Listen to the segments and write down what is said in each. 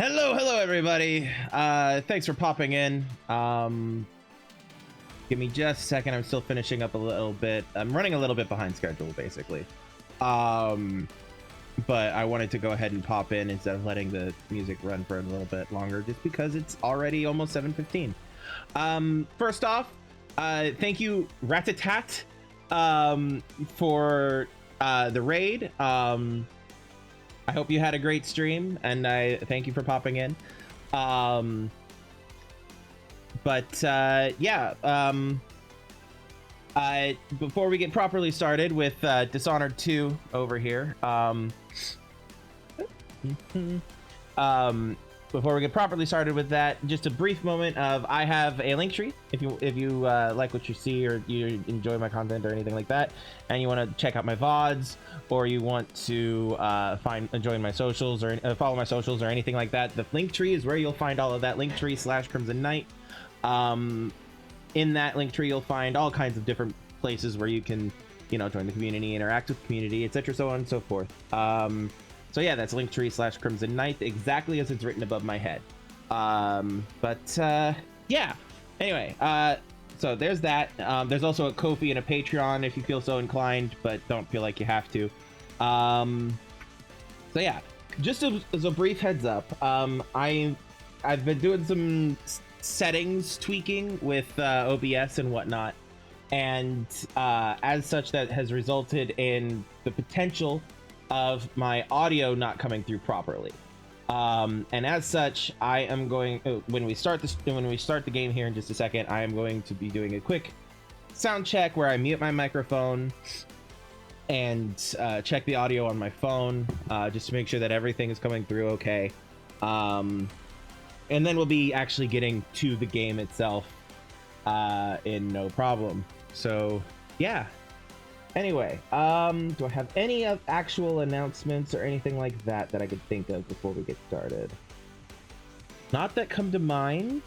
Hello everybody. Thanks for popping in. Give me just a second. I'm still finishing up a little bit. I'm running a little bit behind schedule, basically. But I wanted to go ahead and pop in instead of letting the music run for a little bit longer, just because it's already almost 7:15. First off, thank you, Ratatat, for the raid. I hope you had a great stream, and I thank you for popping in. Before we get properly started with Dishonored 2 over here, before we get properly started with that, just a brief moment of I have a link tree if you like what you see or you enjoy my content or anything like that, and you want to check out my VODs, or you want to join my socials or follow my socials or anything like that. The link tree is where you'll find all of that. Linktree/Crimson Knight. In that link tree, you'll find all kinds of different places where you can, join the community, interact with the community, etc., so on and so forth. So yeah, that's Linktree/Crimson Knight, exactly as it's written above my head. Yeah. Anyway, so there's that. There's also a Ko-fi and a Patreon if you feel so inclined, but don't feel like you have to. So yeah, just as a brief heads up, I've been doing some settings tweaking with OBS and whatnot, and as such, that has resulted in the potential of my audio not coming through properly. And as such, I am going when we start the game here in just a second, I am going to be doing a quick sound check where I mute my microphone and check the audio on my phone, just to make sure that everything is coming through okay. And then we'll be actually getting to the game itself in no problem. So yeah. Anyway, do I have any actual announcements or anything like that I could think of before we get started? Not that come to mind.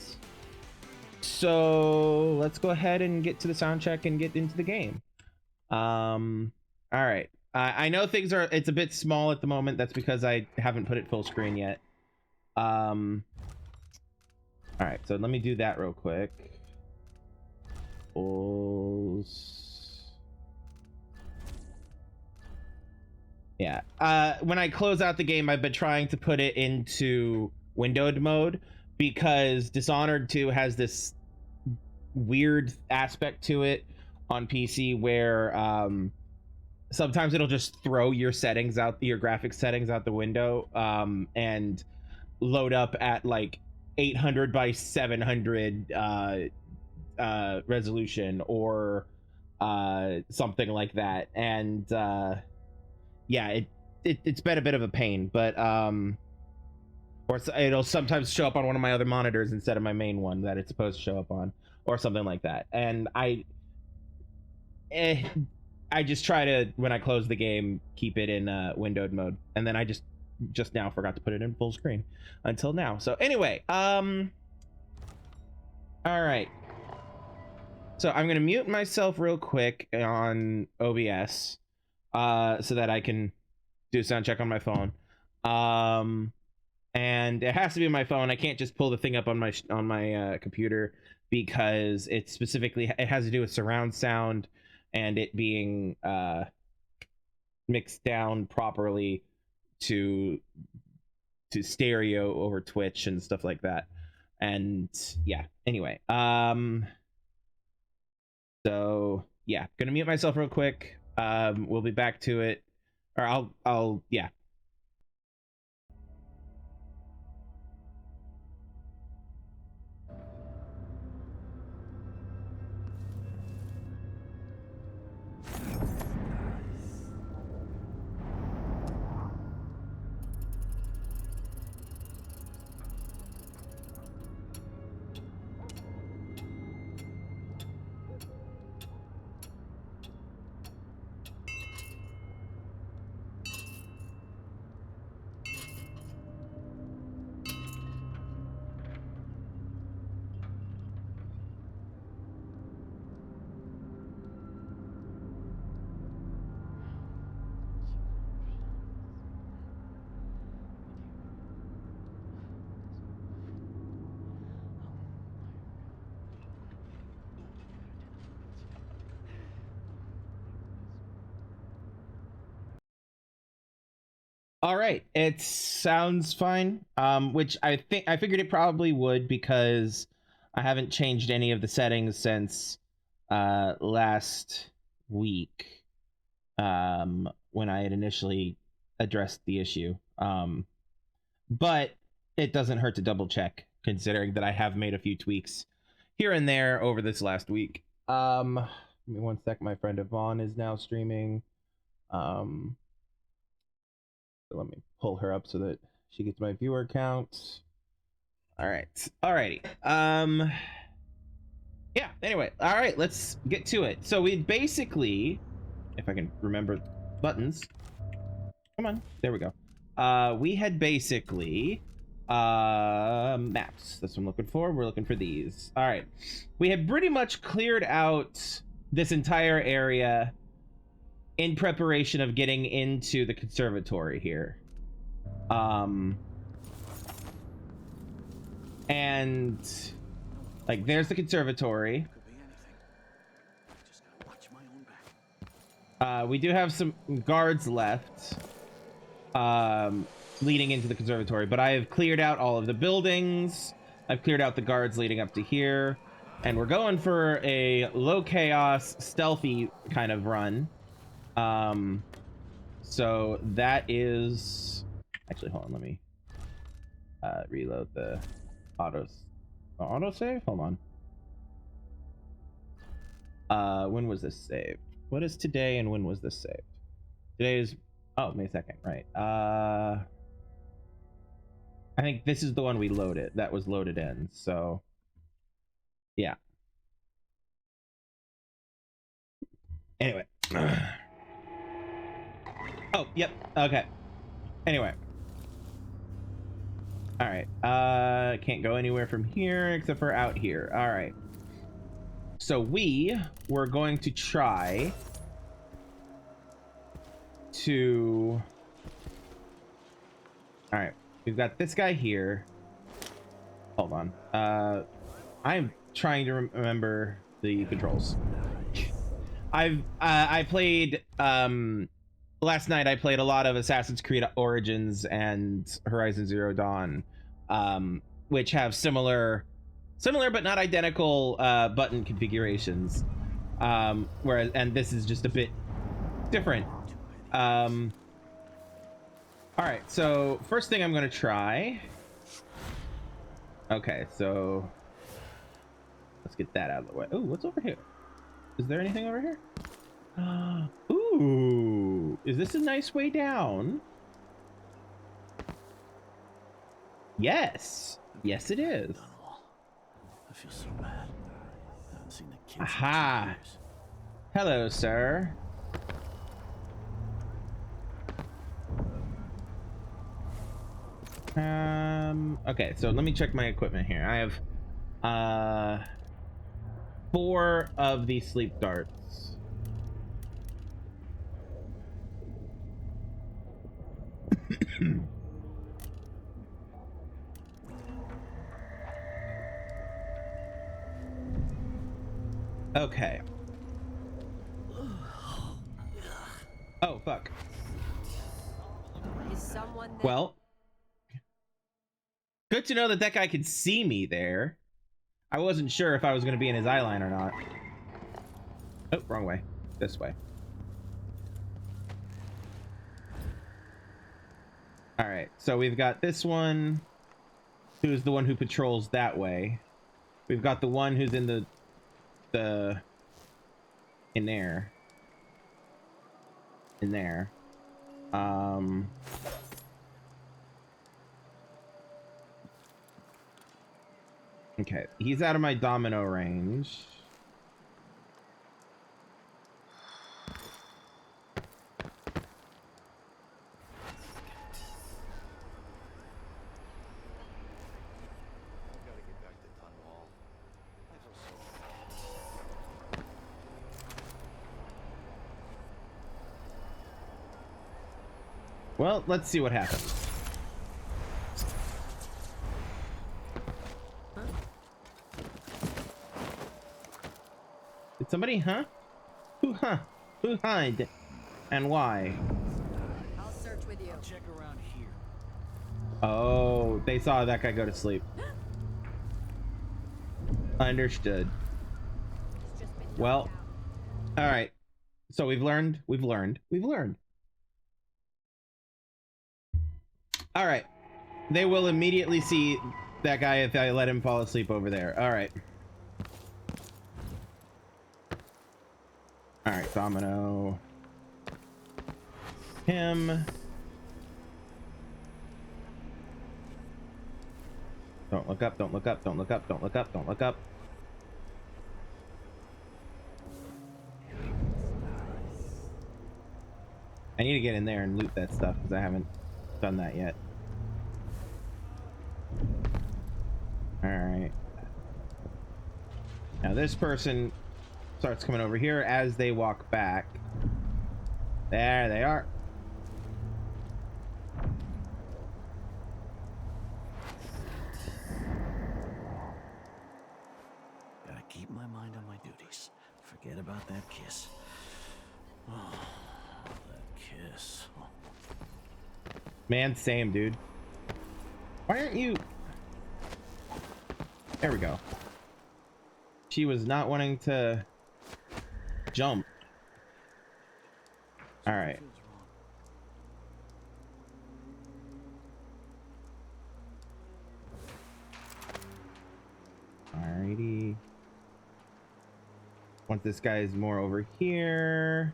So let's go ahead and get to the sound check and get into the game. All right. I know it's a bit small at the moment. That's because I haven't put it full screen yet. All right, so let me do that real quick. Yeah. When I close out the game, I've been trying to put it into windowed mode because Dishonored 2 has this weird aspect to it on PC where sometimes it'll just throw your graphics settings out the window and load up at like 800 by 700 resolution or something like that, and yeah, it's been a bit of a pain, but or it'll sometimes show up on one of my other monitors instead of my main one that it's supposed to show up on, or something like that. And I just try to, when I close the game, keep it in windowed mode, and then I just now forgot to put it in full screen until now. So anyway, all right. So I'm gonna mute myself real quick on OBS. So that I can do a sound check on my phone. And it has to be on my phone. I can't just pull the thing up on my computer because it has to do with surround sound and it being mixed down properly to stereo over Twitch and stuff like that. And yeah, anyway, so yeah, gonna mute myself real quick. We'll be back to it, or yeah. All right, it sounds fine. Which I figured it probably would because I haven't changed any of the settings since last week when I had initially addressed the issue. But it doesn't hurt to double check, considering that I have made a few tweaks here and there over this last week. Give me one sec. My friend Yvonne is now streaming. So let me pull her up so that she gets my viewer count. All right. Alrighty. Yeah, anyway. All right, let's get to it. So we basically, if I can remember buttons. Come on. There we go. We had basically maps. That's what I'm looking for. We're looking for these. All right. We had pretty much cleared out this entire area in preparation of getting into the conservatory here. And like there's the conservatory. We do have some guards left leading into the conservatory, but I have cleared out all of the buildings. I've cleared out the guards leading up to here, and we're going for a low chaos stealthy kind of run. So that is actually, hold on, let me reload the auto save. Hold on. When was this saved? What is today and when was this saved? Today is May 2nd, right? I think this is the one we loaded, that was loaded in, so yeah. Anyway. Oh, yep, okay. Anyway. Alright, can't go anywhere from here except for out here. Alright. So we were going to try to... Alright, we've got this guy here. Hold on. I'm trying to remember the controls. I played last night I played a lot of Assassin's Creed Origins and Horizon Zero Dawn, which have similar but not identical button configurations. Whereas, and this is just a bit different. All right, so first thing I'm gonna try. Okay, so let's get that out of the way. Oh, what's over here? Is there anything over here? Ooh, is this a nice way down? Yes, yes it is. I feel so bad. I haven't seen the kids. Aha. Hello, sir. Okay, so let me check my equipment here. I have 4 of these sleep darts. Okay. Oh, fuck. Is someone there? Well, good to know that that guy could see me there. I wasn't sure if I was going to be in his eye line or not. Oh, wrong way. This way. All right, so we've got this one, who's the one who patrols that way. We've got the one who's in in there. Okay, he's out of my domino range. Well, let's see what happens. Did somebody, huh? Who, huh? Who hide? And why? I'll search with you. Check around here. Oh, they saw that guy go to sleep. Understood. It's just been Well, all right. So we've learned. All right. They will immediately see that guy if I let him fall asleep over there. All right. All right, Domino. Him. Don't look up, don't look up, don't look up, don't look up, don't look up. I need to get in there and loot that stuff because I haven't done that yet. Alright. Now this person starts coming over here as they walk back. There they are. Gotta keep my mind on my duties. Forget about that kiss. Oh, that kiss. Oh. Man, same, dude. Why aren't you... There we go. She was not wanting to jump. All right. Alrighty. Want this guy's more over here.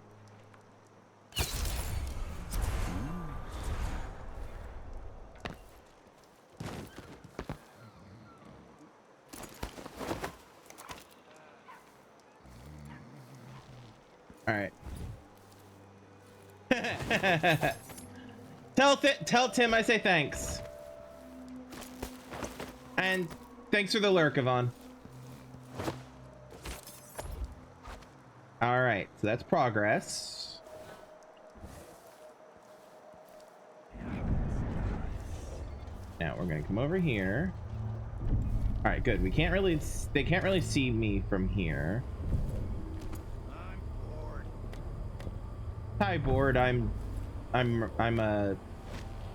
All right. Tell Tim I say thanks. And thanks for the lurk, Yvonne. All right, so that's progress. Now we're gonna come over here. All right, good. They can't really see me from here. Hi, board. I'm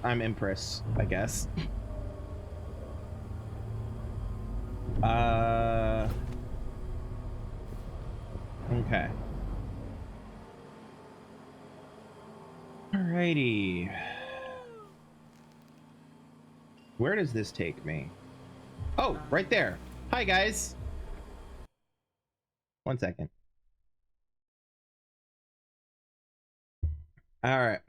Empress, I guess. Okay. Alrighty. Where does this take me? Oh, right there. Hi, guys. 1 second. All right.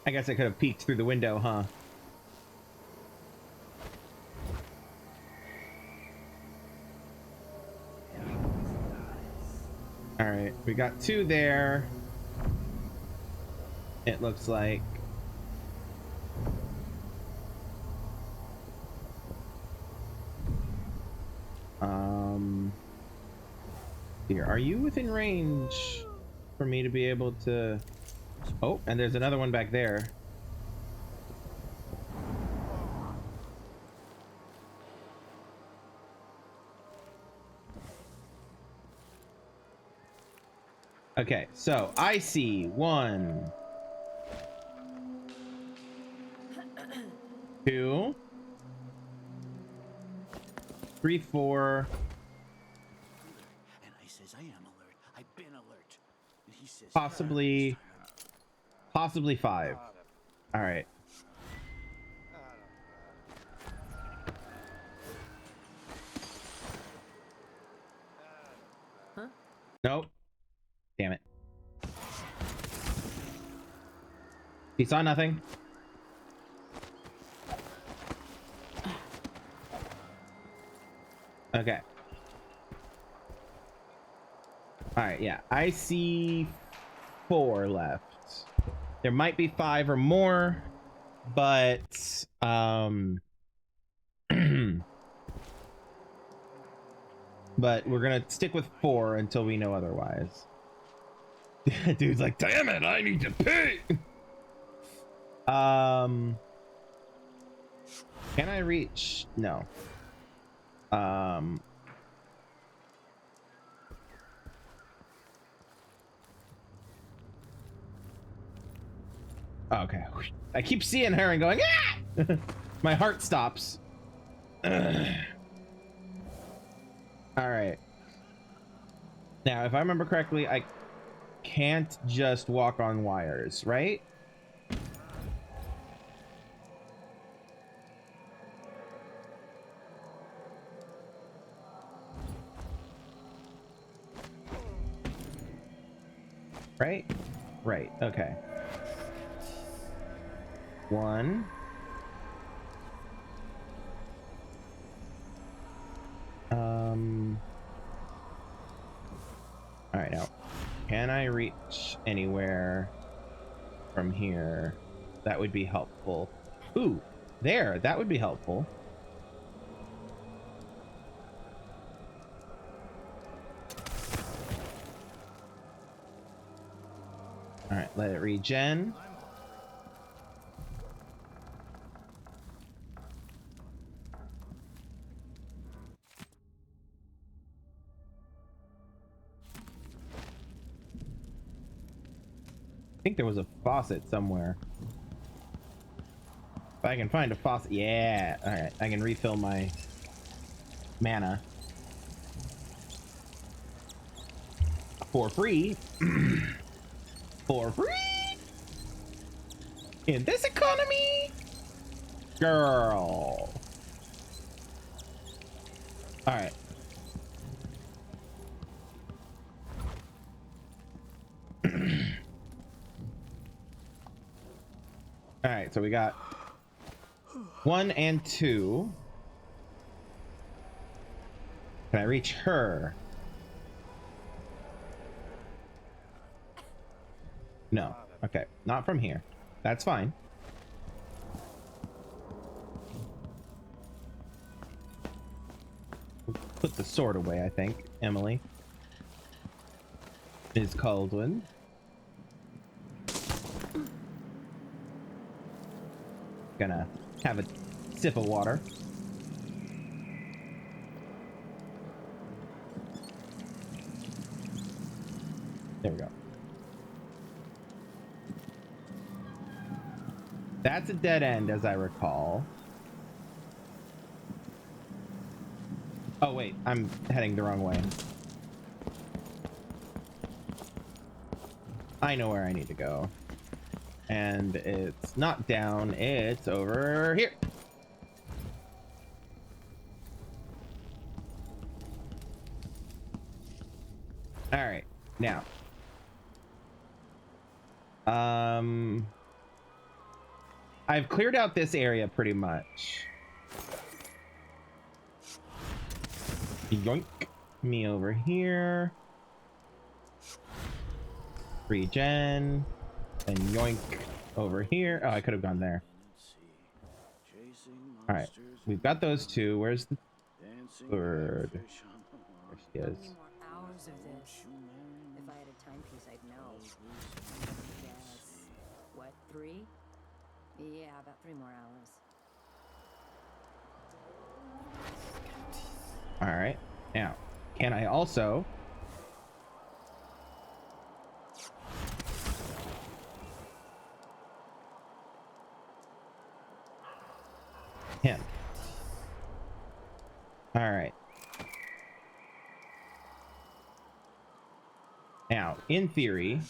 I guess I could have peeked through the window, huh? All right, we got 2 there. It looks like. Here, are you within range for me to be able to... Oh, and there's another one back there. Okay, so I see 1, 2, 3, 4. And I says I am alert. I've been alert. And he says Possibly 5. All right. Huh? Nope. Damn it. He saw nothing. Okay. All right, yeah. I see 4 left. There might be 5 or more, but but we're gonna stick with 4 until we know otherwise. Dude's like, damn it, I need to pee. Can I reach? No. Okay. I keep seeing her and going, ah! My heart stops. All right. Now, if I remember correctly, I can't just walk on wires, right? Right? Right. Okay. One. All right, now, can I reach anywhere from here? That would be helpful. Ooh, there, that would be helpful. All right, let it regen. I think there was a faucet somewhere. If I can find a faucet, yeah. All right, I can refill my mana for free. For free in this economy, girl. All right. All right, so we got 1 and 2. Can I reach her? No. Okay, not from here. That's fine. Put the sword away, I think, Emily. Ms. Caldwin. Gonna have a sip of water. There we go. That's a dead end, as I recall. Oh, wait, I'm heading the wrong way. I know where I need to go. And it's not down, it's over here. All right, now. I've cleared out this area pretty much. Yoink me over here. Regen. And yoink over here. Oh, I could have gone there. All right, we've got those two. Where's the third? There she is. Many more hours of this. If I had a timepiece, I'd know. Yes. What, 3? Yeah, about 3 more hours. All right, now, can I also him? All right. Now, in theory, I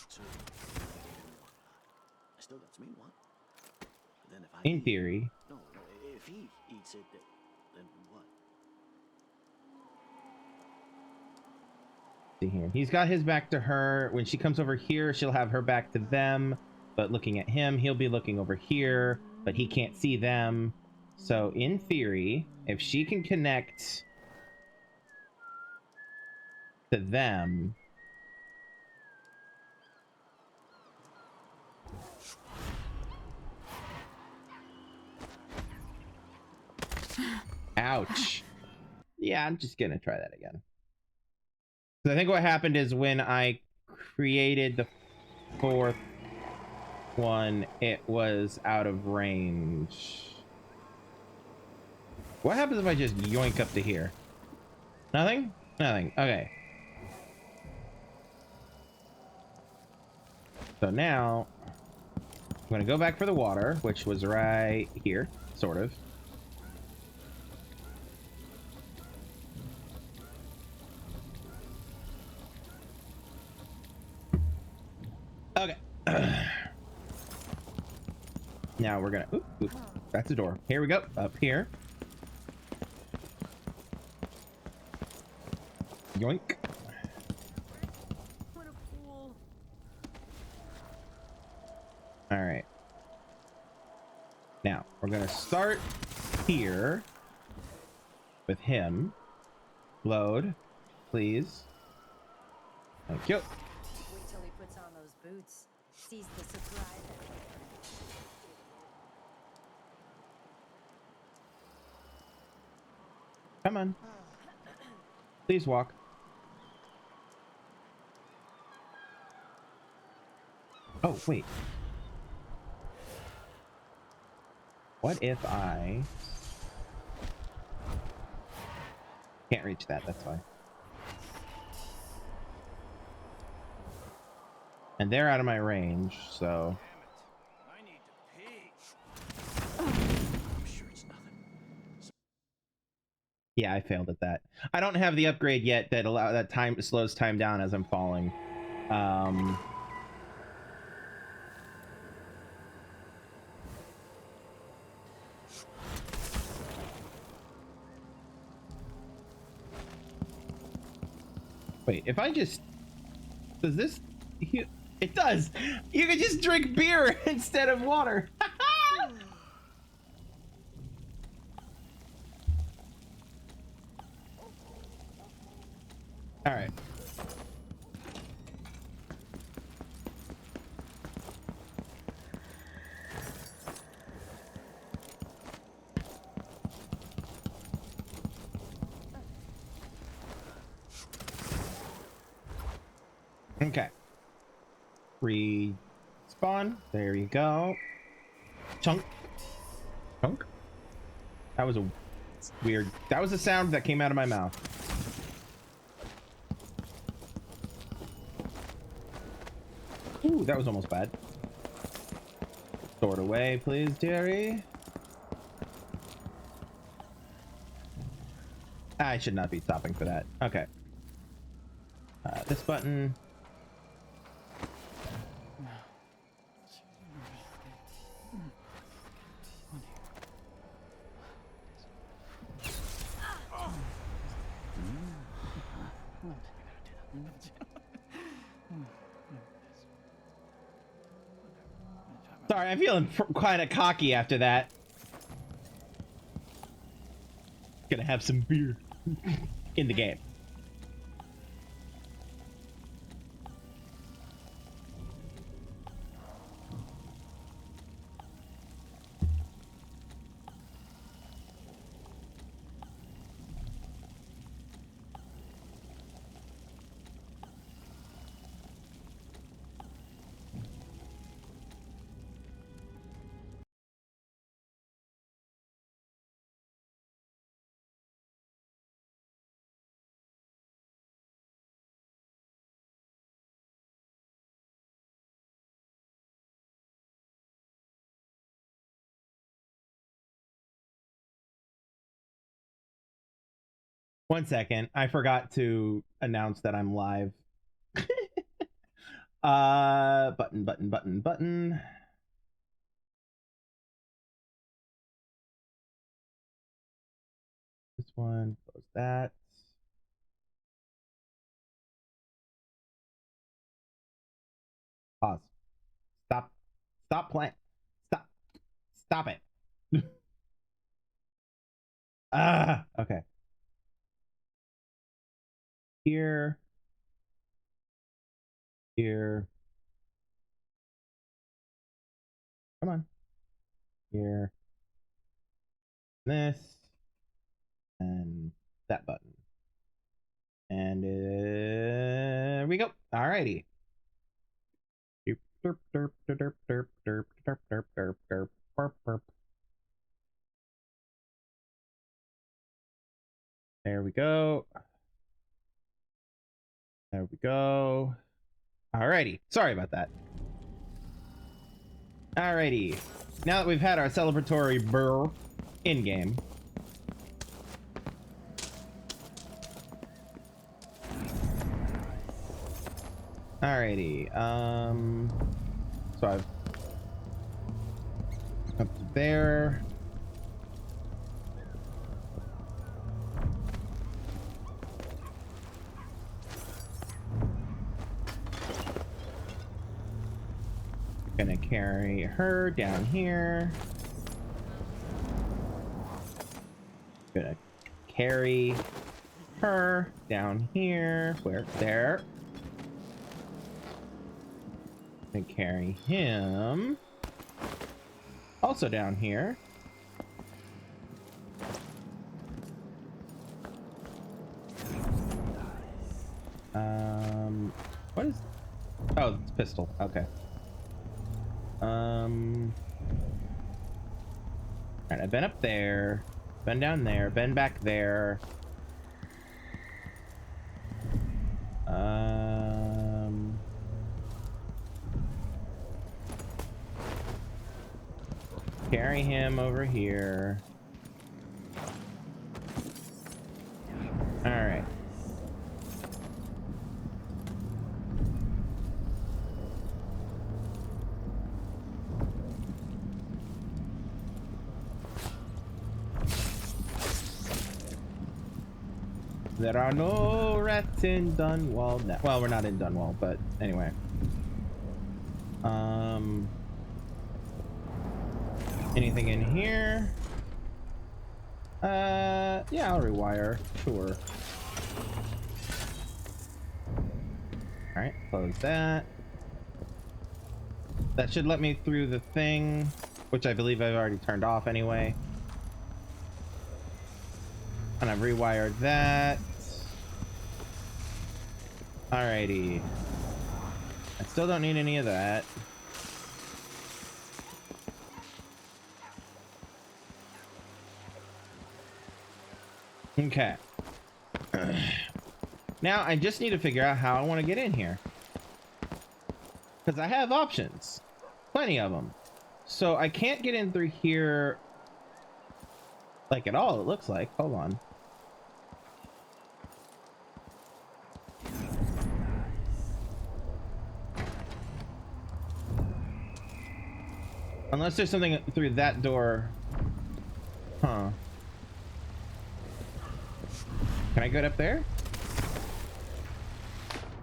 still got some meat, what? But then if I in theory, no, if he eats it, then what? see here, he's got his back to her. When she comes over here, she'll have her back to them, but looking at him, he'll be looking over here, but he can't see them. So in theory, if she can connect to them, ouch. Yeah, I'm just gonna try that again. So I think what happened is when I created the 4th one, it was out of range. What happens if I just yoink up to here? Nothing? Nothing. Okay. So now I'm gonna go back for the water, which was right here, sort of. Okay. Now we're gonna... Oop, that's the door. Here we go. Up here. Yoink. What a fool. All right. Now we're gonna start here with him. Load, please. Thank you. Wait till he puts on those boots. Sees the surprise. Come on. Please walk. Oh, wait. What if I... Can't reach that, that's fine. And they're out of my range, so... I need to pee. I'm sure it's nothing. Yeah, I failed at that. I don't have the upgrade yet that slows time down as I'm falling. Wait, if I just... Does this... It does! You can just drink beer instead of water! Alright. Okay. Respawn. There you go. Chunk. Chunk? That was a weird... That was a sound that came out of my mouth. Ooh, that was almost bad. Store it away, please, Jerry. I should not be stopping for that. Okay. This button. Sorry, I'm feeling kind of cocky after that. Gonna have some beer in the game. One second, I forgot to announce that I'm live. Button. This one, close that. Pause. Stop playing. Stop it. Okay. Here. Come on. Here. This. And that button. And there we go. Alrighty. There we go. There we go. Alrighty. Sorry about that. Alrighty. Now that we've had our celebratory burr in-game. Alrighty. So I've up to there. Gonna carry her down here. Gonna carry her down here. Where? There. Gonna carry him also down here. What is? Oh, it's pistol. Okay. Alright, I've been up there, been down there, been back there. Carry him over here. Alright. There are no rats in Dunwall now. Well, we're not in Dunwall, but anyway. Anything in here? Yeah, I'll rewire. Sure. Alright, close that. That should let me through the thing, which I believe I've already turned off anyway. And I've rewired that. Alrighty. I still don't need any of that. Okay. Now I just need to figure out how I want to get in here. Because I have options. Plenty of them. So I can't get in through here like at all, it looks like. Hold on. Unless there's something through that door. Huh. Can I get up there?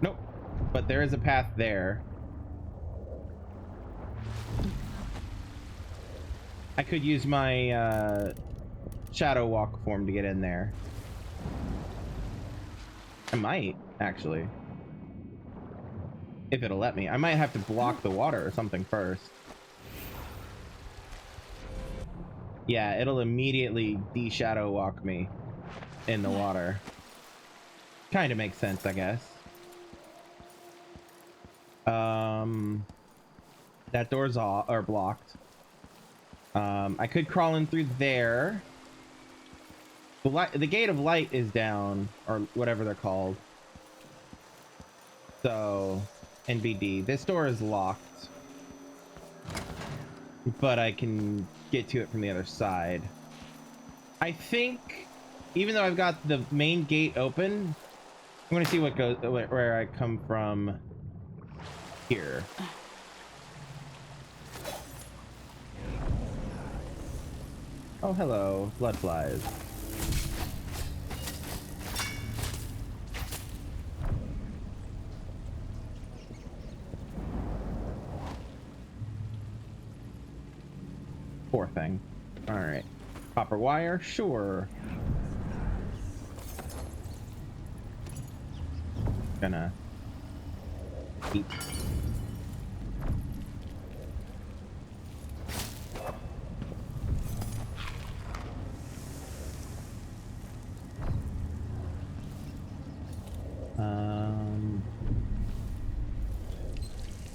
Nope. But there is a path there. I could use my shadow walk form to get in there. I might, actually. If it'll let me. I might have to block the water or something first. Yeah, it'll immediately de-shadow walk me in the water. Kind of makes sense, I guess. That door's off or blocked. I could crawl in through there. The gate of light is down, or whatever they're called. So, NBD. This door is locked, but I can get to it from the other side. I think, even though I've got the main gate open, I'm gonna see what goes where I come from here. Oh, hello, blood flies. Poor thing. All right, copper wire, sure. Gonna eat.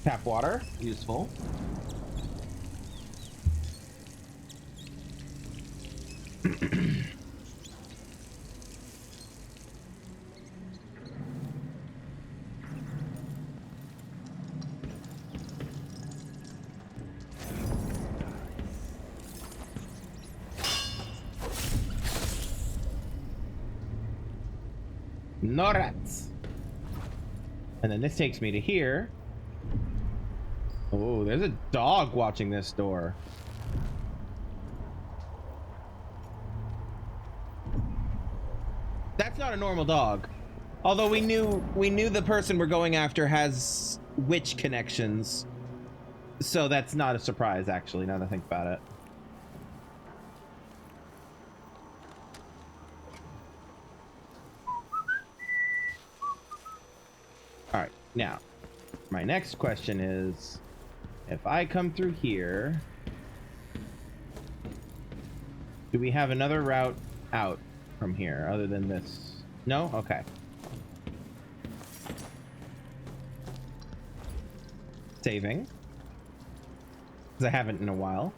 Tap water, useful. No rats. And then this takes me to here. Oh, there's a dog watching this door. That's not a normal dog. Although we knew the person we're going after has witch connections. So that's not a surprise, actually, now that I think about it. All right, now, my next question is, if I come through here, do we have another route out from here other than this? No? Okay. Saving. Because I haven't in a while.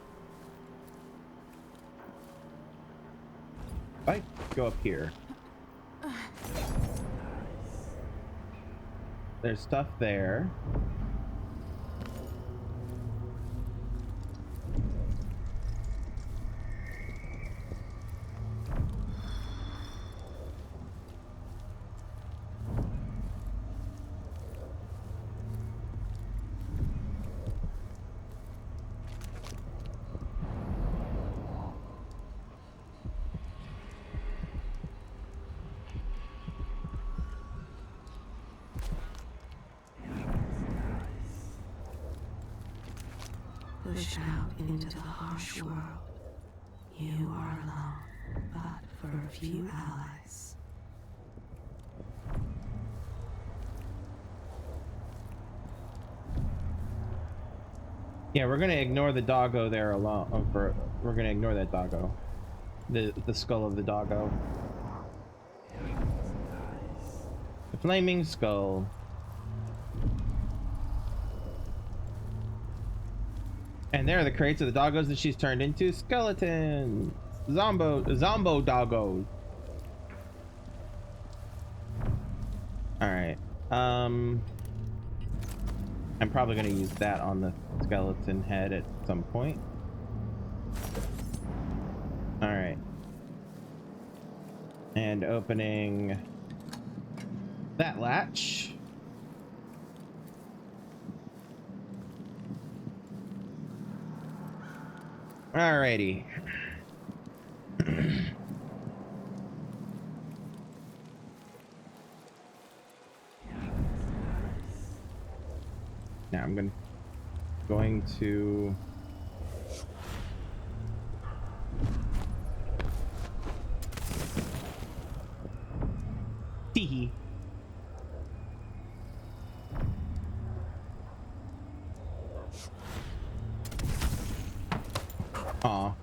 If I go up here. There's stuff there. Pushed out into the harsh world. You are alone, but for a few allies. Yeah, we're gonna ignore the doggo there alone. We're gonna ignore that doggo. The skull of the doggo. The flaming skull. And there are the crates of the doggos that she's turned into. Skeletons! Zombo doggos. Alright. I'm probably going to use that on the skeleton head at some point. Alright. And opening that latch. Alrighty. Now I'm going to Teehee. Aw.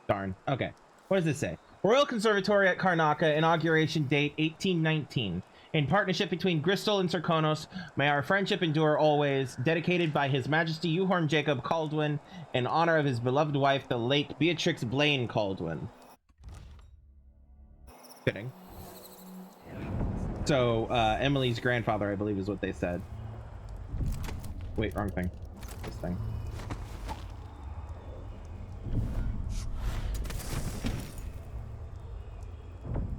Darn. Okay. What does this say? Royal Conservatory at Karnaca, inauguration date 1819. In partnership between Gristle and Serkonos, may our friendship endure always. Dedicated by His Majesty Euhorn Jacob Caldwin, in honor of his beloved wife, the late Beatrix Blaine Caldwin. Fitting. So, Emily's grandfather, I believe, is what they said. Wait, wrong thing. This thing.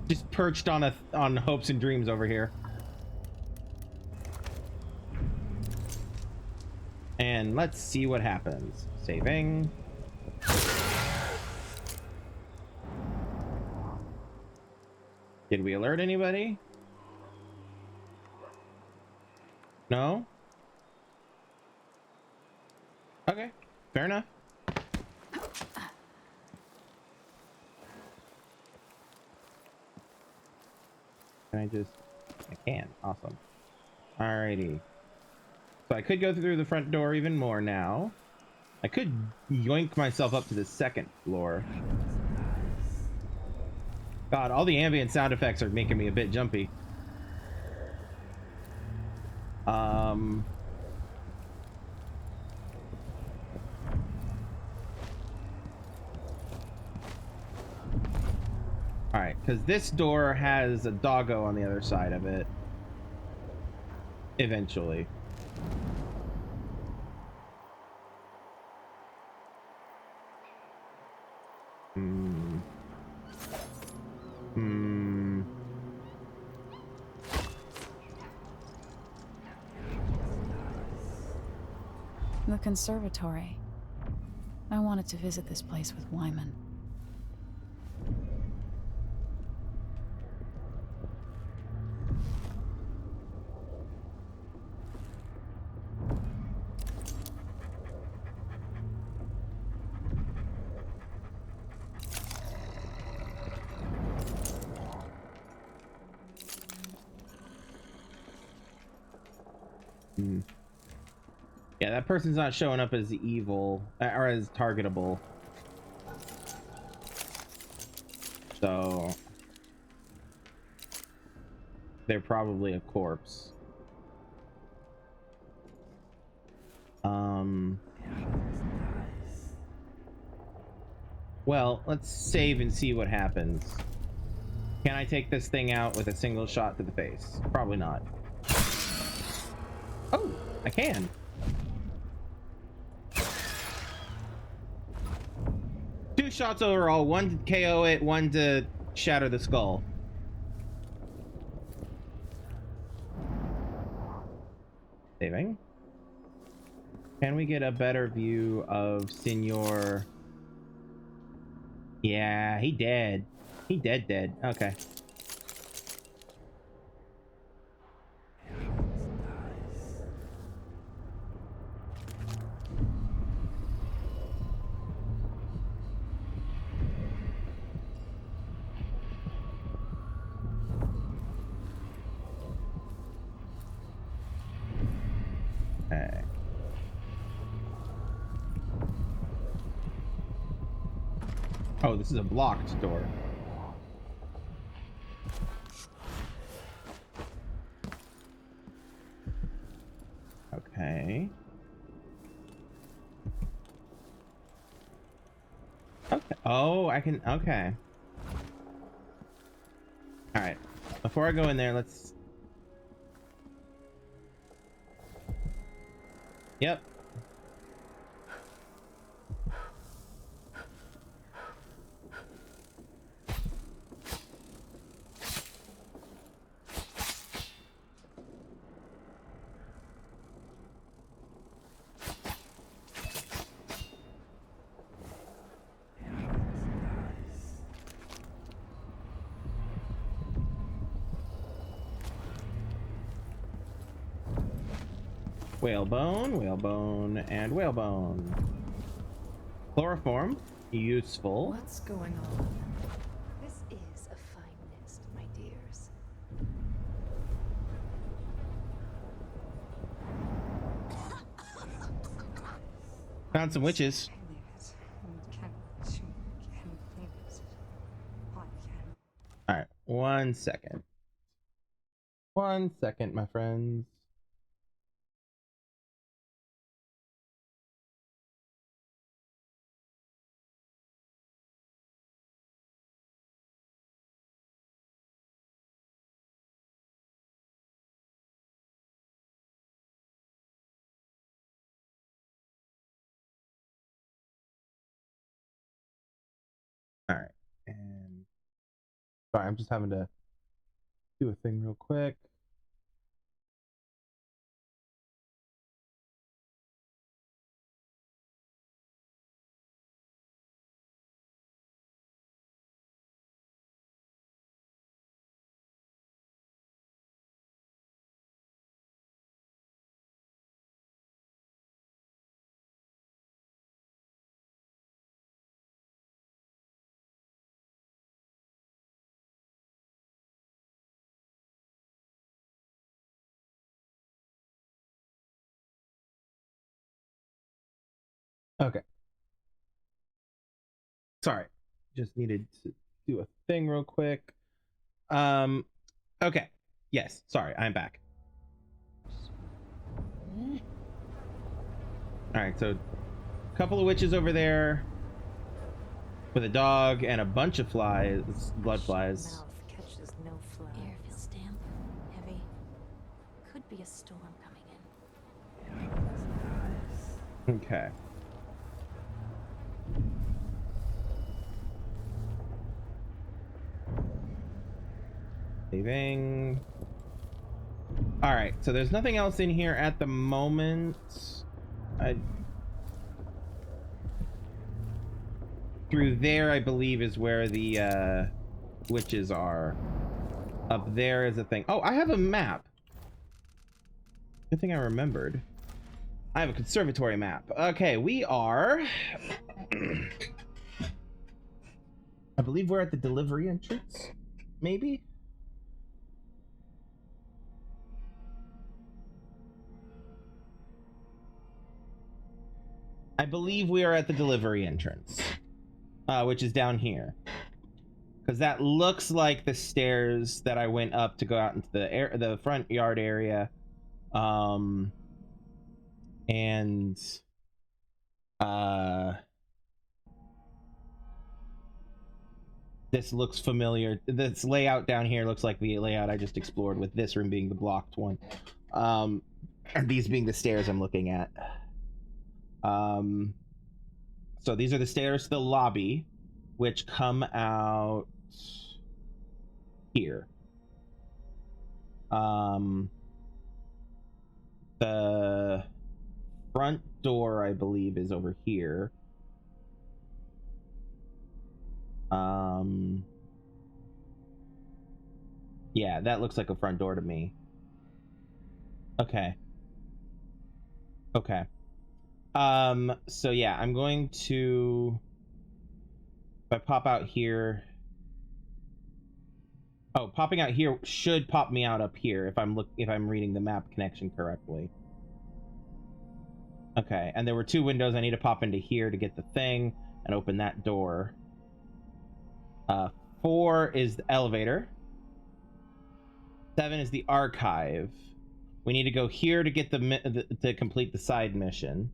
Just perched on hopes and dreams over here. And let's see what happens. Saving. Did we alert anybody? No? Okay, fair enough. Can I can. Awesome. Alrighty. So I could go through the front door even more now. I could yoink myself up to the second floor. God, all the ambient sound effects are making me a bit jumpy. Alright, because this door has a doggo on the other side of it. Eventually. Hmm. Hmm. The Conservatory. I wanted to visit this place with Wyman. Hmm. Yeah, that person's not showing up as evil or as targetable. So they're probably a corpse. Well, let's save and see what happens. Can I take this thing out with a single shot to the face? Probably not. Oh, I can. Two shots overall, one to KO it, one to shatter the skull. Saving. Can we get a better view of Senor? Yeah, he dead. He dead. Okay. Okay. Oh, this is a blocked door. Okay. Okay. Oh, I can. Okay. All right. Before I go in there, let's. Yep. Whalebone, and whalebone. Chloroform, useful. What's going on? This is a fine nest, my dears. Found some witches. All right, 1 second. 1 second, my friends. All right, and sorry, I'm just having to do a thing real quick. Okay. Sorry, just needed to do a thing real quick. Okay. Yes, sorry, I'm back. All right, so a couple of witches over there with a dog and a bunch of flies, blood flies. Mouth catches no flies. Air feels damp, heavy. Could be a storm coming in. Okay. Saving. All right, so there's nothing else in here at the moment. Through there, I believe, is where the witches are. Up there is a thing. Oh, I have a map. Good thing I remembered. I have a conservatory map. Okay, we are... I believe we're at the delivery entrance, maybe? I believe we are at the delivery entrance, which is down here. Because that looks like the stairs that I went up to go out into the front yard area. This looks familiar. This layout down here looks like the layout I just explored, with this room being the blocked one. And these being the stairs I'm looking at. So these are the stairs to the lobby, which come out here. The front door, I believe, is over here. Yeah, that looks like a front door to me. Okay. Okay. So yeah, I'm going to... If I pop out here... Oh, popping out here should pop me out up here if I'm reading the map connection correctly. Okay, and there were 2 windows. I need to pop into here to get the thing and open that door. 4 is the elevator. 7 is the archive. We need to go here to get to complete the side mission.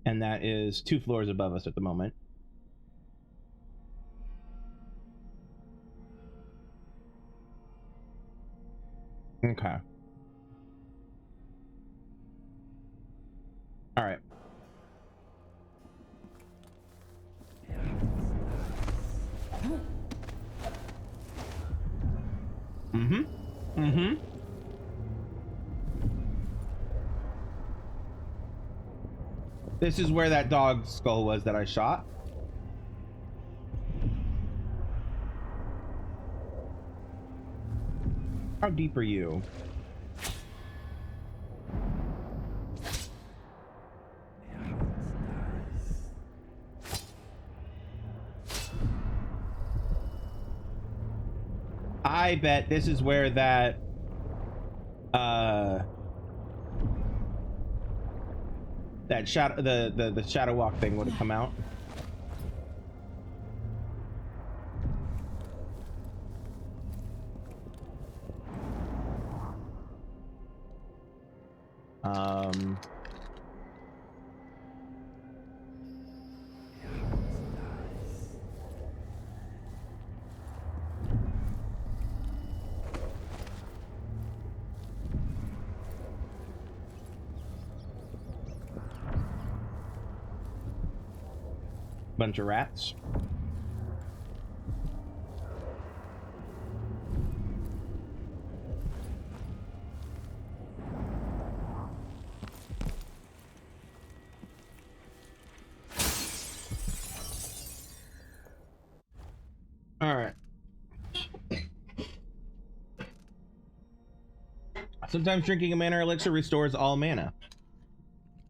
And that is 2 floors above us at the moment. Okay. All right. Mm-hmm. Mm-hmm. This is where that dog skull was that I shot. How deep are you? I bet this is where that that shadow the shadow walk thing would have come out. Bunch of rats. All right. Sometimes drinking a mana elixir restores all mana.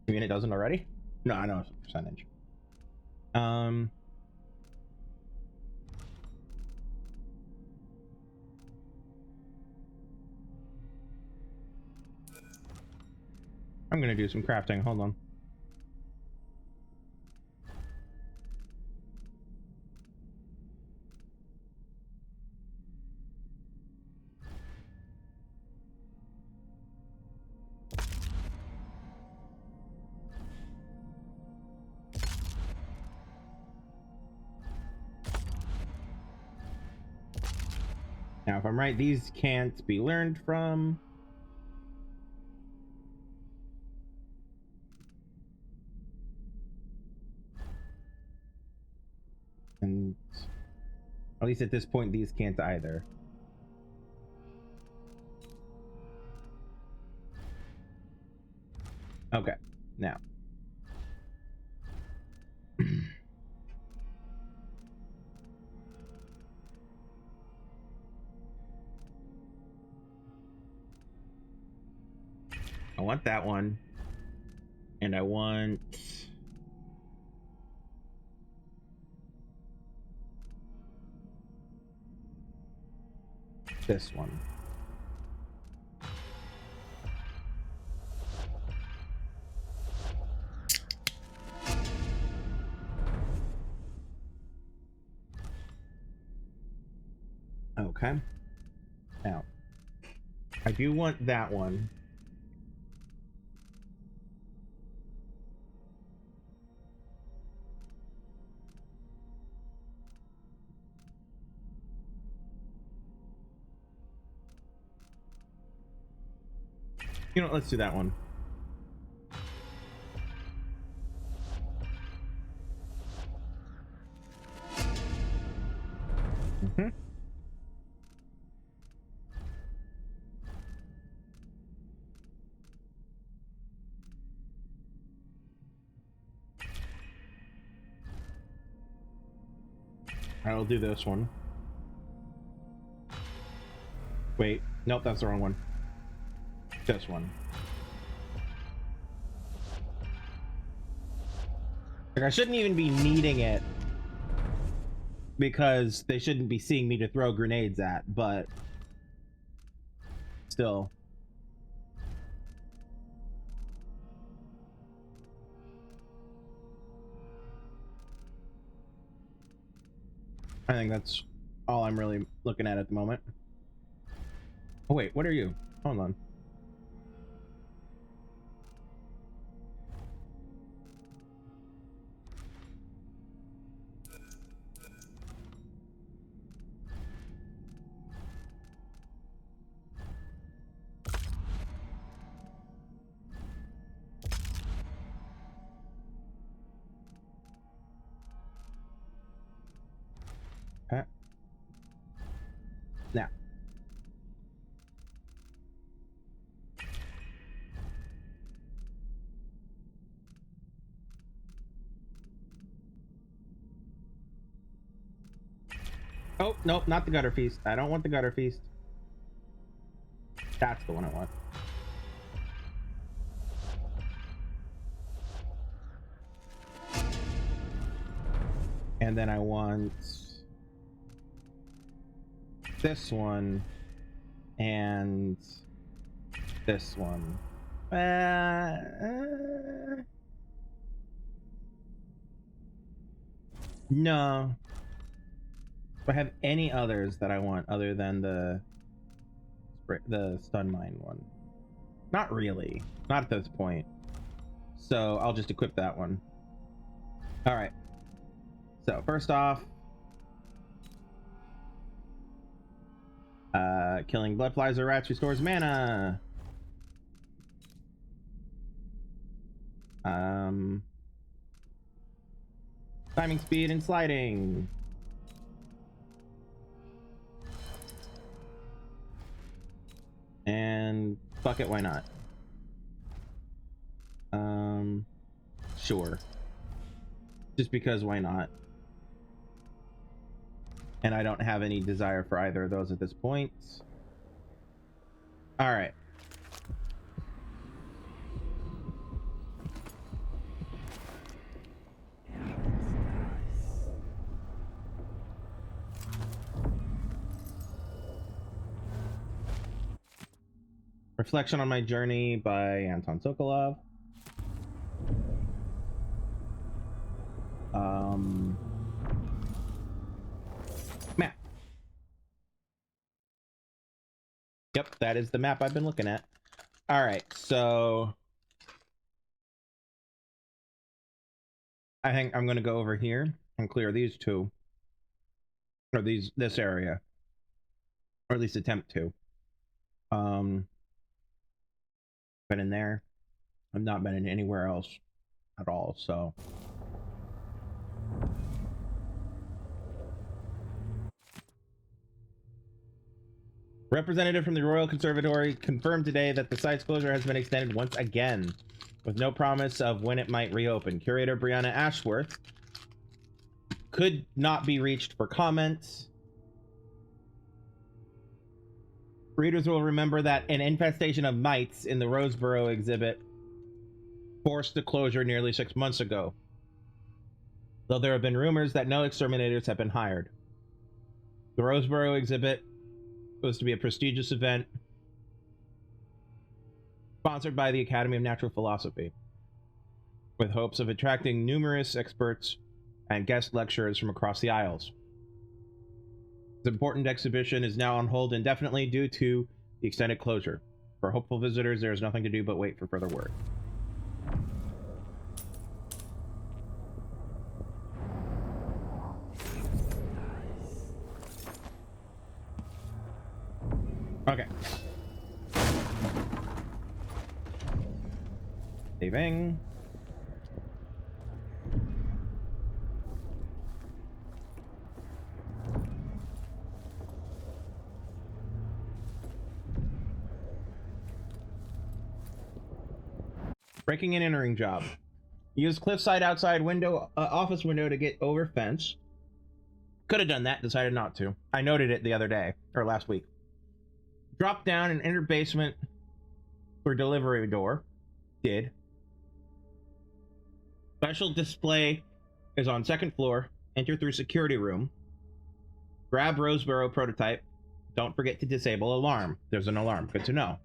You mean it doesn't already? No, I know it's a percentage. I'm gonna do some crafting. Hold on. Now, if I'm right, these can't be learned from. can't. At least at this point, these can't either. Okay, now. I want that one. And I want... this one. Okay. Now, I do want that one. You know what, let's do that one. Mm-hmm. I will do this one. Wait, nope, that's the wrong one. This one. Like, I shouldn't even be needing it because they shouldn't be seeing me to throw grenades at, but still. I think that's all I'm really looking at the moment. Oh wait, what are you? Hold on. Okay. Now. Oh, nope, not the gutter feast. I don't want the gutter feast. That's the one I want. And then I want this one and this one. No. Do I have any others that I want other than the stun mine one? Not really. Not at this point. So I'll just equip that one. All right. So first off, killing blood flies or rats restores mana. Timing, speed, and sliding. And fuck it, why not? Sure. Just because why not? And I don't have any desire for either of those at this point. All right. Reflection on My Journey by Anton Sokolov. Map. Yep, that is the map I've been looking at. All right, so I think I'm going to go over here and clear these two, or this area, or at least attempt to. Been in there. I've not been in anywhere else at all, so Representative from the Royal Conservatory confirmed today that the site's closure has been extended once again, with no promise of when it might reopen. Curator Brianna Ashworth could not be reached for comments. Readers will remember that an infestation of mites in the Roseboro exhibit forced the closure nearly 6 months ago, though there have been rumors that no exterminators have been hired. The Roseboro exhibit was to be a prestigious event sponsored by the Academy of Natural Philosophy, with hopes of attracting numerous experts and guest lecturers from across the Isles. This important exhibition is now on hold indefinitely due to the extended closure. For hopeful visitors, there is nothing to do but wait for further word. Okay. Saving. Breaking and entering job. Use cliffside outside window, office window to get over fence. Could have done that, decided not to. I noted it the other day, or last week. Drop down and enter basement for delivery door. Did. Special display is on second floor. Enter through security room. Grab Roseboro prototype. Don't forget to disable alarm. There's an alarm. Good to know.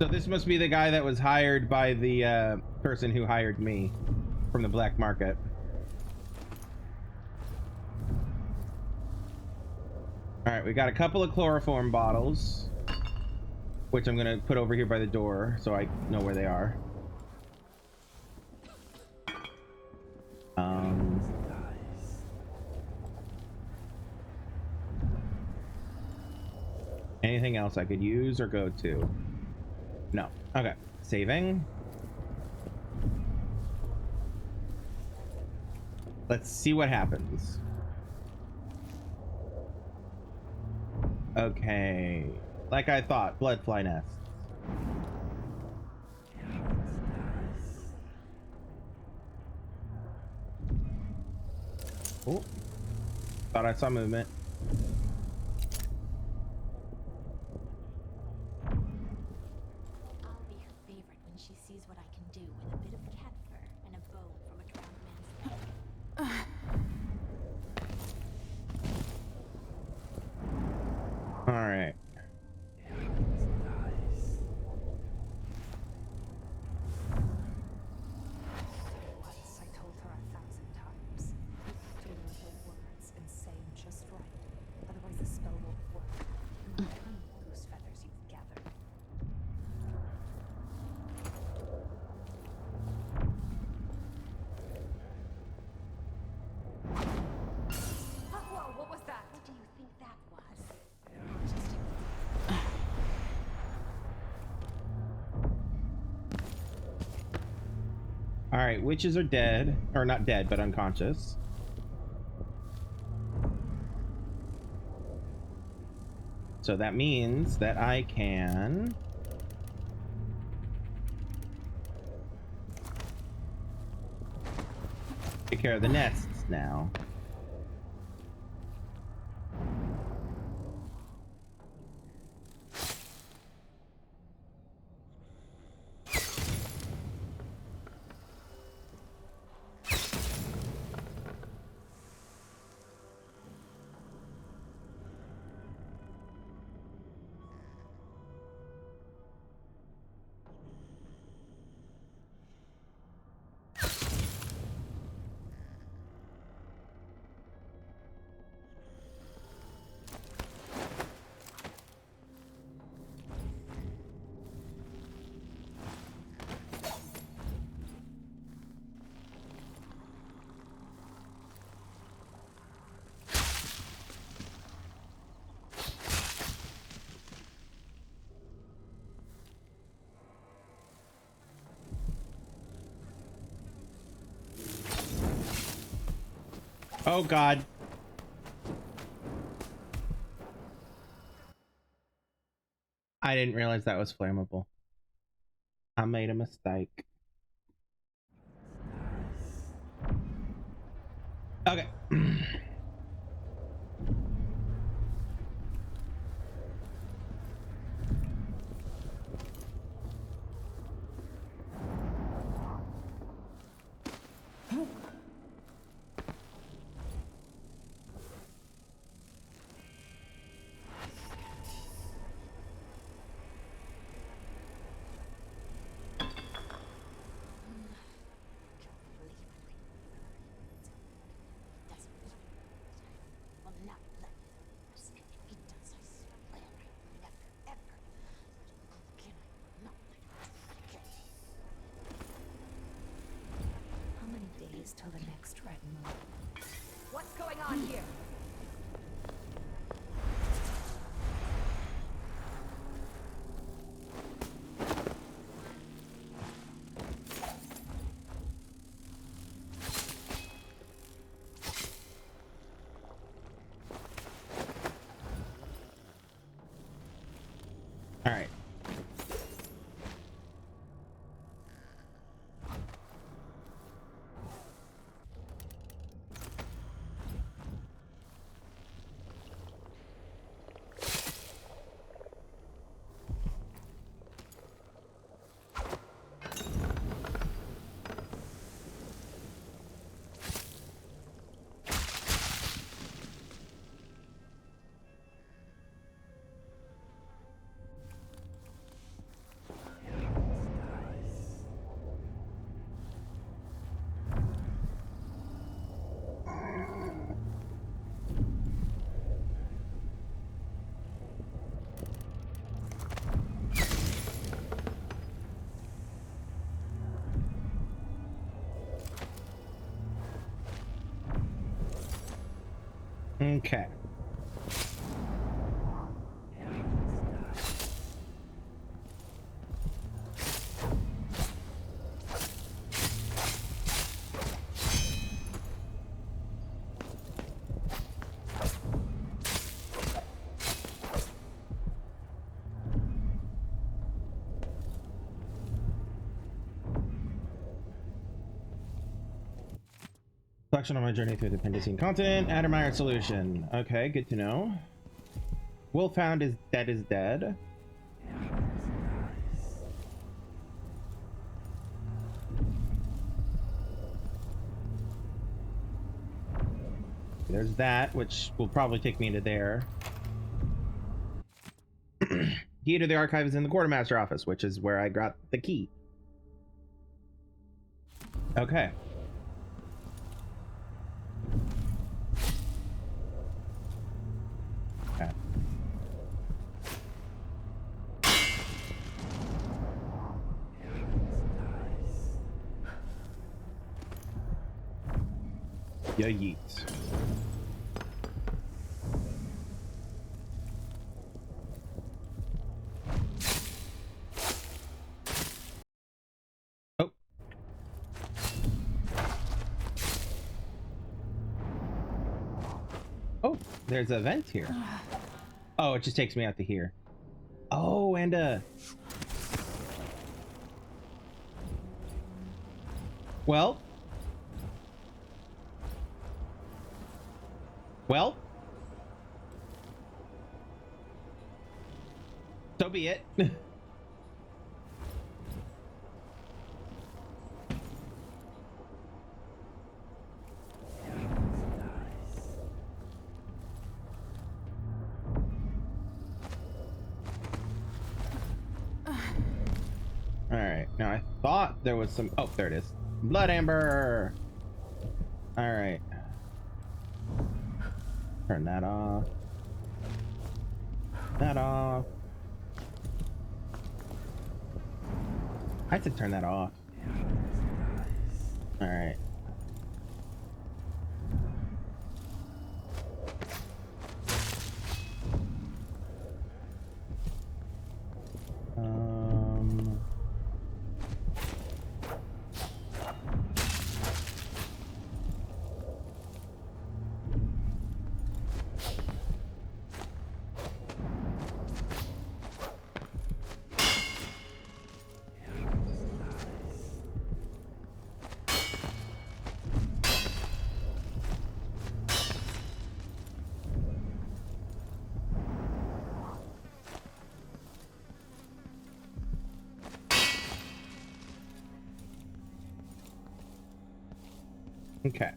So this must be the guy that was hired by the person who hired me from the black market. All right, we got a couple of chloroform bottles, which I'm gonna put over here by the door so I know where they are. Anything else I could use or go to? No. Okay. Saving. Let's see what happens. Okay. Like I thought, bloodfly nests. Oh. Thought I saw movement. Alright. Once I told her 1,000 times. Do her words and say them just right. Otherwise the spell won't work. And how many goose feathers you've gathered. Whoa, what was that? What do you think that was? Alright, witches are dead. Or not dead, but unconscious. So that means that I can... take care of the nests now. Oh God. I didn't realize that was flammable. I made a mistake. Okay. How many days till the next red moon? What's going on here? All right. Okay. Reflection on my journey through the Pendicine continent. Admire solution. Okay, good to know. Wolfhound is dead. There's that, which will probably take me to there. Key to the archive is in the quartermaster office, which is where I got the key. Okay. Okay. Yeah, yeet. Oh. Oh, there's a vent here. Oh, it just takes me out to here. Oh, and well. Well. So be it. Alright, now I thought there was some... Oh, there it is. Blood amber! Alright. Turn that off. That off. I had to turn that off. Alright. Okay.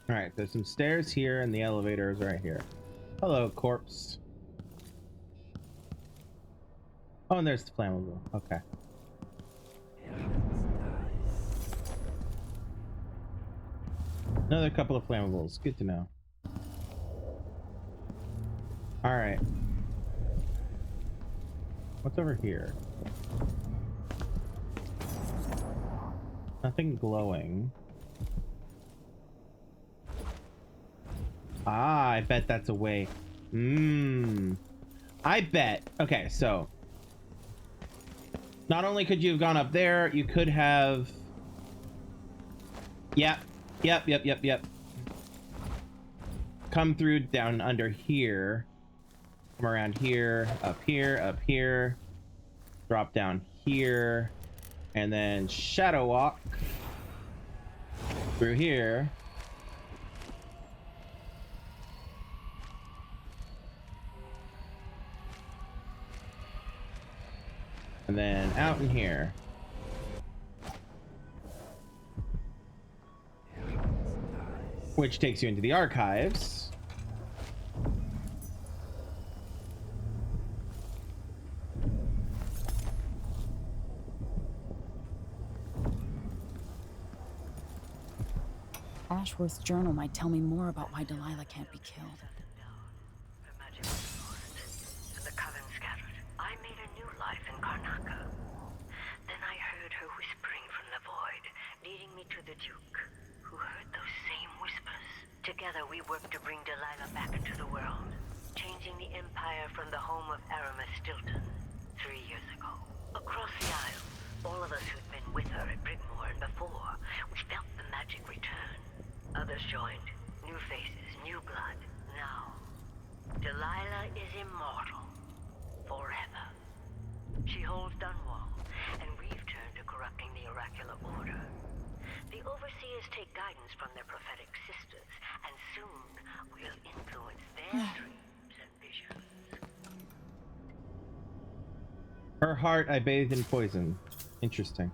All right, there's some stairs here and the elevator is right here. Hello, corpse. Oh, and there's the flammable. Okay. Another couple of flammables. Good to know. All right. What's over here? Nothing glowing. Ah, I bet that's a way. I bet. Okay, so not only could you have gone up there, you could have. Yep. Come through down under here. Come around here, up here. Drop down here. And then shadow walk through here. And then out in here. Which takes you into the archives. Ashworth's journal might tell me more about why Delilah can't be killed. The magic was lost, and the coven scattered. I made a new life in Karnaca. Then I heard her whispering from the void, leading me to the Duke, who heard those same whispers. Together we worked to bring Delilah back into the world, changing the Empire from the home of Aramis Stilton 3 years ago. Across the Isle, all of us who'd been with her at Brigmore and before, we felt the magic return. Others joined. New faces, new blood. Now, Delilah is immortal. Forever. She holds Dunwall, and we've turned to corrupting the oracular order. The overseers take guidance from their prophetic sisters, and soon we'll influence their dreams and visions. Her heart I bathed in poison. Interesting.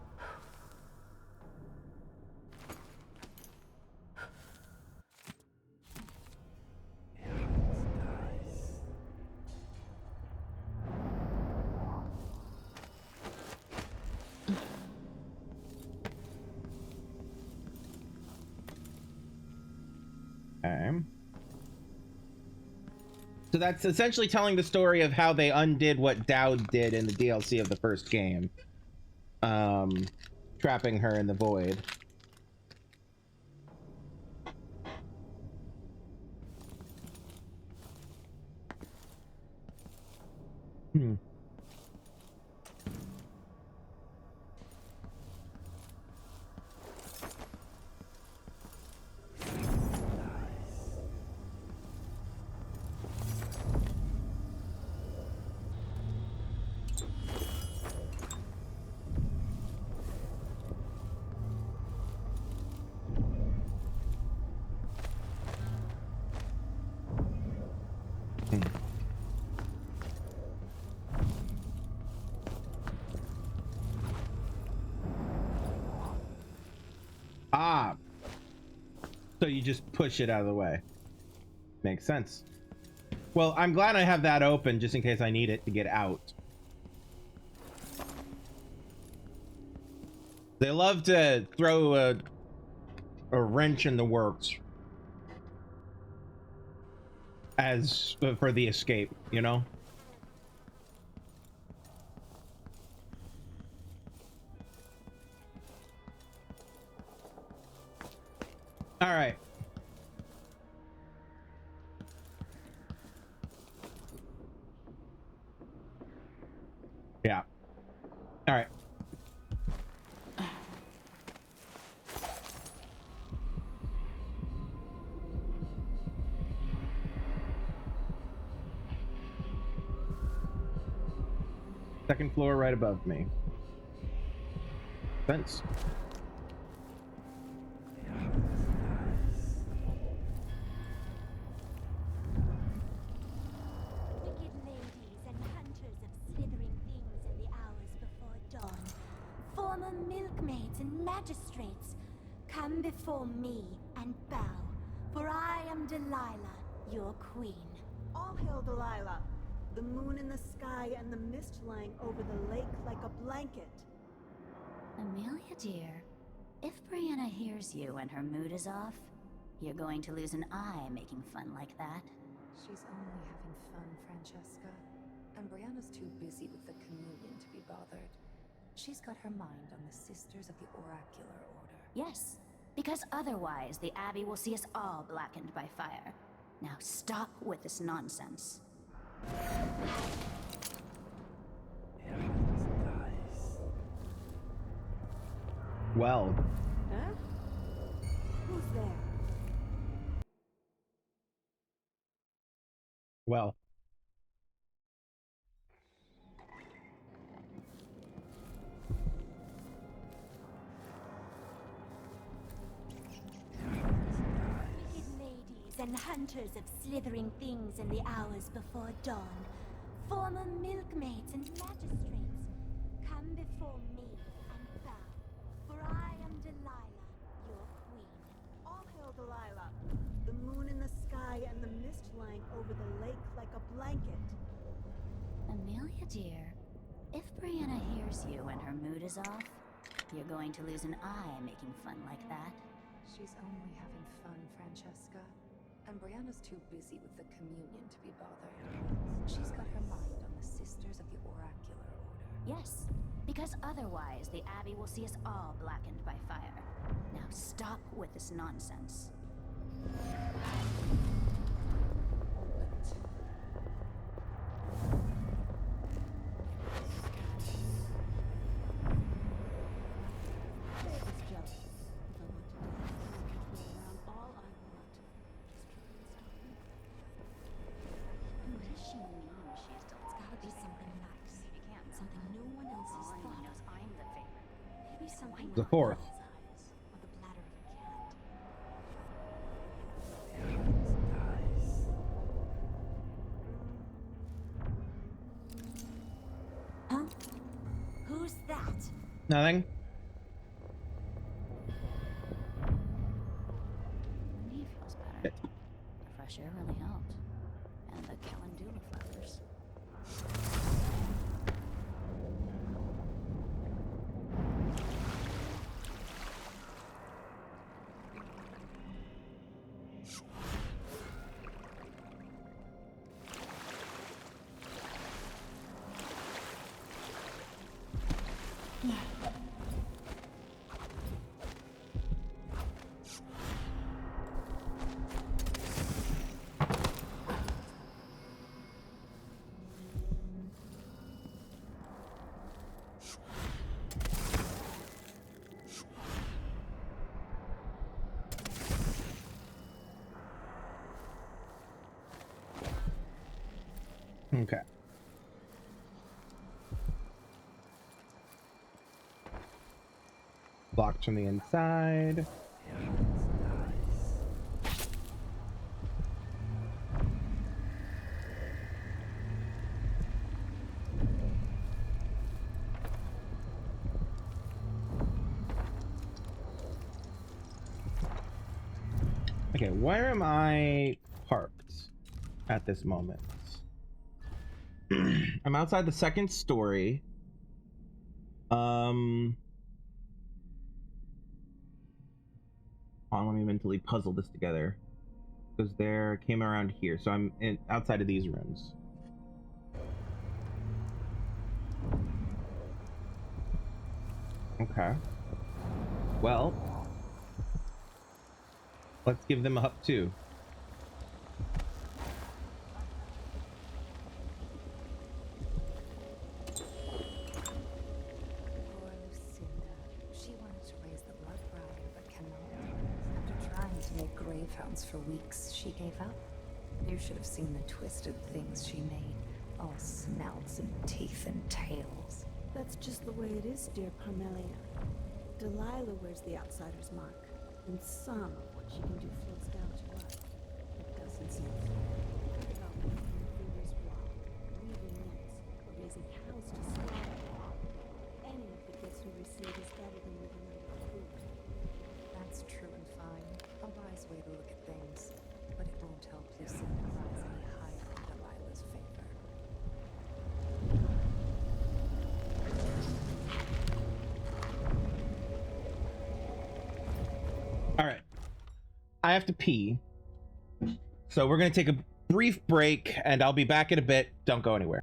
Okay. So that's essentially telling the story of how they undid what Dowd did in the DLC of the first game. Trapping her in the void. Ah, so you just push it out of the way. Makes sense. Well, I'm glad I have that open just in case I need it to get out. They love to throw a wrench in the works as for the escape, you know? All right. Second floor right above me. Fence. Wicked ladies and hunters of slithering things in the hours before dawn, former milkmaids and magistrates, come before me and bow, for I am Delilah, your queen. All hail Delilah, the moon in the sky and the mist lying over the lake like a blanket. Amelia, dear, if Brianna hears you and her mood is off, you're going to lose an eye making fun like that. She's only having fun, Francesca. And Brianna's too busy with the communion to be bothered. She's got her mind on the Sisters of the Oracular Order. Yes, because otherwise the Abbey will see us all blackened by fire. Now stop with this nonsense. Well. Huh? Who's there? Well. Wicked ladies and hunters of slithering things in the hours before dawn, former milkmaids and magistrates, come before me and bow, for I am Delilah, your queen. All hail Delilah, the moon in the sky and the mist lying over the lake like a blanket. Amelia, dear, if Brianna hears you and her mood is off, you're going to lose an eye making fun like that. She's only having fun, Francesca. And Brianna's too busy with the communion to be bothered. She's got her mind on the Sisters of the Oracular Order. Yes, because otherwise the Abbey will see us all blackened by fire. Now stop with this nonsense. The fourth. Huh? Who's that? Nothing. Knee feels better. The fresh air really helped. And the calendula flowers. Okay. Blocked from the inside. Okay, where am I parked at this moment? I'm outside the second story. Let me mentally puzzle this together. Because there came around here, so I'm outside of these rooms. Okay. Well, let's give them a up too. Poor Lucinda. She wanted to raise the blood briar, but cannot. After trying to make grave hounds for weeks, she gave up. You should have seen the twisted things she made. All snouts and teeth and tails. That's just the way it is, dear Parmelia. Delilah wears the outsider's mark, and some of what she can do flows down to us. It doesn't seem fair. Think about working the Fever's Wall, weaving nets, or raising cows to slaughter. Any of the gifts we receive is better than living under the food. That's true and fine. A wise way to look at things. But it won't help Lucinda rise any higher in Delilah's favor. All right. I have to pee. So we're going to take a brief break and I'll be back in a bit. Don't go anywhere.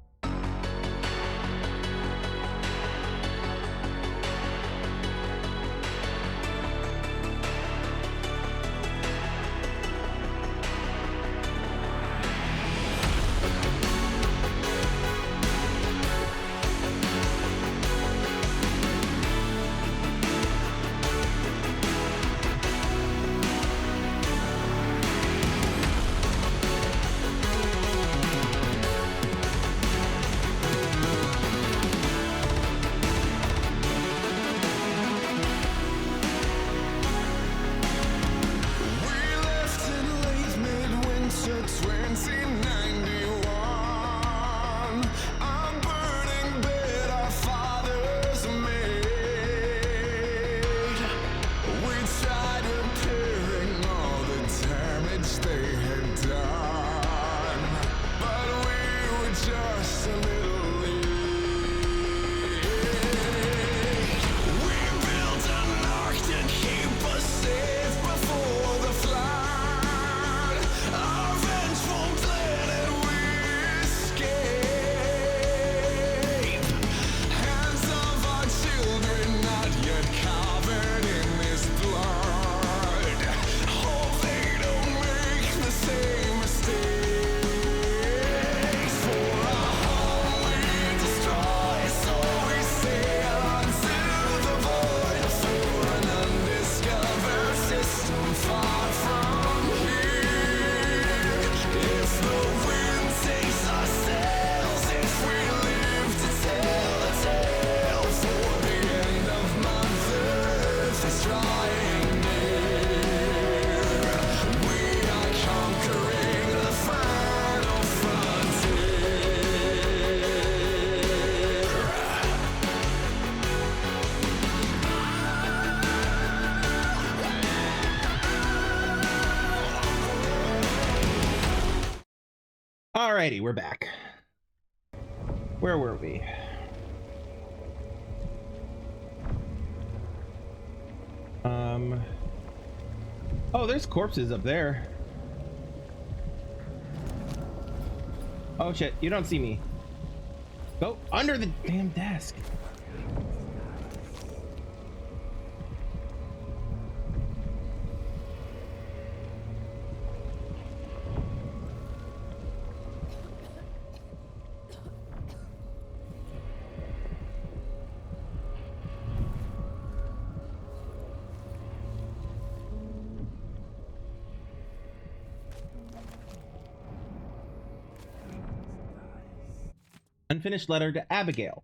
Alrighty, we're back. Where were we? Oh, there's corpses up there. Oh shit, you don't see me. Go under the damn desk. Unfinished letter to Abigail.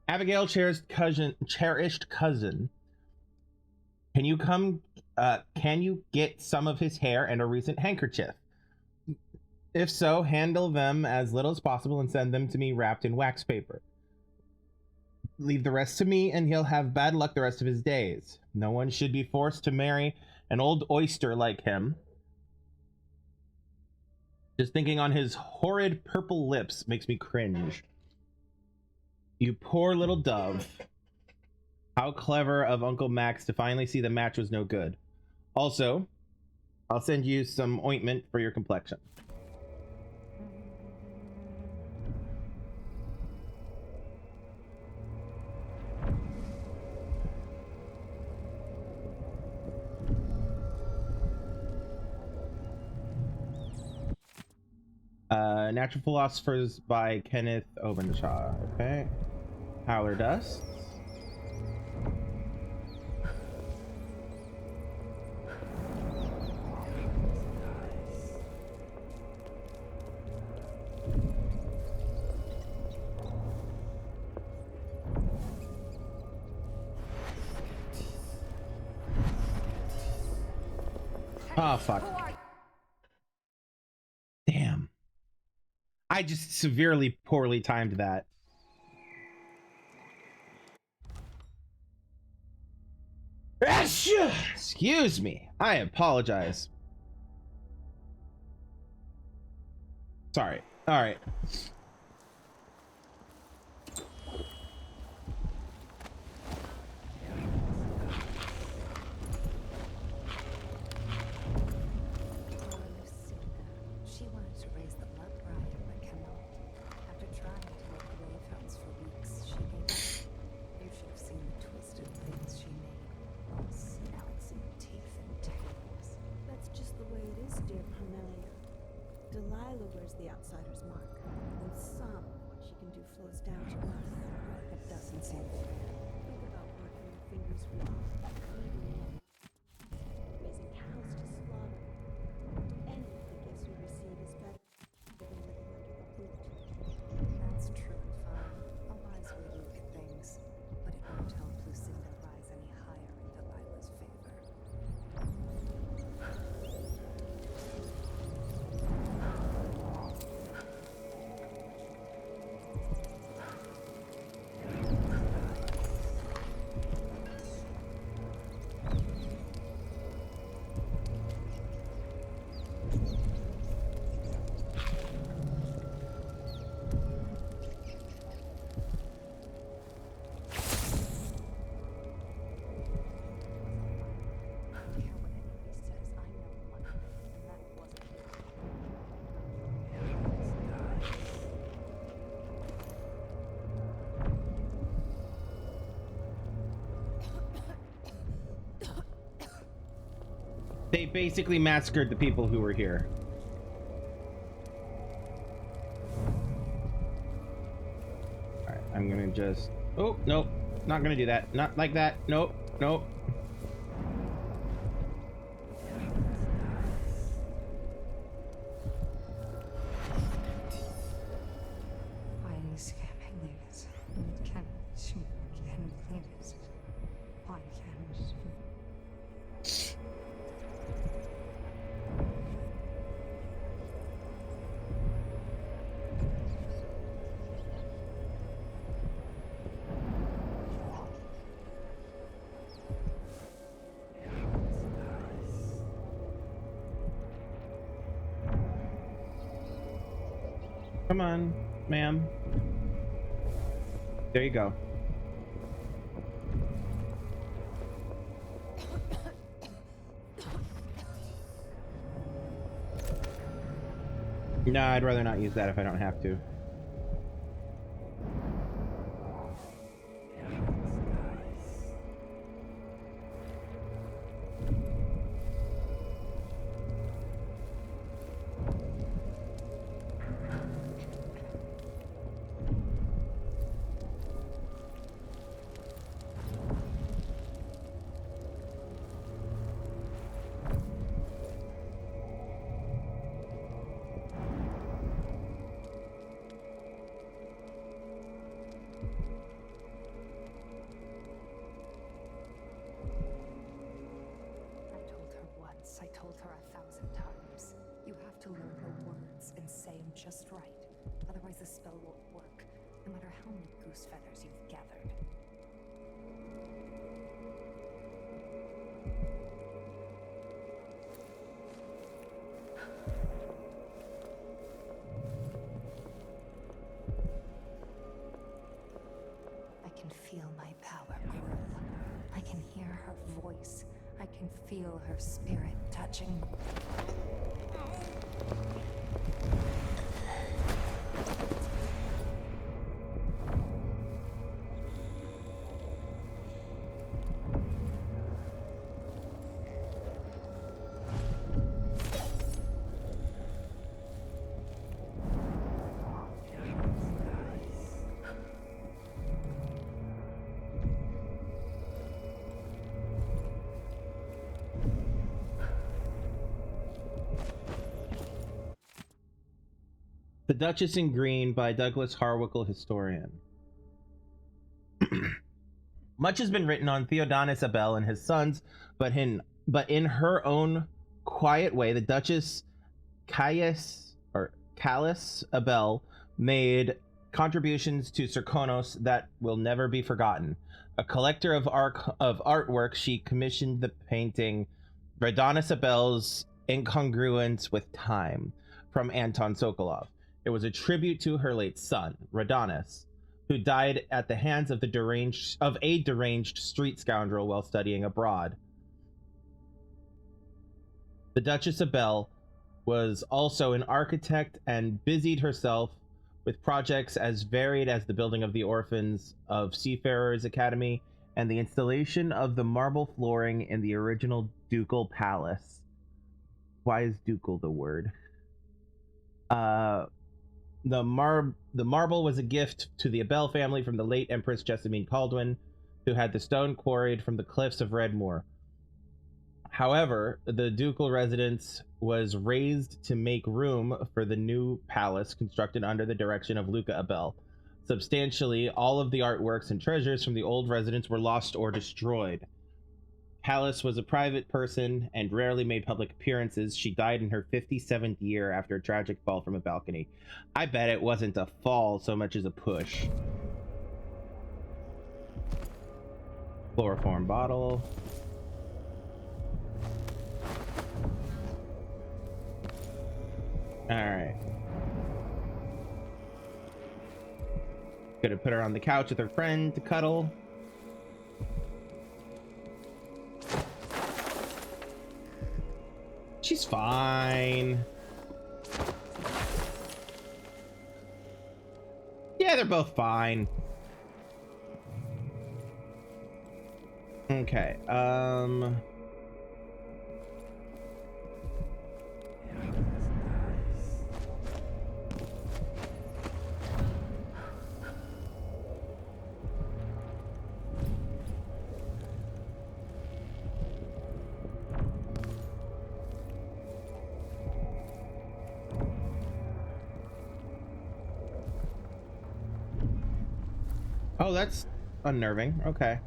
Abigail, cherished cousin. Can you get some of his hair and a recent handkerchief? If so, handle them as little as possible and send them to me wrapped in wax paper. Leave the rest to me and he'll have bad luck the rest of his days. No one should be forced to marry an old oyster like him. Just thinking on his horrid purple lips makes me cringe. You poor little dove. How clever of Uncle Max to finally see the match was no good. Also, I'll send you some ointment for your complexion. Natural Philosophers by Kenneth Obenshaw. Okay. Howler Dust. Oh, fuck. Damn. I just severely poorly timed that. Excuse me. I apologize. Sorry. All right. She wanted to raise the blood riot, but cannot. After trying to work the wayfarers for weeks, she gave up. You should have seen the twisted things she made. All snouts and teeth and tails. That's just the way it is, dear Parmelia. Delilah wears the outsider's mark, and some of what she can do flows down to us. It doesn't seem fair. Think about working your fingers raw, raising cows to slaughter. Any of the gifts we receive is better than living under the boot. That's true and fine. A wise way to look at things. But it won't help Lucinda rise any higher in Delilah's favor. They basically massacred the people who were here. Alright, I'm gonna just... Oh, nope. Not gonna do that. Not like that. Nope. Nope. Come on, ma'am. There you go. No, I'd rather not use that if I don't have to. I told her 1,000 times. You have to learn her words and say them just right. Otherwise the spell won't work, no matter how many goose feathers you've gathered. I can feel my power grow. I can hear her voice. I can feel her spirit touching. The Duchess in Green by Douglas Harwickle, historian. Much has been written on Theodonis Abel and his sons, but in her own quiet way, the Duchess Callis Abel made contributions to Serkonos that will never be forgotten. A collector of artwork, she commissioned the painting Radanis Abel's Incongruence with Time from Anton Sokolov. It was a tribute to her late son, Radanis, who died at the hands of a deranged street scoundrel while studying abroad. The Duchess Abel was also an architect and busied herself with projects as varied as the building of the Orphans of Seafarers Academy and the installation of the marble flooring in the original ducal palace. Why is ducal the word? The marble was a gift to the Abel family from the late Empress Jessamine Caldwin, who had the stone quarried from the cliffs of Redmoor. However, the ducal residence was razed to make room for the new palace constructed under the direction of Luca Abel. Substantially, all of the artworks and treasures from the old residence were lost or destroyed. Palace was a private person and rarely made public appearances. She died in her 57th year after a tragic fall from a balcony. I bet it wasn't a fall so much as a push. Chloroform bottle. Alright. Gonna put her on the couch with her friend to cuddle. She's fine. Yeah, they're both fine. Okay, oh, that's unnerving. Okay.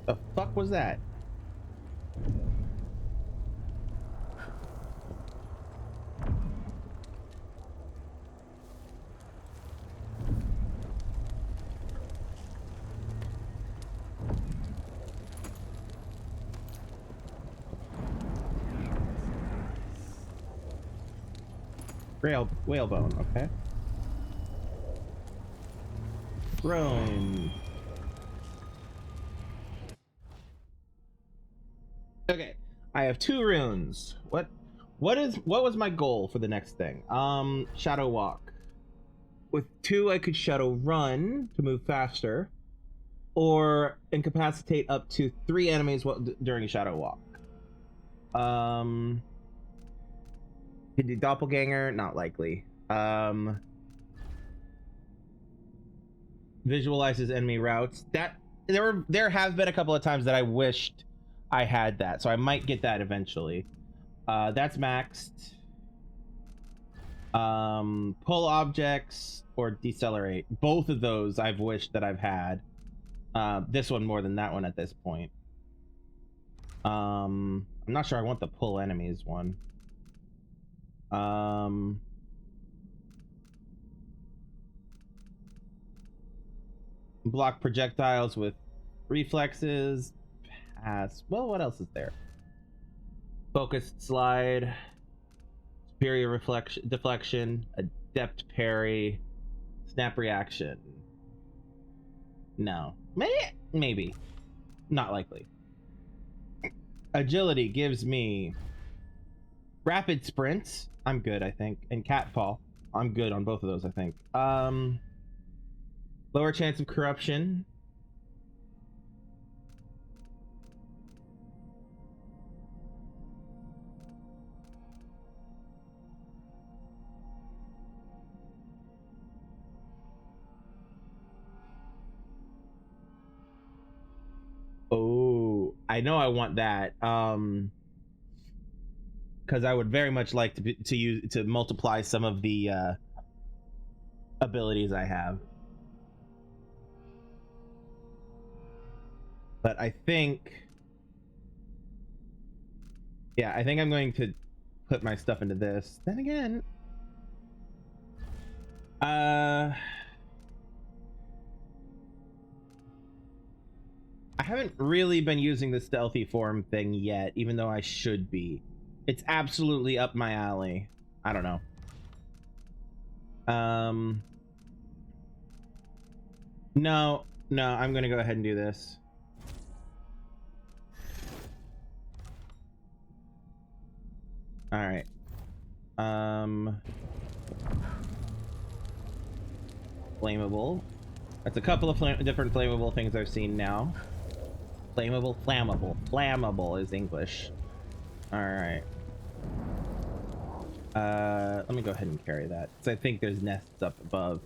The fuck was that? Whalebone, okay. Rune. Okay, I have 2 runes. What was my goal for the next thing? Shadow Walk. With 2, I could Shadow Run to move faster, or incapacitate up to 3 enemies during a Shadow Walk. Could do Doppelganger, not likely. Visualizes enemy routes. That there have been a couple of times that I wished I had that, so I might get that eventually. That's maxed. Pull objects or decelerate. Both of those I've wished that I've had. This one more than that one at this point. I'm not sure I want the pull enemies one. Block projectiles with reflexes. Pass. Well, what else is there? Focused slide. Superior deflection. Adept parry. Snap reaction. No. Maybe. Not likely. Agility gives me rapid sprints. I'm good, I think. And catfall. I'm good on both of those, I think. Lower chance of corruption. Oh, I know I want that. Because I would very much like to multiply some of the abilities I have. But I think, yeah, I think I'm going to put my stuff into this. Then again, I haven't really been using the stealthy form thing yet, even though I should be. It's absolutely up my alley. I don't know. No, I'm gonna go ahead and do this. All right. Flammable. That's a couple of different flammable things I've seen now. Flammable, flammable. Flammable is English. All right. Let me go ahead and carry that, because I think there's nests up above.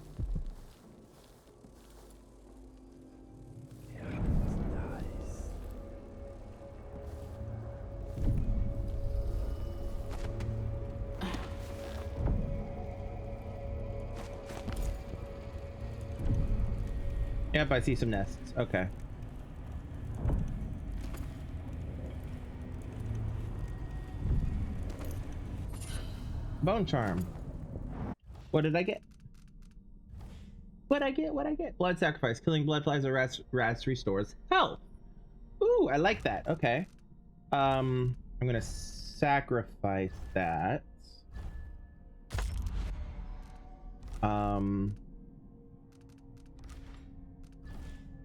Yep, I see some nests. Okay. Bone charm. What did I get? What'd I get? Blood sacrifice. Killing blood flies or rats restores health. Ooh, I like that. Okay. I'm gonna sacrifice that.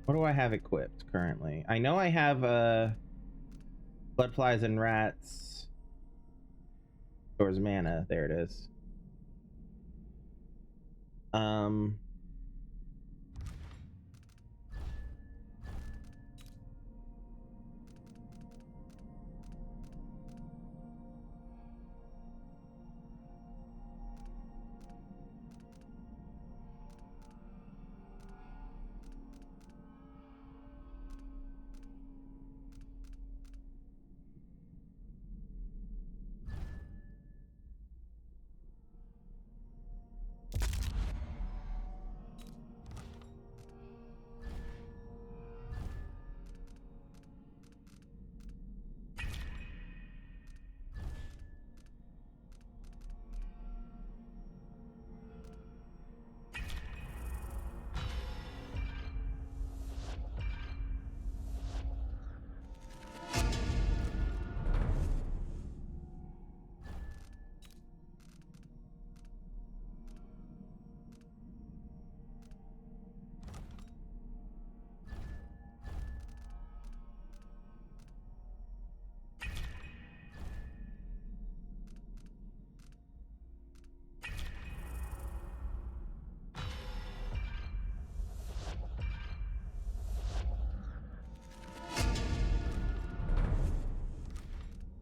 What do I have equipped currently? I know I have blood flies and rats. Stores mana. There it is.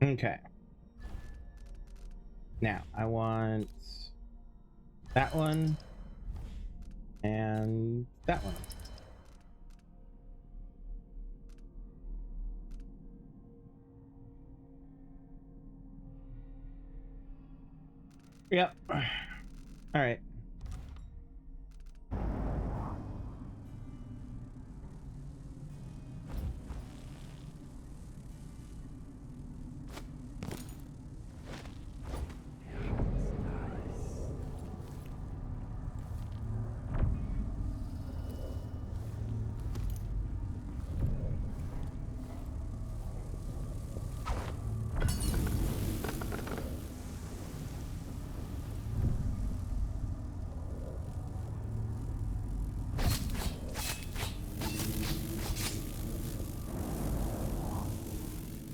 Okay. Now, I want that one and that one. Yep. All right.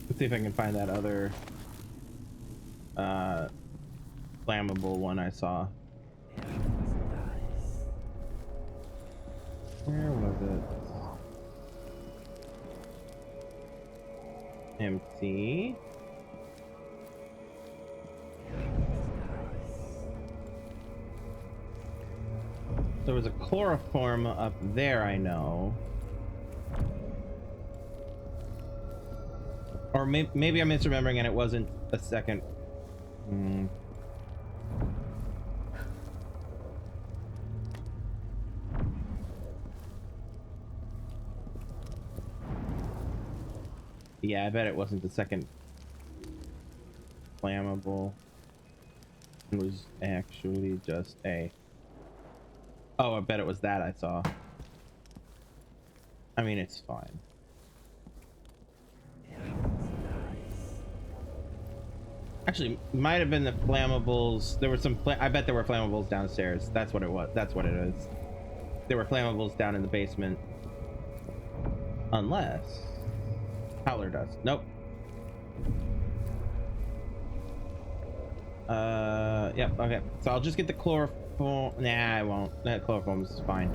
Let's see if I can find that other flammable one I saw. Where was it? Empty. There was a chloroform up there, I know. Or maybe I'm misremembering and it wasn't a second. Yeah, I bet it wasn't the second flammable. It was actually just a... Oh, I bet it was that I saw. I mean, it's fine. Actually, might have been the flammables. There were some... I bet there were flammables downstairs. That's what it was. That's what it is. There were flammables down in the basement. Unless... Howler does. Nope. Yep, okay. So I'll just get the chloroform. Nah, I won't. That chloroform is fine.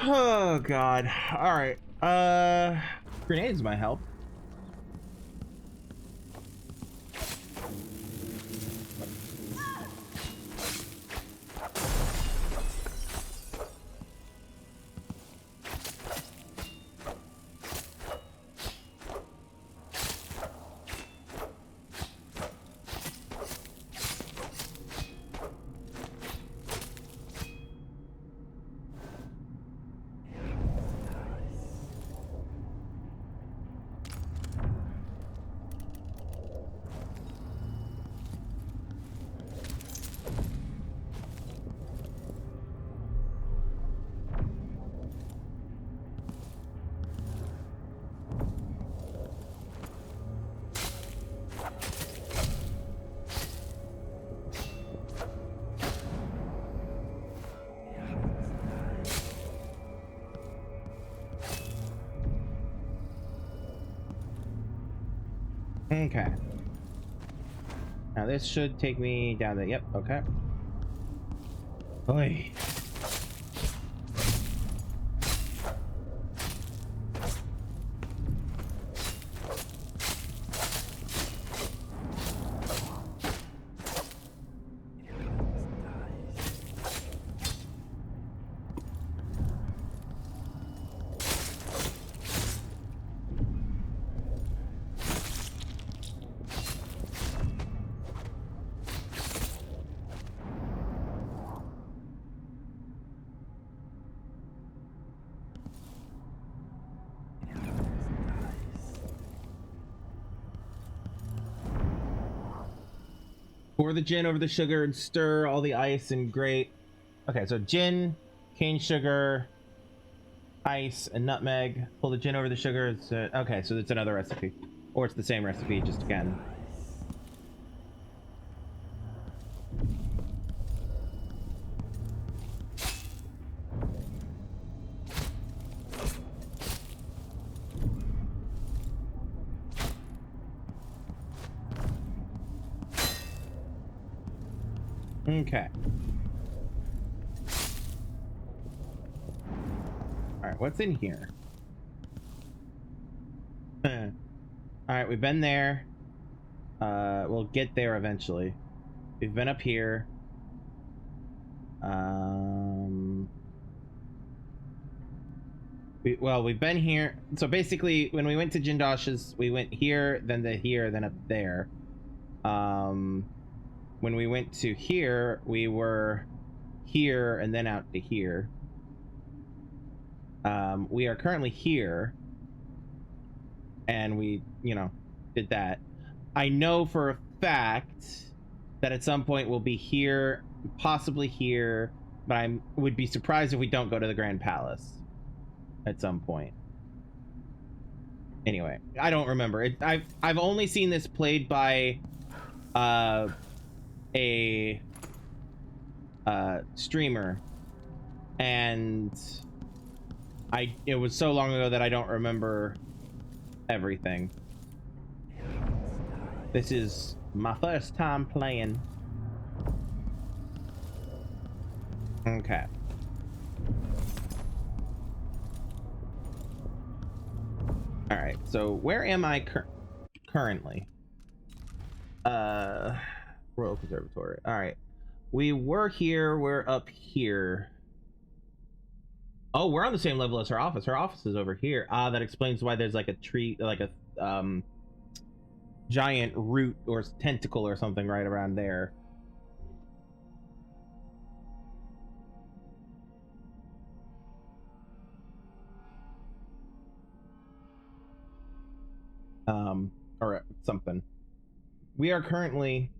Oh god. All right. Grenades might help. Okay. Now this should take me down the... Yep, okay. Oy. Pour the gin over the sugar and stir all the ice and grate. Okay, so gin, cane sugar, ice, and nutmeg. Pull the gin over the sugar. It's, okay, so it's another recipe. Or it's the same recipe, just again. Okay. right, what's in here? All right, we've been there. We'll get there eventually. We've been up here. We've been here. So basically, when we went to Jindosh's, we went here, then to here, then up there. When we went to here, we were here and then out to here. We are currently here, and we, you know, did that. I know for a fact that at some point we'll be here, possibly here, but I would be surprised if we don't go to the Grand Palace at some point. Anyway, I don't remember it. I've only seen this played by a streamer, and it was so long ago that I don't remember everything. This is my first time playing. Okay. All right, so where am I currently? Royal Conservatory. All right, we were here. We're up here. Oh, we're on the same level as her office. Her office is over here. Ah, that explains why there's like a tree, like a giant root or tentacle or something right around there. Or something. We are currently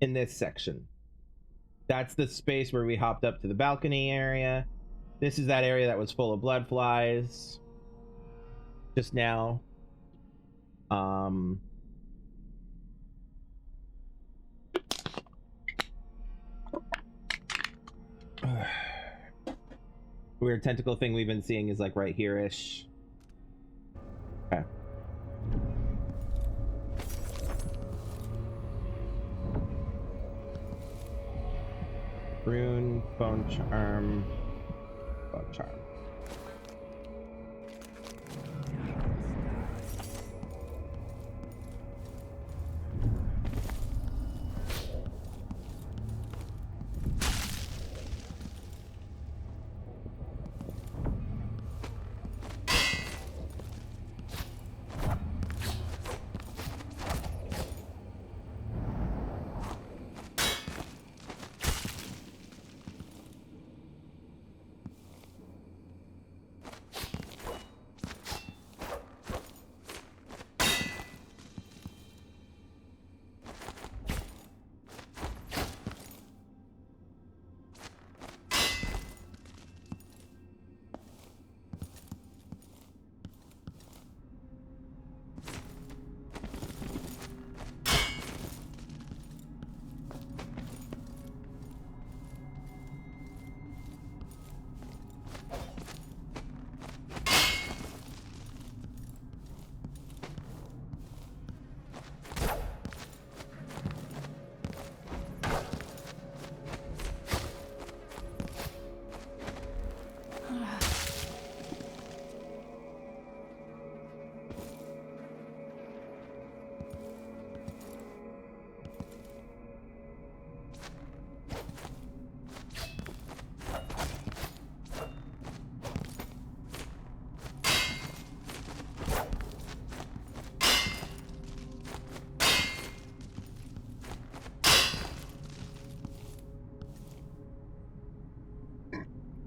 in this section. That's the space where we hopped up to the balcony area. This is that area that was full of blood flies just now. Weird tentacle thing we've been seeing is like right here-ish. Okay. Rune, bone charm, bone charm.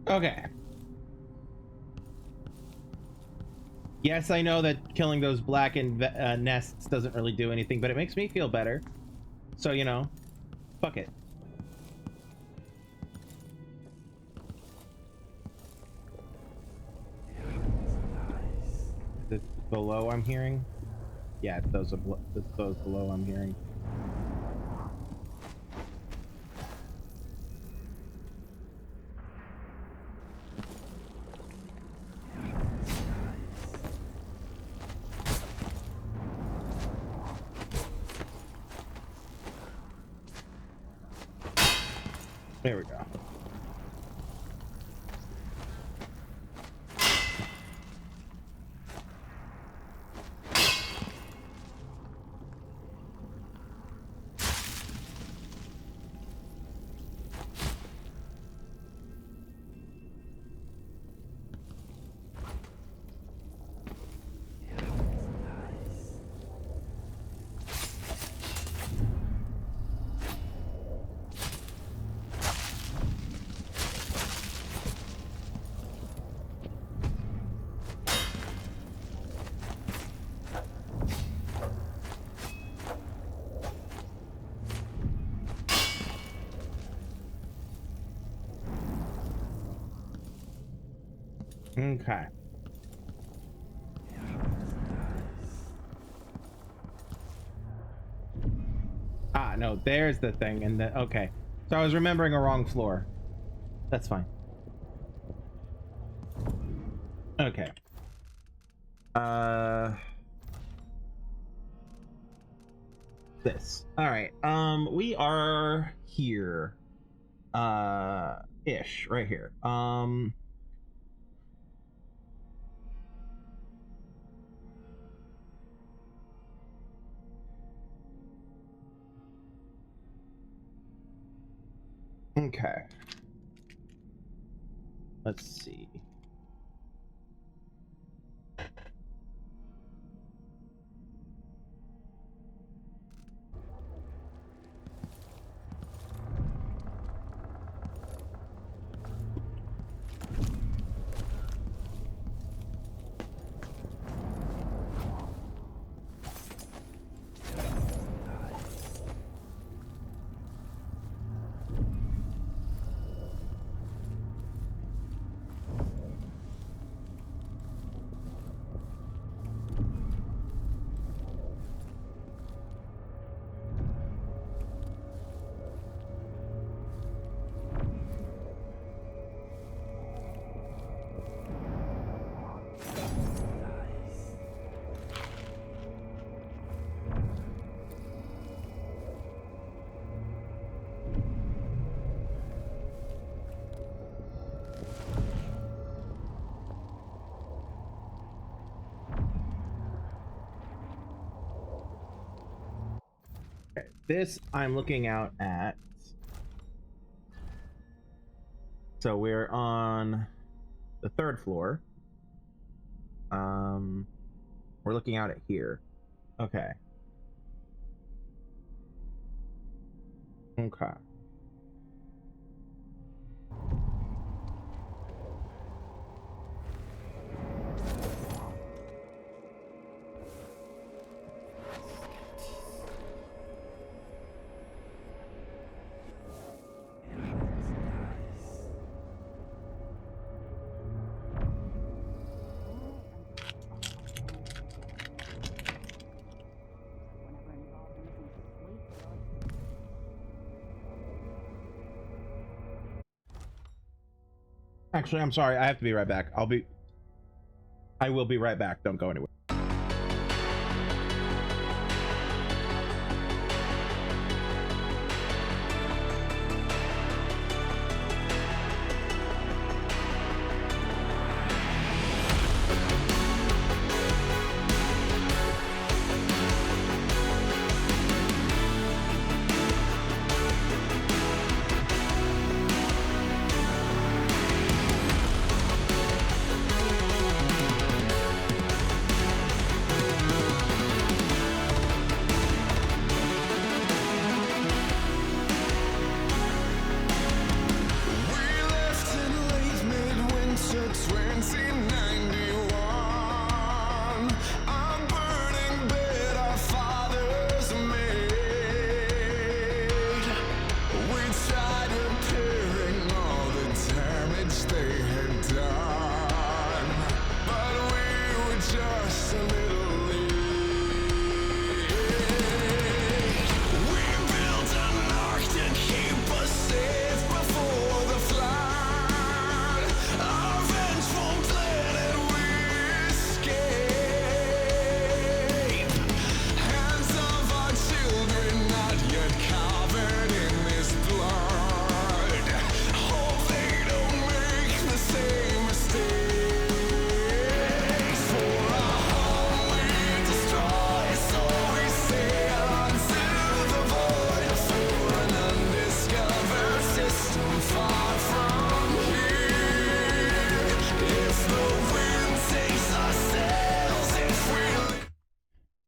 Okay. Yes, I know that killing those blackened nests doesn't really do anything, but it makes me feel better. So, you know, fuck it. Is it below I'm hearing? Yeah, it's those below I'm hearing. There we go. Okay. Ah, no, there's the thing. And the okay. So I was remembering a wrong floor. That's fine. Okay. This. All right. We are here. Ish, right here. Okay. Let's see. This I'm looking out at. So we're on the 3rd floor. We're looking out at here. Okay. Okay. Actually, I'm sorry. I have to be right back. I will be right back. Don't go anywhere.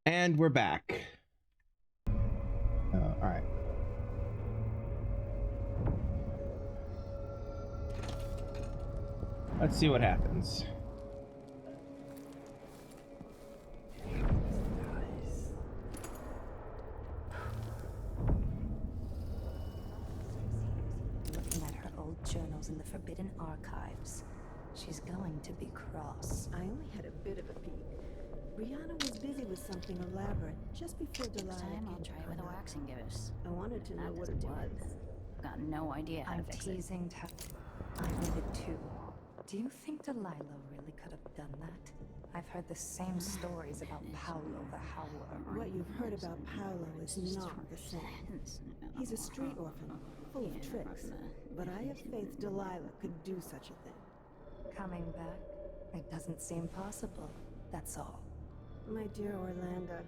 And we're back. All right. Let's see what happens. Looking at her old journals in the Forbidden Archives. She's going to be cross. I only had a bit of a peek. Brianna was busy with something elaborate just before Delilah Next time I'll came to try it with a Karnak. waxing goose. I wanted to know That what doesn't it work. was. Got no idea how I'm to fix it. teasing I needed too. Do you think Delilah really could have done that? I've heard the same stories about Paolo the Howler. What you've heard about Paolo is not the same. He's a street orphan, full of tricks. But I have faith Delilah could do such a thing. Coming back? It doesn't seem possible, that's all. My dear Orlando,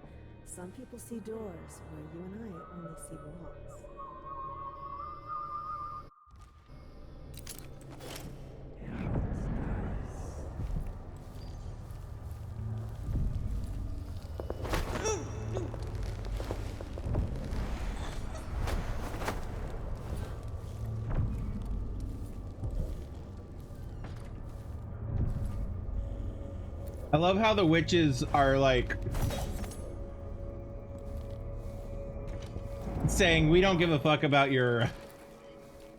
some people see doors where you and I only see walls. I love how the witches are like saying we don't give a fuck about your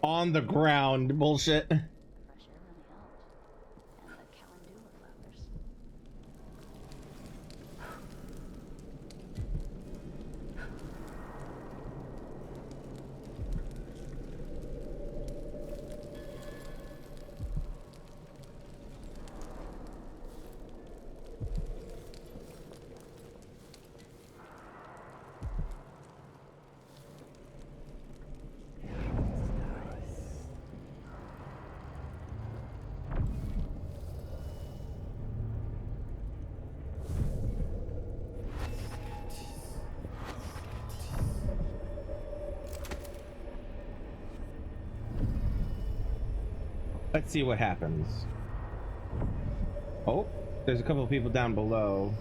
on the ground bullshit. Fresh air really helped. And the calendula flowers. Let's see what happens. Oh, there's a couple of people down below.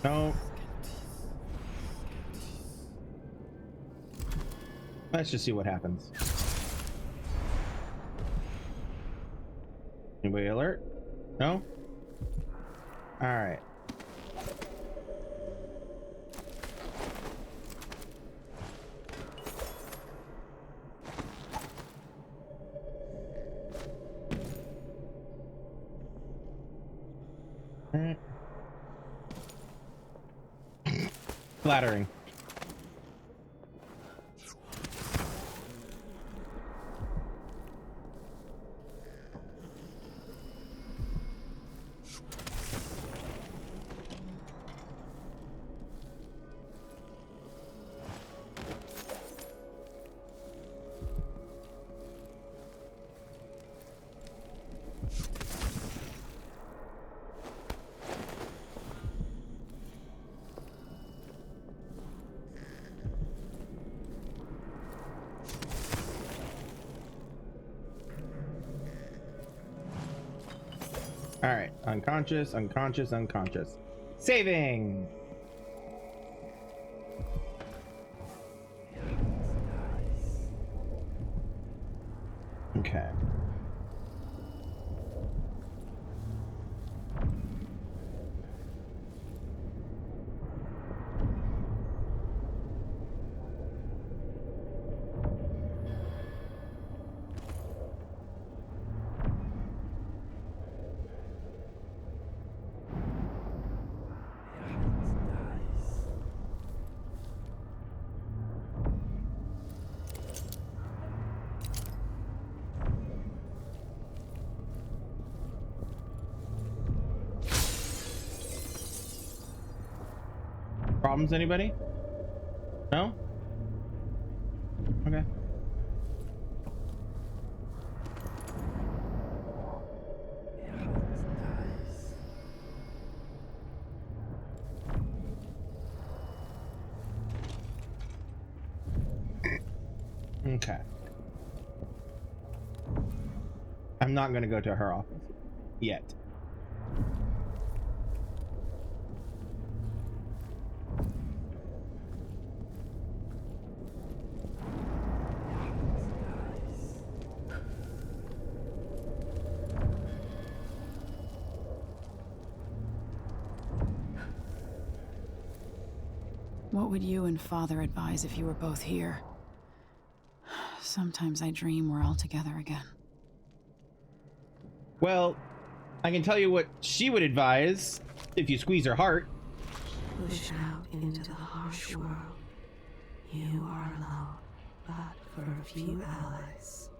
No. Let's just see what happens. Anybody alert? No? Alright. Flattering. All right, unconscious, unconscious, unconscious. Saving. Okay. Problems, anybody? No? Okay. Okay. I'm not gonna go to her office yet. What would you and Father advise if you were both here? Sometimes I dream we're all together again. Well, I can tell you what she would advise if you squeeze her heart. Push out into the harsh world. You are alone, but for a few allies.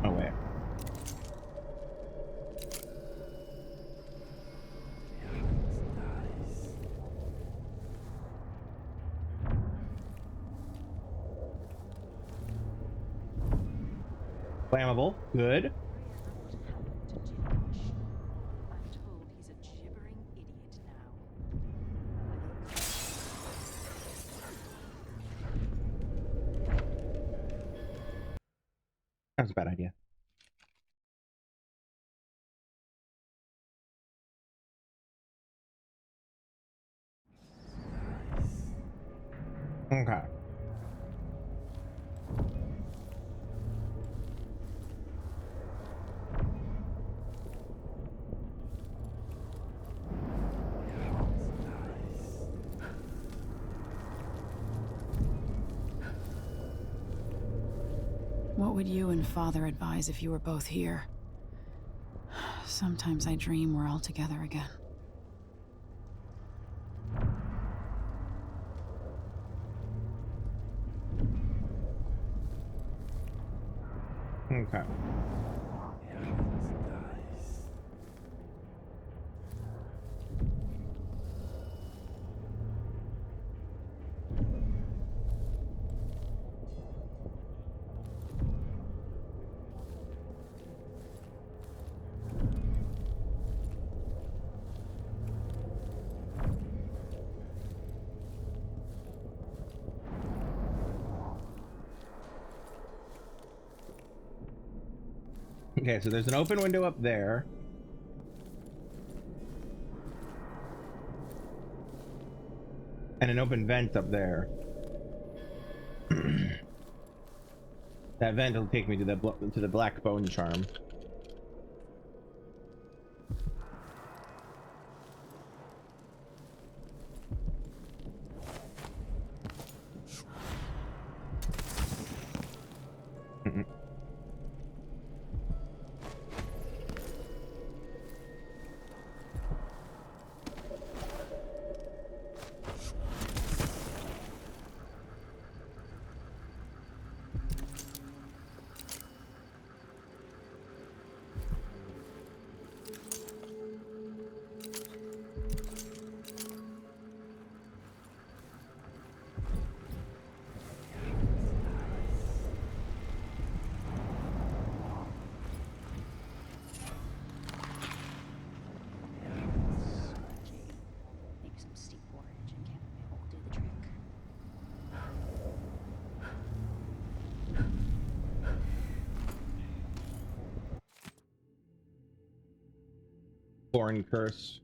Oh, wait. Flammable. Good. That's a bad idea. Okay. What would you and Father advise if you were both here? Sometimes I dream we're all together again. Okay. Okay, so there's an open window up there. And an open vent up there. That vent will take me to the black bone charm. Foreign curse.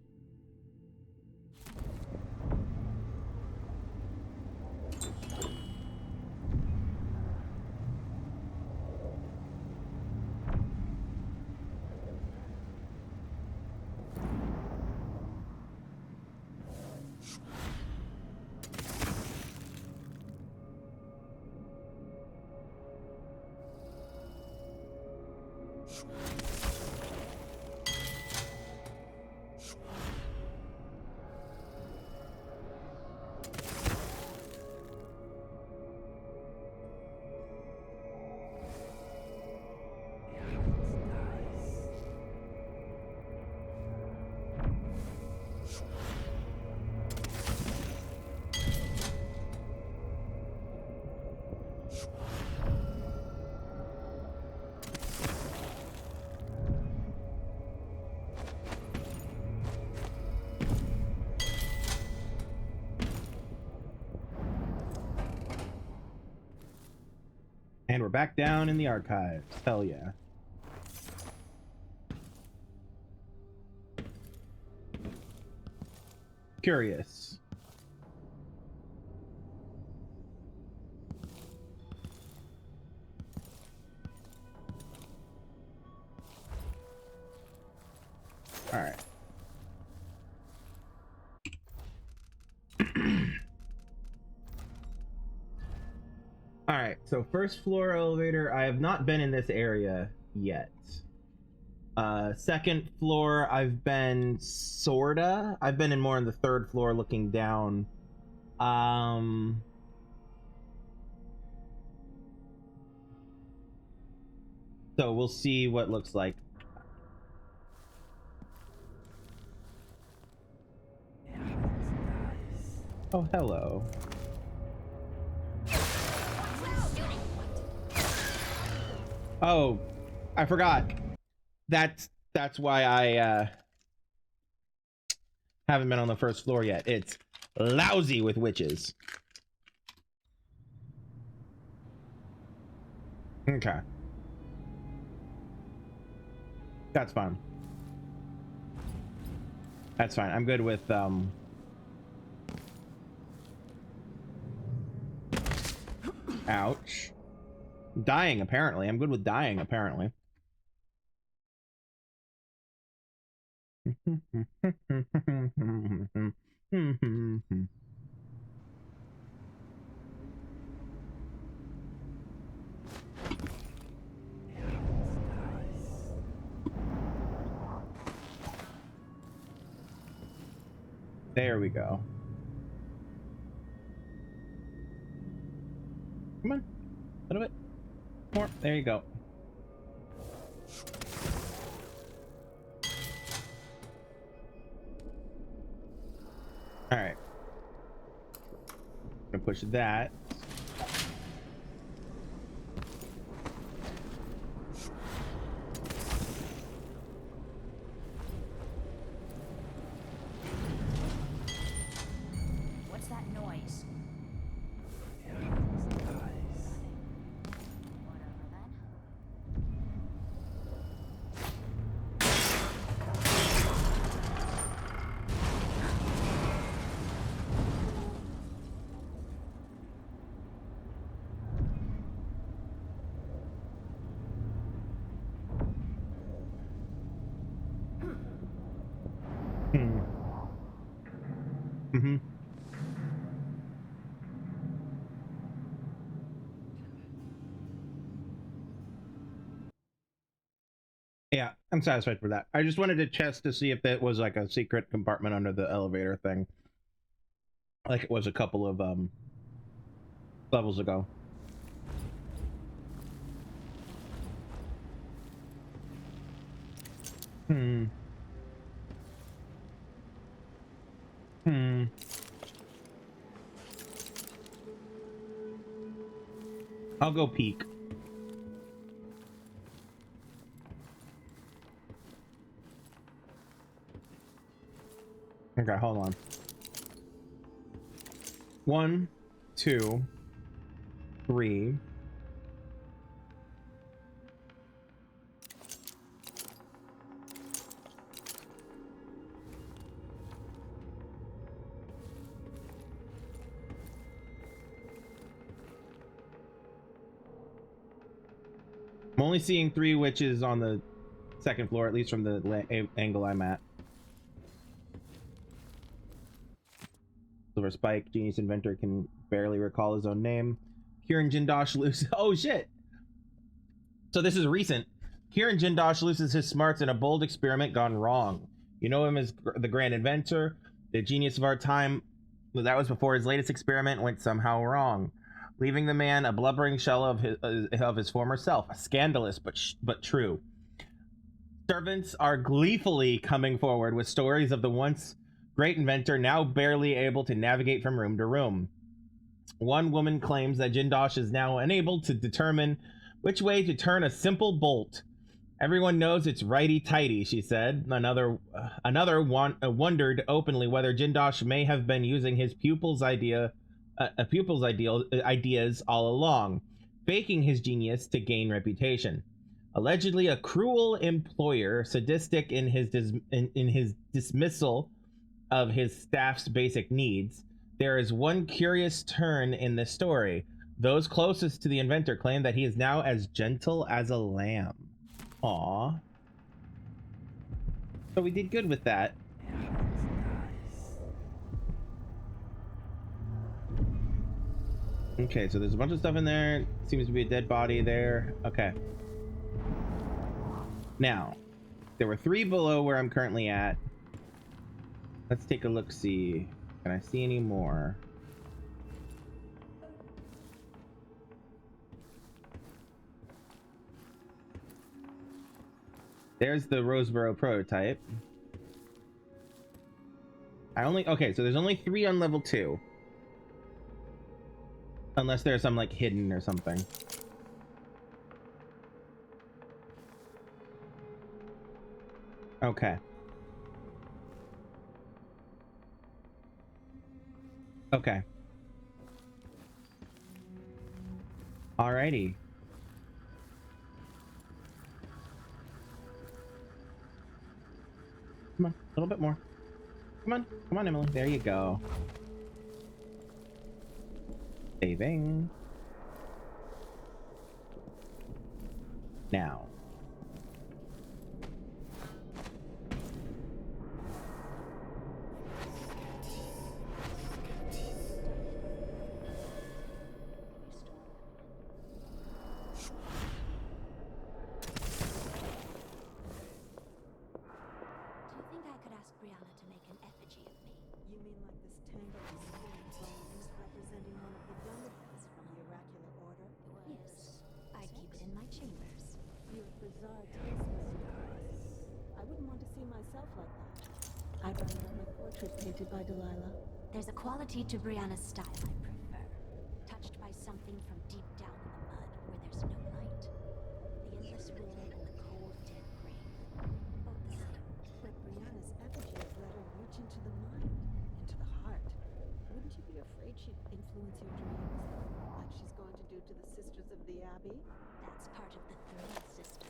And we're back down in the archives. Hell yeah. Curious. All right. All right, so first floor elevator. I have not been in this area yet. Second floor, I've been sorta. I've been in more on the third floor looking down. So we'll see what it looks like. Oh, hello. Oh, I forgot. That's why I haven't been on the first floor yet. It's lousy with witches. Okay. That's fine. That's fine. I'm good with ouch. Dying, apparently. I'm good with dying, apparently. There we go. Come on. A little bit more. There you go. All right. Gonna push that. What's that noise? Whatever then. Mm-hmm. Yeah, I'm satisfied for that. I just wanted to test to see if that was like a secret compartment under the elevator thing. Like it was a couple of levels ago. Hmm. I'll go peek. Okay, hold on. 1, 2, 3. I'm only seeing 3 witches on the second floor, at least from the angle I'm at. Silver Spike, genius inventor, can barely recall his own name. Kieran Jindosh loses. Oh shit! So this is recent. Kieran Jindosh loses his smarts in a bold experiment gone wrong. You know him as the grand inventor, the genius of our time. Well, that was before his latest experiment went somehow wrong, leaving the man a blubbering shell of his former self. Scandalous, but true. Servants are gleefully coming forward with stories of the once great inventor now barely able to navigate from room to room. One woman claims that Jindosh is now unable to determine which way to turn a simple bolt. Everyone knows it's righty-tighty, she said. Another wondered openly whether Jindosh may have been using his ideas all along. faking his genius to gain reputation. Allegedly a cruel employer, sadistic in his dismissal of his staff's basic needs, there is one curious turn in this story. Those closest to the inventor claim that he is now as gentle as a lamb. Aww. So we did good with that. Okay, so there's a bunch of stuff in there. Seems to be a dead body there. Okay. Now, there were 3 below where I'm currently at. Let's take a look-see. Can I see any more? There's the Roseboro prototype. Okay, so there's only 3 on level 2. Unless there's some, like, hidden or something. Okay. Okay. Alrighty. Come on, a little bit more. Come on, Emily. There you go. Saving. Now. Painted by Delilah. There's a quality to Brianna's style I prefer. Touched by something from deep down in the mud where there's no light. The endless roar and the cold, dead rain. Both the same. But Brianna's effigy let her reach into the mind, into the heart. Wouldn't you be afraid she'd influence your dreams? Like she's going to do to the Sisters of the Abbey? That's part of the thrill, sister.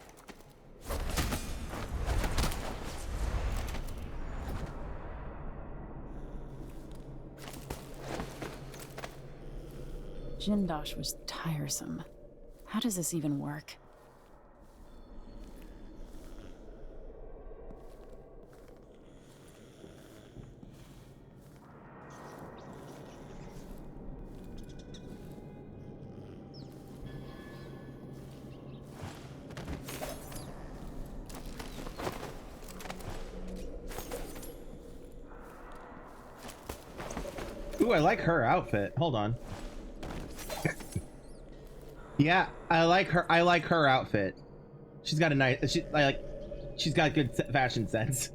Jindosh was tiresome. How does this even work? Ooh, I like her outfit. Hold on. Yeah, I like her outfit. She's got a nice. She's got good fashion sense.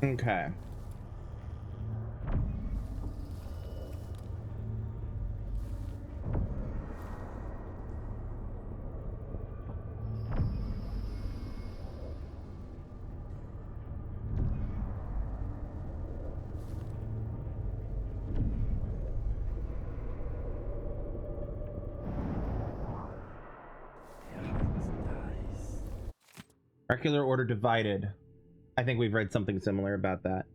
Okay. Oracular Order divided. I think we've read something similar about that.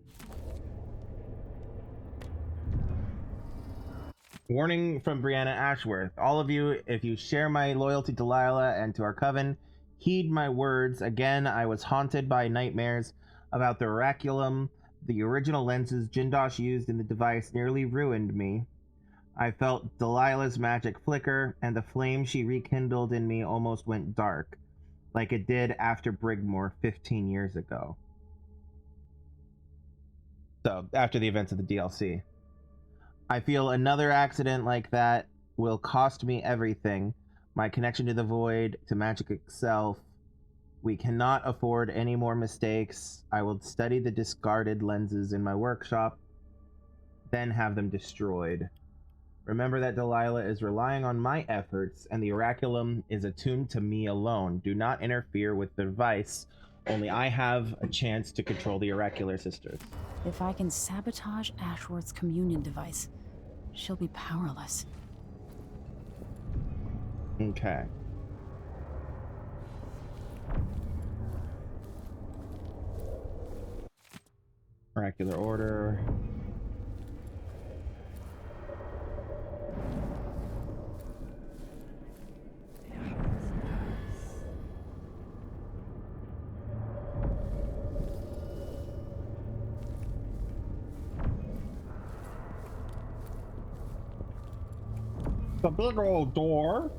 Warning from Brianna Ashworth. All of you, if you share my loyalty to Delilah and to our coven, heed my words. Again, I was haunted by nightmares about the oraculum. The original lenses Jindosh used in the device nearly ruined me. I felt Delilah's magic flicker, and the flame she rekindled in me almost went dark, like it did after Brigmore 15 years ago. So, after the events of the DLC. I feel another accident like that will cost me everything. My connection to the void, to magic itself. We cannot afford any more mistakes. I will study the discarded lenses in my workshop, then have them destroyed. Remember that Delilah is relying on my efforts, and the oraculum is attuned to me alone. Do not interfere with the device. Only I have a chance to control the oracular sisters. If I can sabotage Ashworth's communion device, she'll be powerless. Okay. Oracular order. The big old door.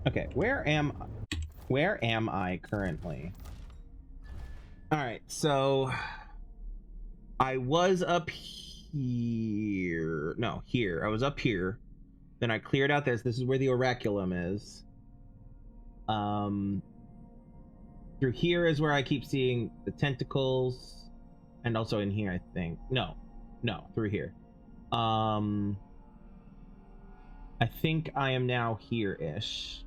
Okay, where am I currently? All right, so I was up here. No, here. I was up here. Then I cleared out this. This is where the oraculum is. Through here is where I keep seeing the tentacles, and also in here, I think. No, through here. I think I am now here-ish.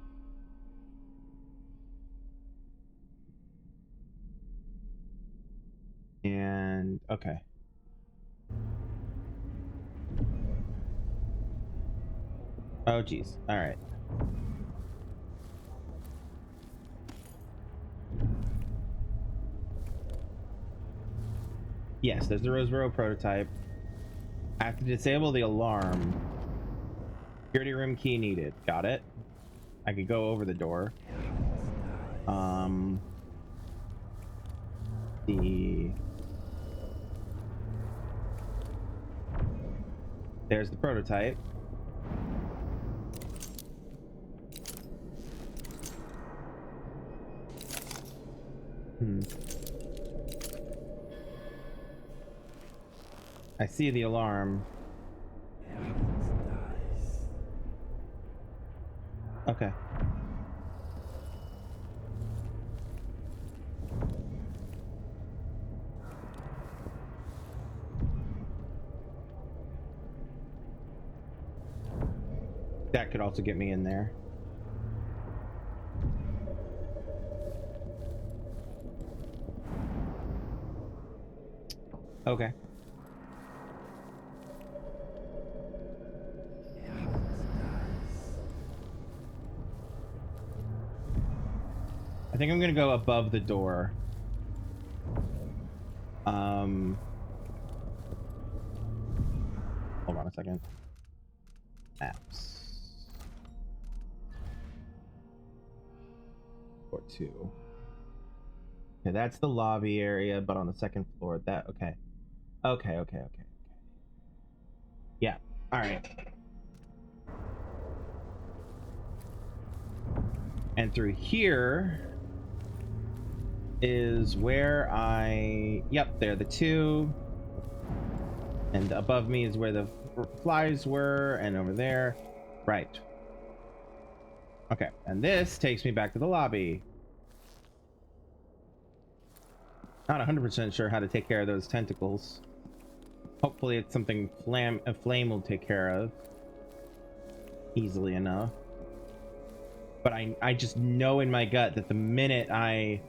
And okay. Oh geez. All right. Yes, there's the Roseboro prototype. I have to disable the alarm. Security room key needed. Got it. I could go over the door. There's the prototype. I see the alarm. Okay. That could also get me in there. Okay. I think I'm gonna go above the door. Hold on a second. Apps. 4-2. Okay, that's the lobby area, but on the second floor. That okay. Okay. Yeah. All right. And through here is where yep, there are the two. And above me is where the flies were, and over there. Right. Okay, and this takes me back to the lobby. Not 100% sure how to take care of those tentacles. Hopefully it's something a flame will take care of easily enough. But I just know in my gut that the minute I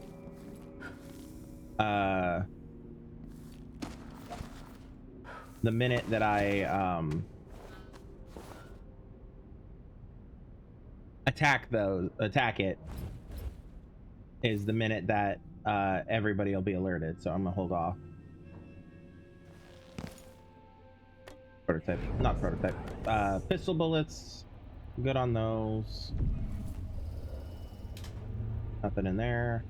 attack it is the minute that everybody will be alerted, so I'm gonna hold off. Not prototype. Pistol bullets, good on those. Nothing in there.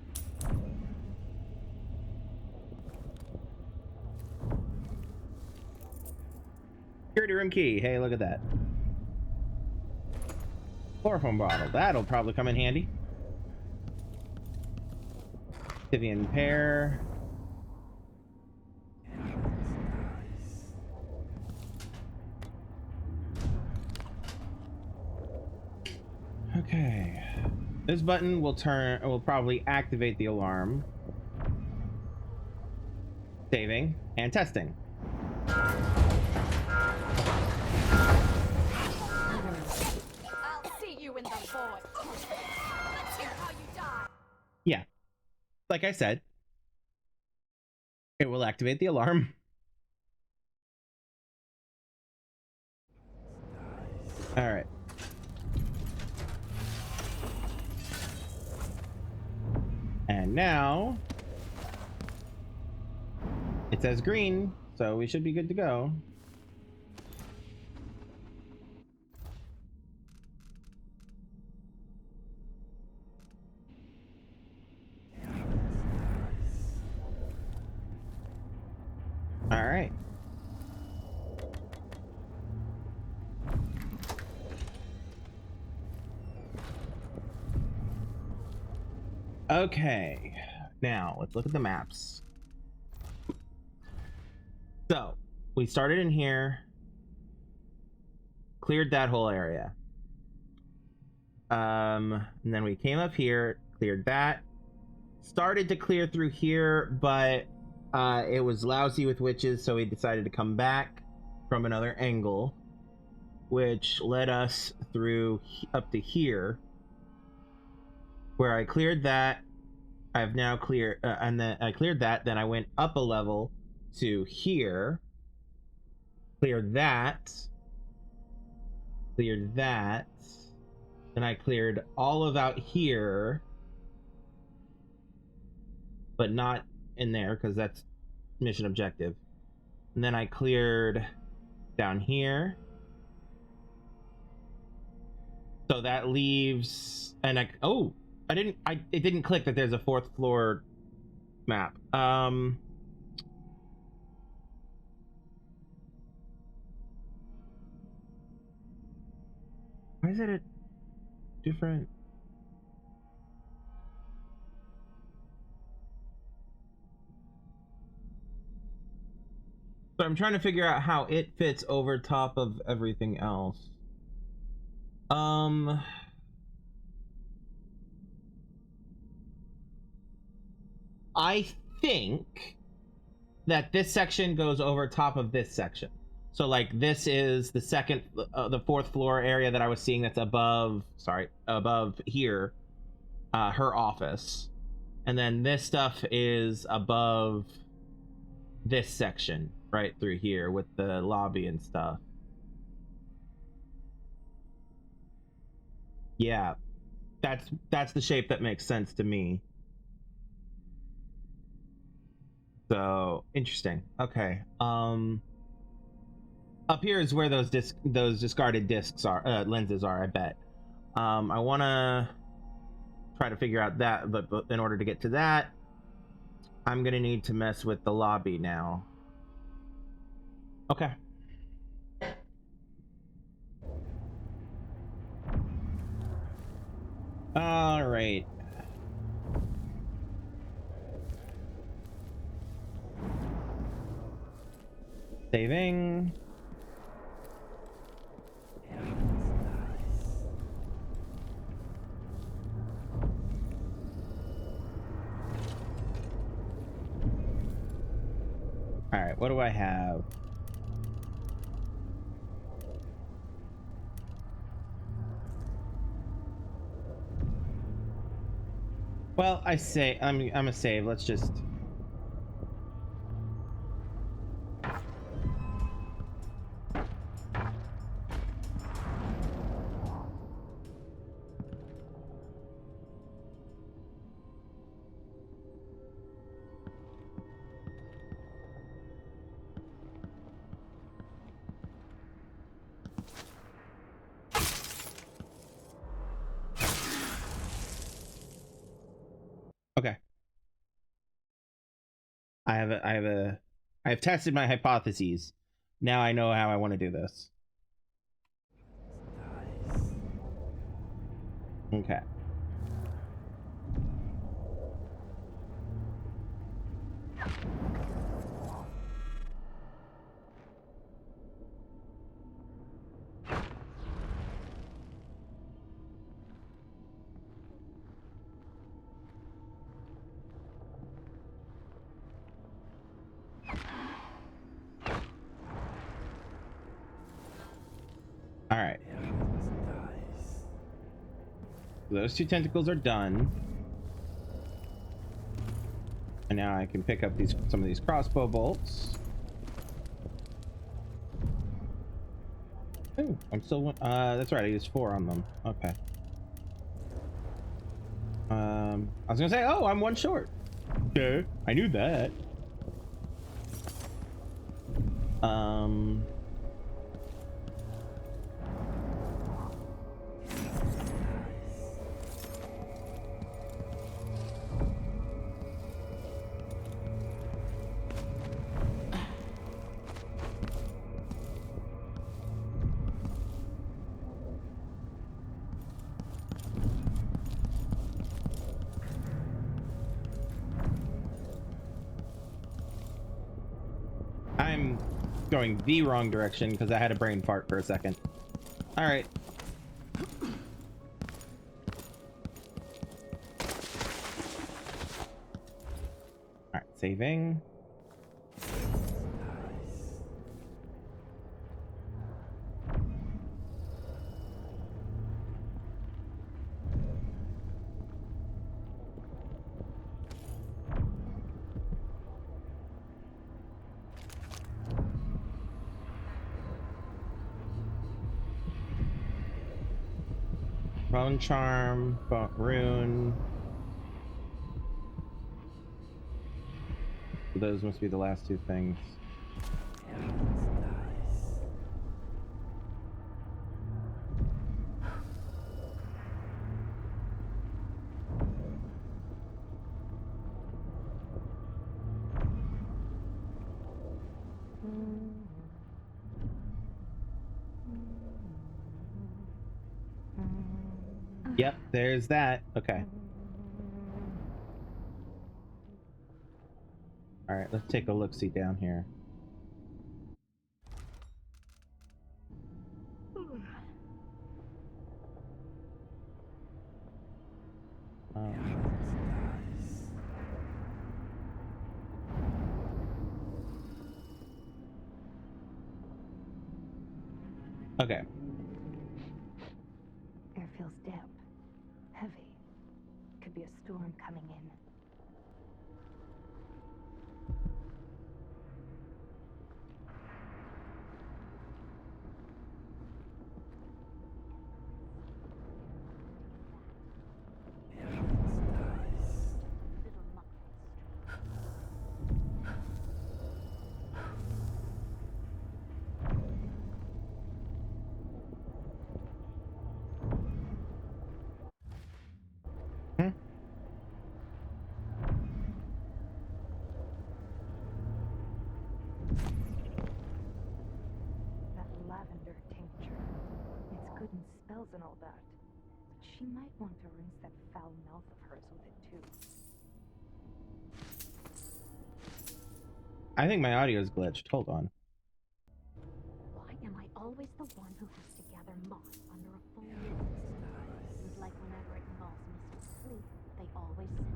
Security room key. Hey, look at that. Chloroform bottle. That'll probably come in handy. Tivian pear. Okay. This button will probably activate the alarm. Saving and testing. Yeah, like I said, it will activate the alarm. All right. And now it says green, so we should be good to go. All right. Okay, now let's look at the maps. So we started in here, cleared that whole area. And then we came up here, cleared that, started to clear through here, but it was lousy with witches, so we decided to come back from another angle, which led us through up to here, where I cleared that. I've now cleared, and then I cleared that. Then I went up a level to here, cleared that, then I cleared all of out here, but not in there because that's mission objective. And then I cleared down here. So that leaves, and it didn't click that there's a 4th floor map. Why is it a different? So I'm trying to figure out how it fits over top of everything else. I think that this section goes over top of this section. So like this is the the 4th floor area that I was seeing that's above here, her office. And then this stuff is above this section right through here with the lobby and stuff. Yeah, that's the shape that makes sense to me. So interesting. Okay. Up here is where those discarded discs are, lenses are, I bet. I want to try to figure out that, but in order to get to that, I'm gonna need to mess with the lobby now. Okay. All right. Saving. All right, what do I have? Well, I'm a save. Let's just. Okay. I have tested my hypotheses. Now I know how I want to do this. Okay. All right. Those 2 tentacles are done. And now I can pick up some of these crossbow bolts. Ooh, I'm still one. That's right. I used 4 on them. Okay. I was gonna say, oh, I'm 1 short. Duh, I knew that. I'm going the wrong direction because I had a brain fart for a second. All right. All right, saving. Bone charm, rune. Those must be the last 2 things. Yep, there's that. Okay. All right, let's take a look-see down here. Okay. Air feels damp, heavy. Could be a storm coming in. Hmm. That lavender tincture. It's good in spells and all that. But she might want to rinse that foul mouth of hers with it too. I think my audio is glitched. Hold on. Why am I always the one who has to gather moss under a full moon? Seems like whenever it involves Mr. Sleep, they always send me.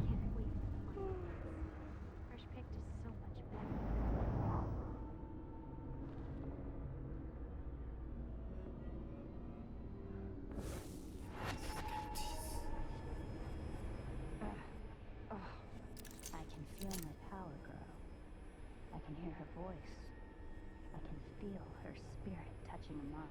Can't wait for the money. Fresh picked is so much better. I can feel my power grow. I can hear her voice. I can feel her spirit touching mine.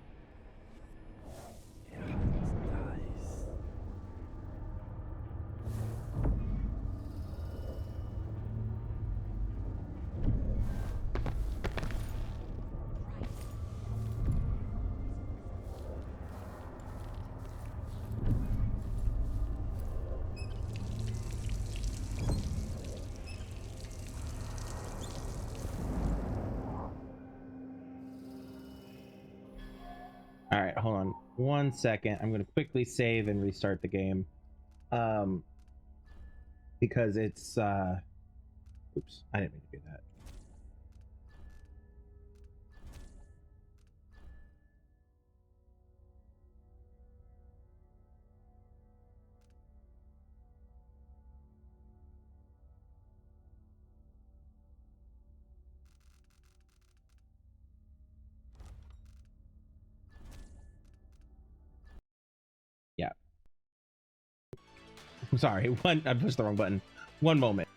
All right, hold on 1 second. I'm going to quickly save and restart the game. Because it's oops, I didn't mean to do that. I'm sorry. I pushed the wrong button. One moment.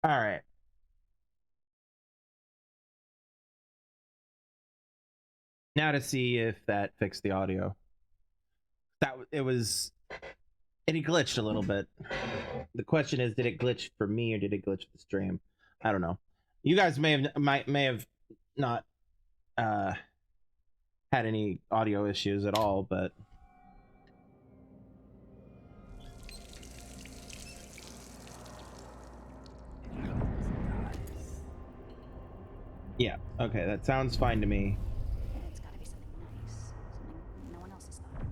All right. Now to see if that fixed the audio. It glitched a little bit. The question is, did it glitch for me or did it glitch the stream? I don't know. You guys may have not had any audio issues at all, but yeah, okay, that sounds fine to me. It's gotta be something nice. Something no one else has thought of.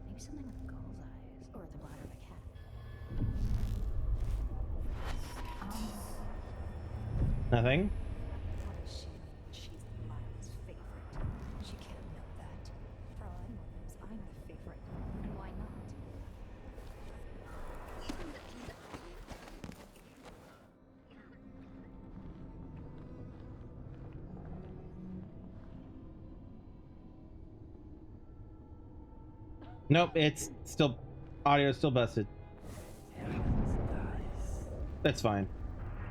Maybe something with gull's eyes. Or the bladder of a cat. Nothing? She's Lila's favorite. She can't know that. For all anyone knows, I'm the favorite. And why not? Nope, it's still audio is still busted. That's fine.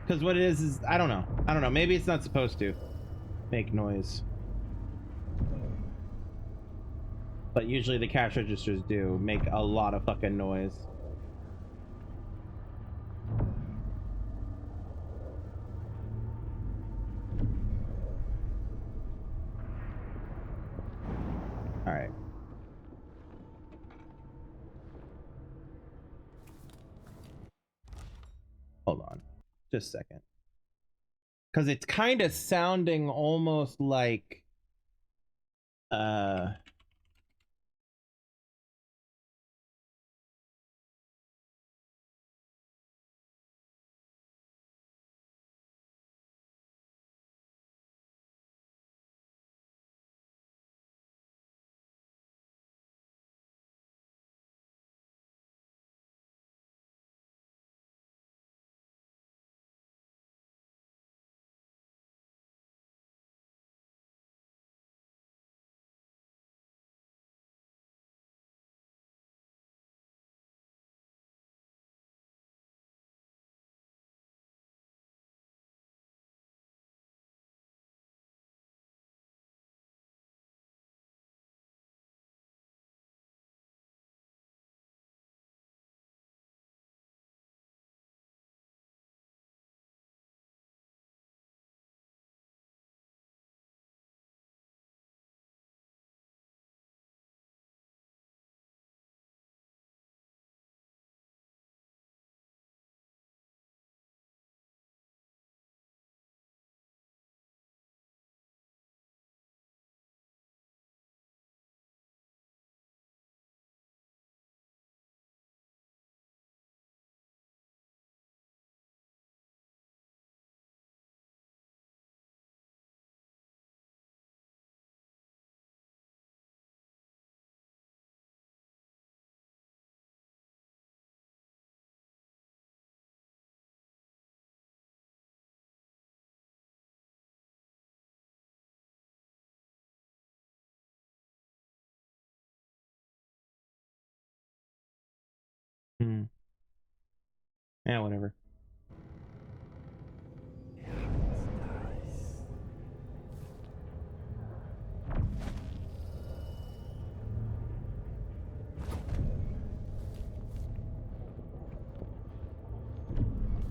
Because what it is I don't know. Maybe it's not supposed to make noise. But usually the cash registers do make a lot of fucking noise. All right. Hold on. Just a second. Because it's kind of sounding almost like yeah, whatever.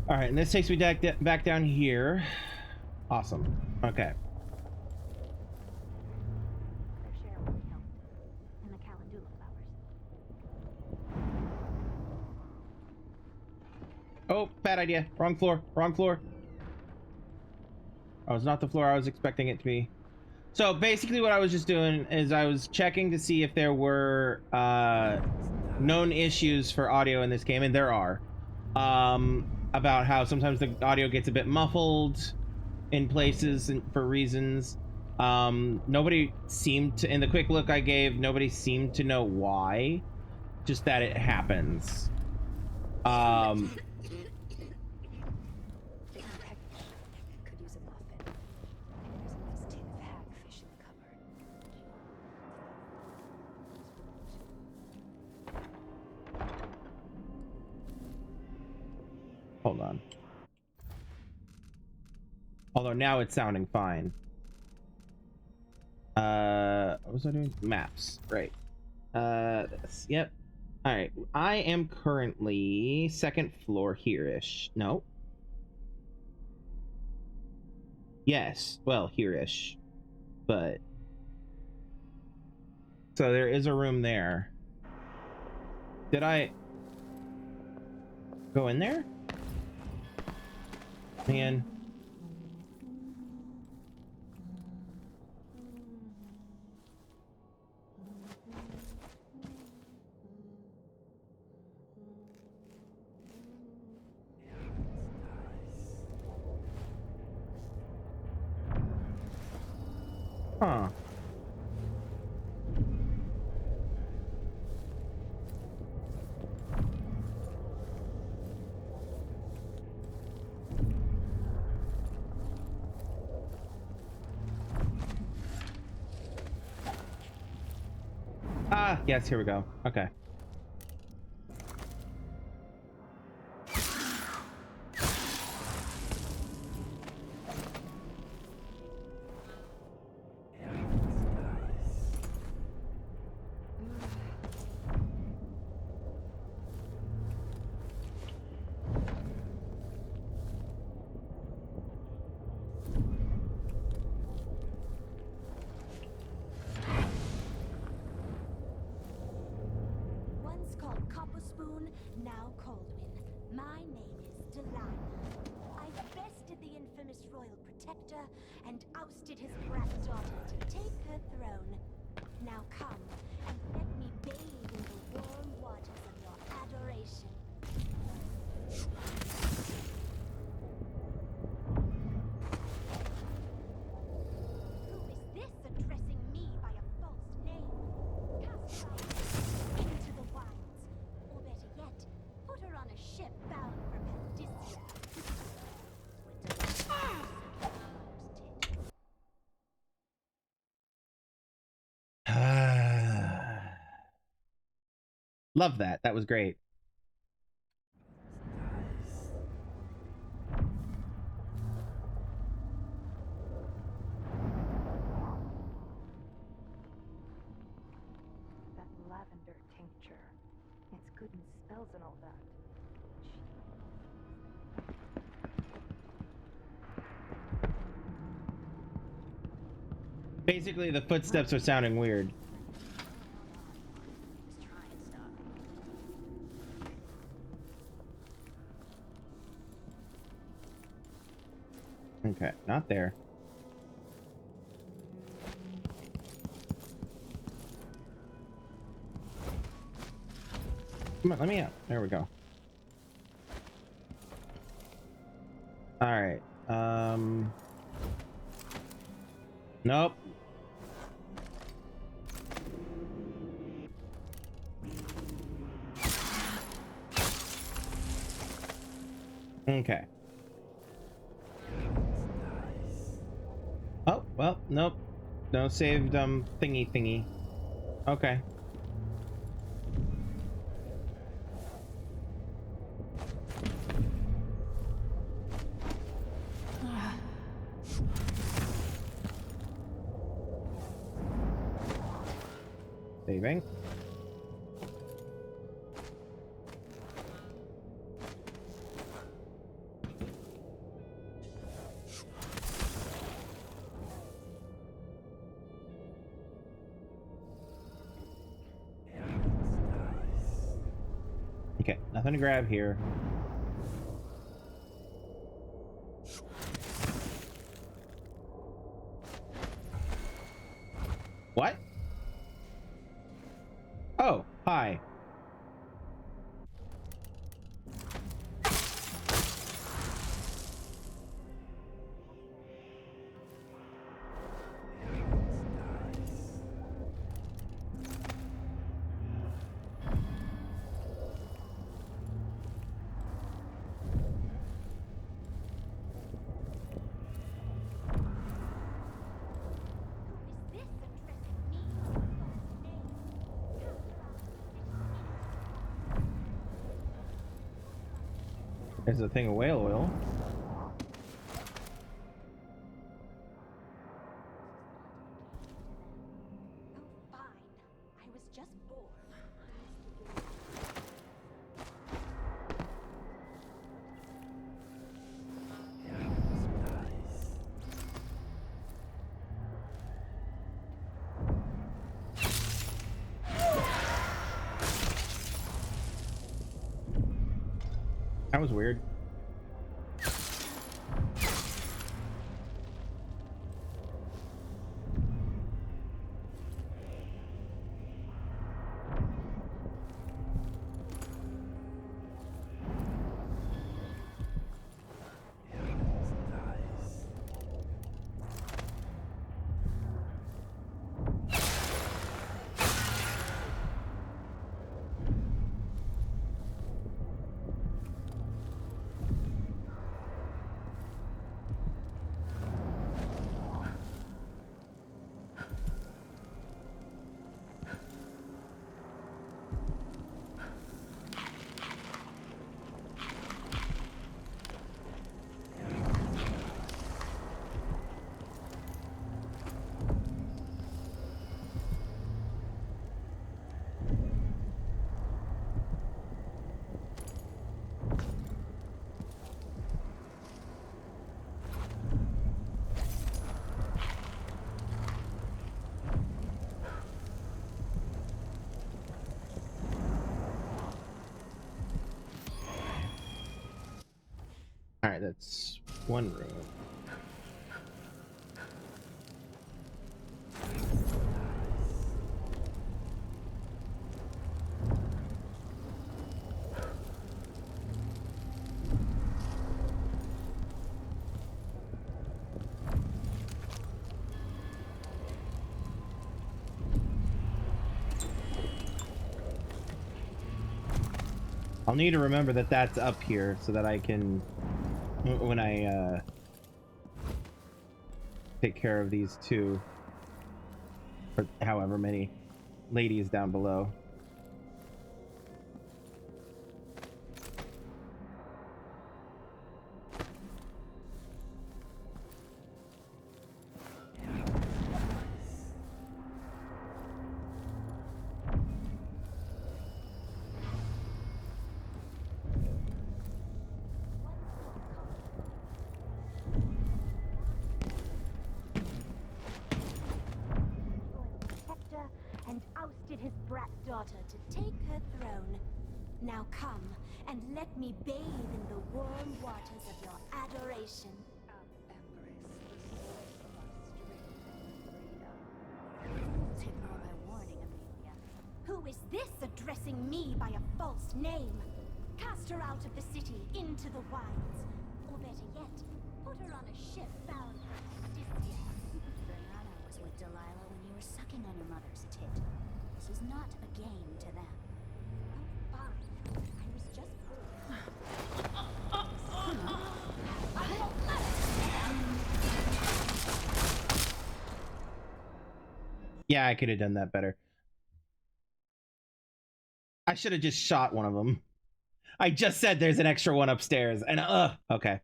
All right, and this takes me back down here. Awesome. Okay. Their share will be helped. And the calendula flowers. Oh, bad idea. Wrong floor. Wrong floor. Oh, it's not the floor I was expecting it to be. So basically what I was just doing is I was checking to see if there were known issues for audio in this game, and there are. About how sometimes the audio gets a bit muffled in places and for reasons. Nobody seemed to, in the quick look I gave, nobody seemed to know why. Just that it happens. Could use a muffin. There's a nice tin of hagfish in the cupboard. Hold on. Although now it's sounding fine. What was I doing? Maps. Right. This. Yep. All right. I am currently second floor here-ish. No. Yes. Well, here-ish. But. So there is a room there. Did I go in there? Man. Huh. Ah, yes, here we go. Okay. Once called Copper Spoon, now Coldwin. My name is Delilah. I bested the infamous royal protector and ousted his brat daughter to take her throne. Now come and let me bathe in the warm waters of your adoration. Who is this addressing me by a false name? Cast her out into the wilds. Or better yet, put her on a ship bound for Pandysia. Love that. That was great. That lavender tincture. It's good in spells and all that. Basically, the footsteps are sounding weird. Just try and stop. Okay, not there. Come on, let me out. There we go. All right. Nope. Okay. Oh, well, nope. No saved thingy. Okay. Saving. Okay, nothing to grab here. What? Oh, hi. There's a thing of whale oil. Oh, fine. I was just bored. That was weird. All right, that's one room. I'll need to remember that that's up here so that I can, when I take care of these two, or however many ladies down below. And ousted his brat daughter to take her throne. Now come and let me bathe in the warm waters of your adoration. Ignore my warning, Amelia. Who is this addressing me by a false name? Cast her out of the city into the wilds. Or better yet, put her on a ship bound for Dishonored. Brianna was with Delilah when you were sucking on your mother's tit. This is not a game to them. Oh, fine. I was just bored. Yeah, I could have done that better. I should have just shot one of them. I just said there's an extra one upstairs, and okay.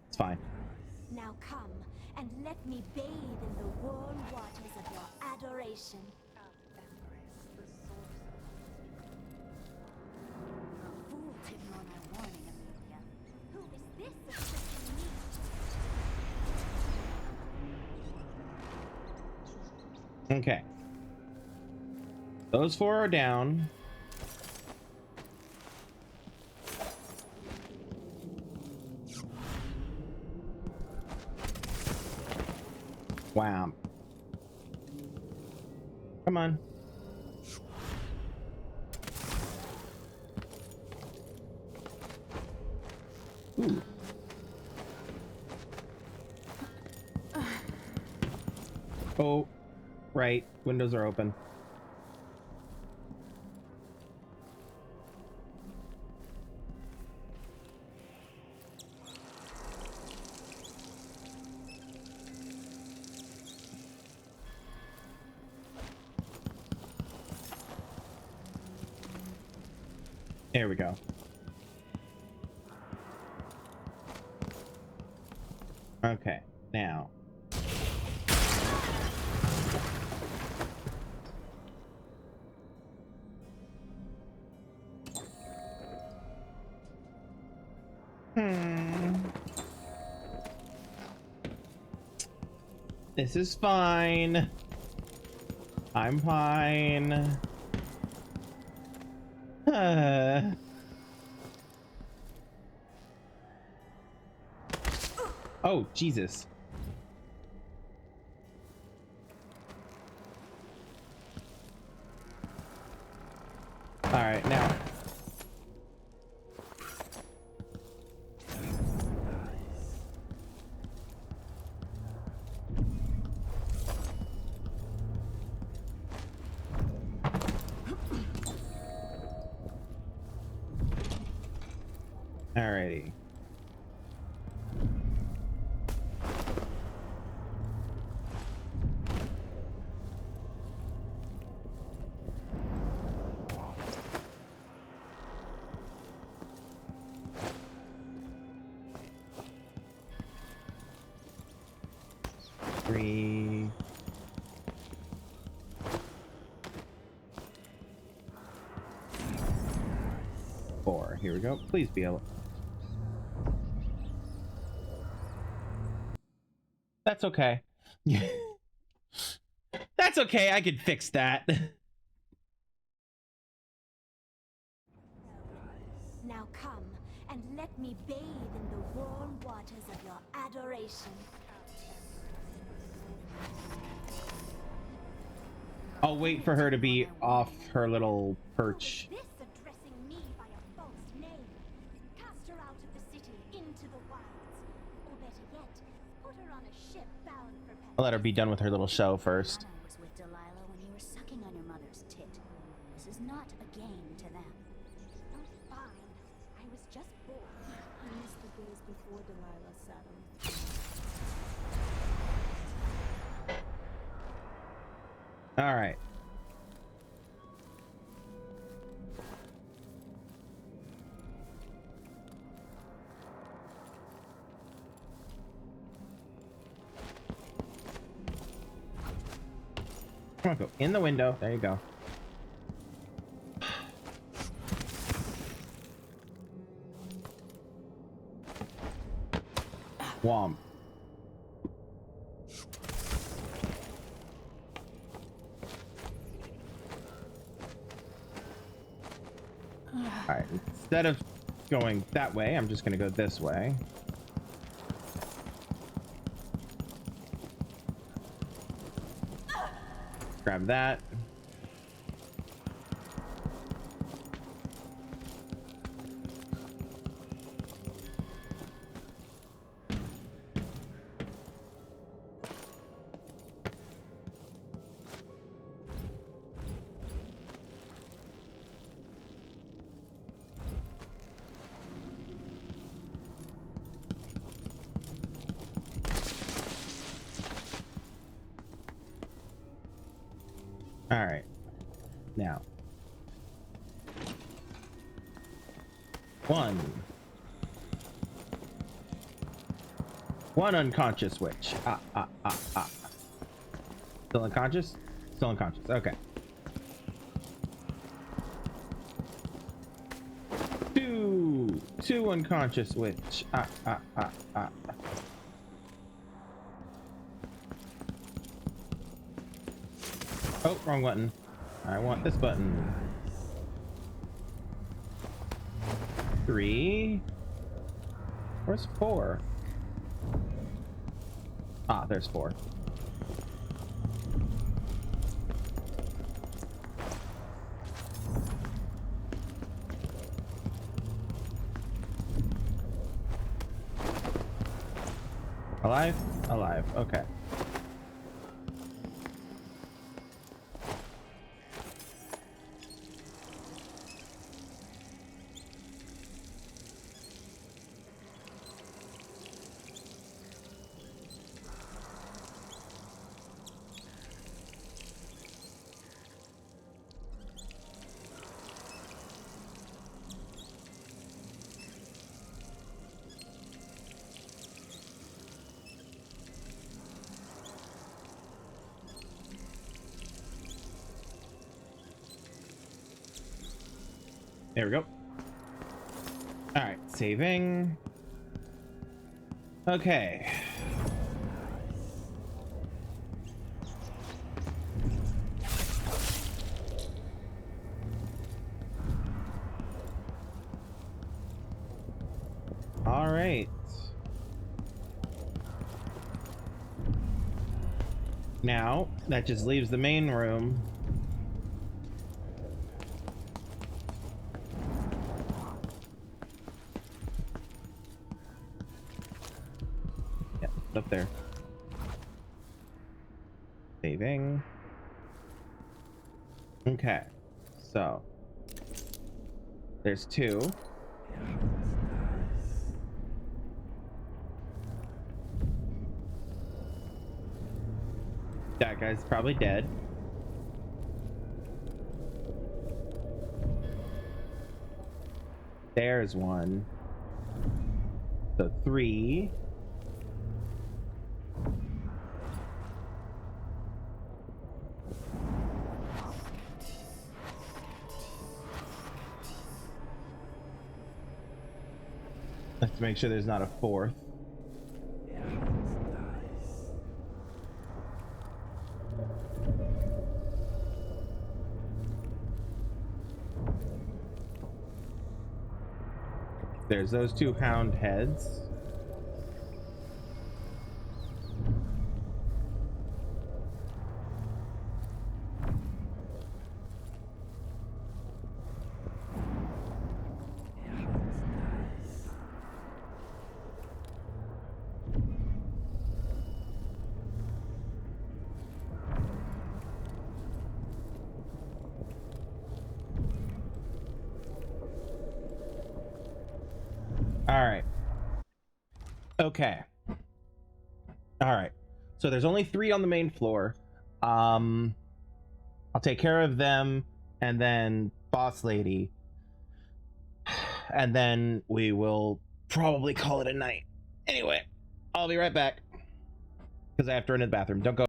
It's fine. Now come and let me bathe in the warm waters of your adoration. A fool to ignore my warning, Amelia. Who is this addressing me? Okay. Those four are down. Wow. Come on. Ooh. Oh, right. Windows are open. There we go. Okay, now. This is fine. I'm fine. Oh, Jesus. All right, now. Alrighty. Three. Four. Here we go. Please be able. That's okay. That's okay. I can fix that. Now come and let me bathe in the warm waters of your adoration. I'll wait for her to be off her little perch. This addressing me by a false name. Cast her out of the city into the wilds. Or better yet, put her on a ship bound for I'll let her be done with her little show first. I was with Delilah when you were sucking on your mother's tit. This is not a game to them. Oh, fine. I was just bored. I miss the days before Delilah sat on the All right. Come on, go in the window. There you go. Womp. Alright, instead of going that way, I'm just gonna go this way. Grab that. All right, now one unconscious witch. Still unconscious? Still unconscious. Okay. Two unconscious witch. Oh, wrong button. I want this button. 3. Where's 4? Ah, there's 4. Alive? Alive. Okay. There we go. All right, saving. Okay. All right. Now, that just leaves the main room. Up there. Saving. Okay, so there's two. That guy's probably dead. There's one. So three. Let's make sure there's not a fourth. There's those two hound heads. All right. Okay. All right. So there's only three on the main floor. I'll take care of them and then boss lady. And then we will probably call it a night. Anyway, I'll be right back. Because I have to run to the bathroom. Don't go.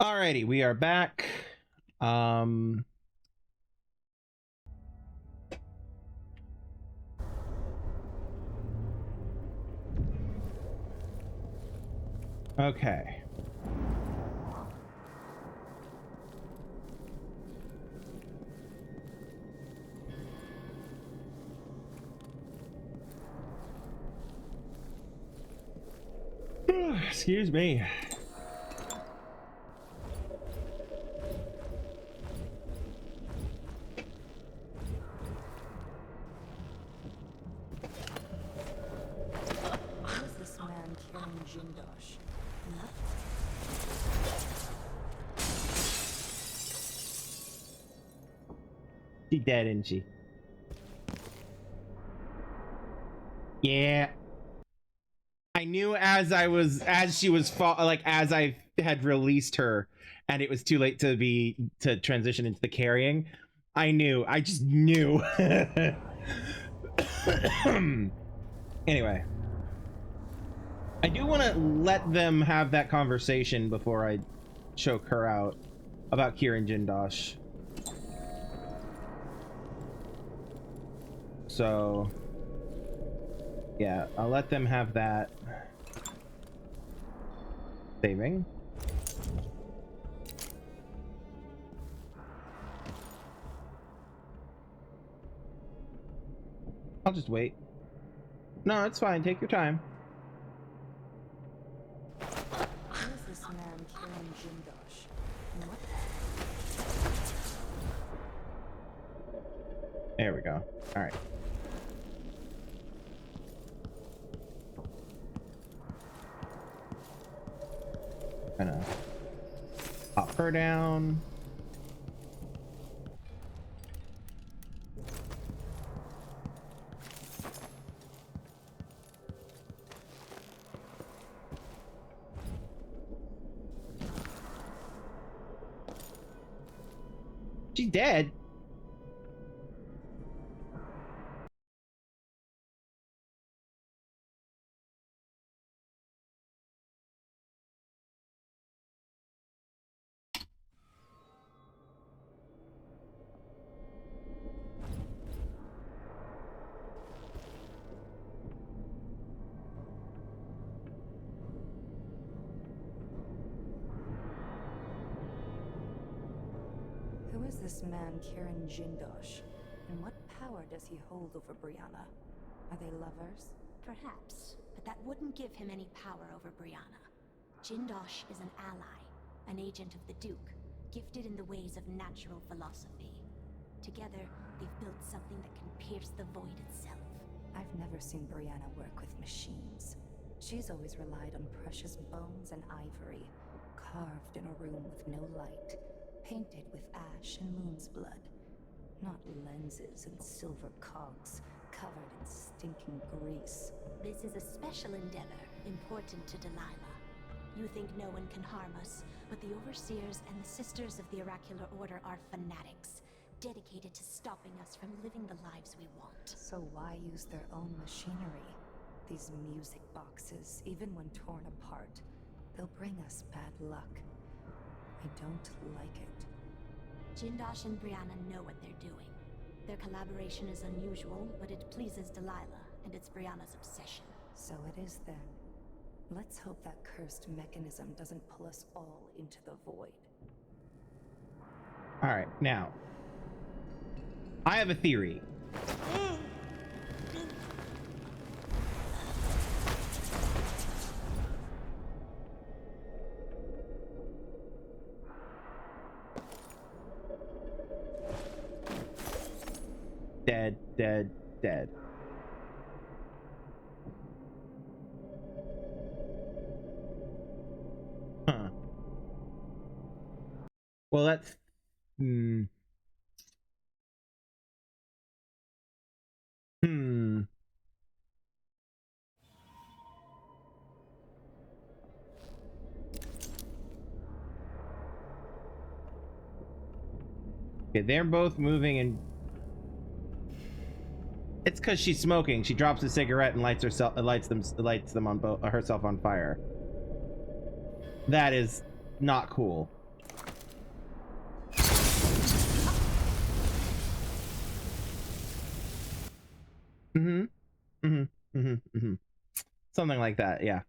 Alrighty, we are back. Okay. Excuse me. Who is this man carrying Jindosh? What? She dead, isn't she? Yeah. I knew as she was as I had released her and it was too late to transition into the carrying. I just knew. Anyway. I do want to let them have that conversation before I choke her out about Kirin Jindosh. So, yeah, I'll let them have that. Saving. I'll just wait. No, it's fine. Take your time. Who is this man carrying Jindosh? And what? There we go. All right. Gonna pop her down. She's dead. Who is this man carrying Jindosh? And what power does he hold over Brianna? Are they lovers? Perhaps, but that wouldn't give him any power over Brianna. Jindosh is an ally, an agent of the Duke, gifted in the ways of natural philosophy. Together, they've built something that can pierce the void itself. I've never seen Brianna work with machines. She's always relied on precious bones and ivory, carved in a room with no light, painted with ash and moon's blood. Not lenses and silver cogs, covered in stinking grease. This is a special endeavor, important to Delilah. You think no one can harm us, but the Overseers and the Sisters of the Oracular Order are fanatics, dedicated to stopping us from living the lives we want. So why use their own machinery? These music boxes, even when torn apart, they'll bring us bad luck. I don't like it. Jindosh and Brianna know what they're doing. Their collaboration is unusual, but it pleases Delilah, and it's Brianna's obsession. So it is then. Let's hope that cursed mechanism doesn't pull us all into the void. All right, now I have a theory. Dead, dead, dead. Huh. Well, that's... Hmm. Okay, they're both moving and... It's because she's smoking. She drops a cigarette and lights them on herself on fire. That is not cool. Mm-hmm. Mm-hmm. Mm-hmm. Mm-hmm. Something like that, yeah.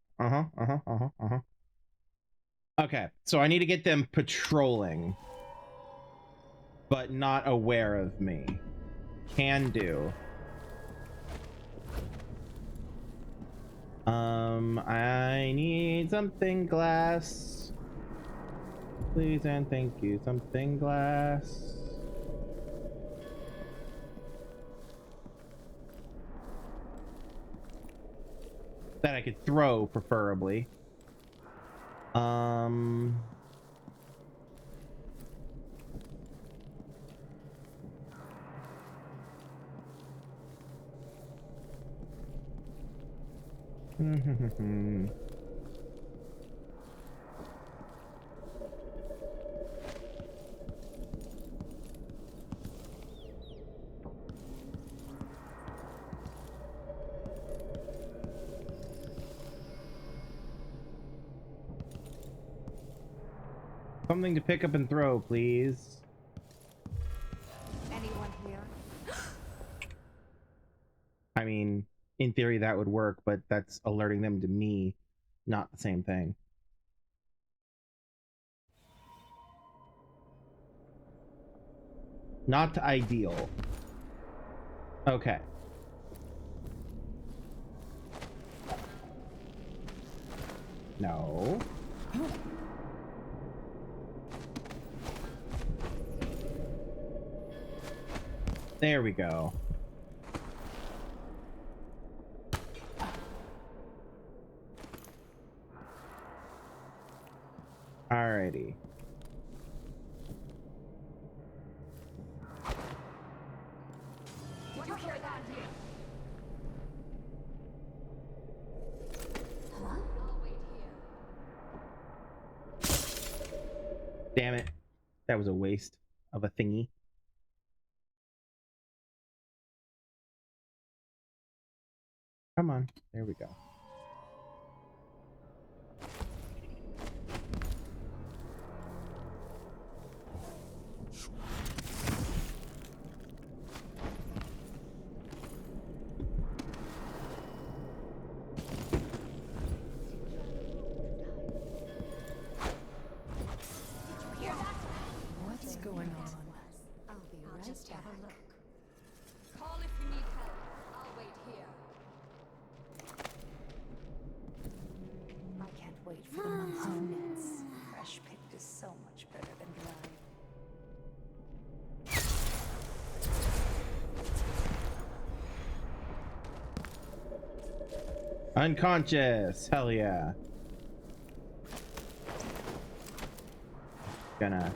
Okay, so I need to get them patrolling, but not aware of me. Can do. I need something glass. Please and thank you. Something glass. That I could throw, preferably. Something to pick up and throw, please. Anyone here? I mean, in theory that would work, but that's alerting them to me, not the same thing. Not ideal. Okay. No. There we go. Alrighty. Did you hear that? Damn it. That was a waste of a thingy. Come on. There we go. What's going on? I'll be right Just back. have a look. Call if you need help. I'll wait here. I can't wait for the months of knits. Fresh picked is so much better than dried. Unconscious. Hell yeah. Gonna.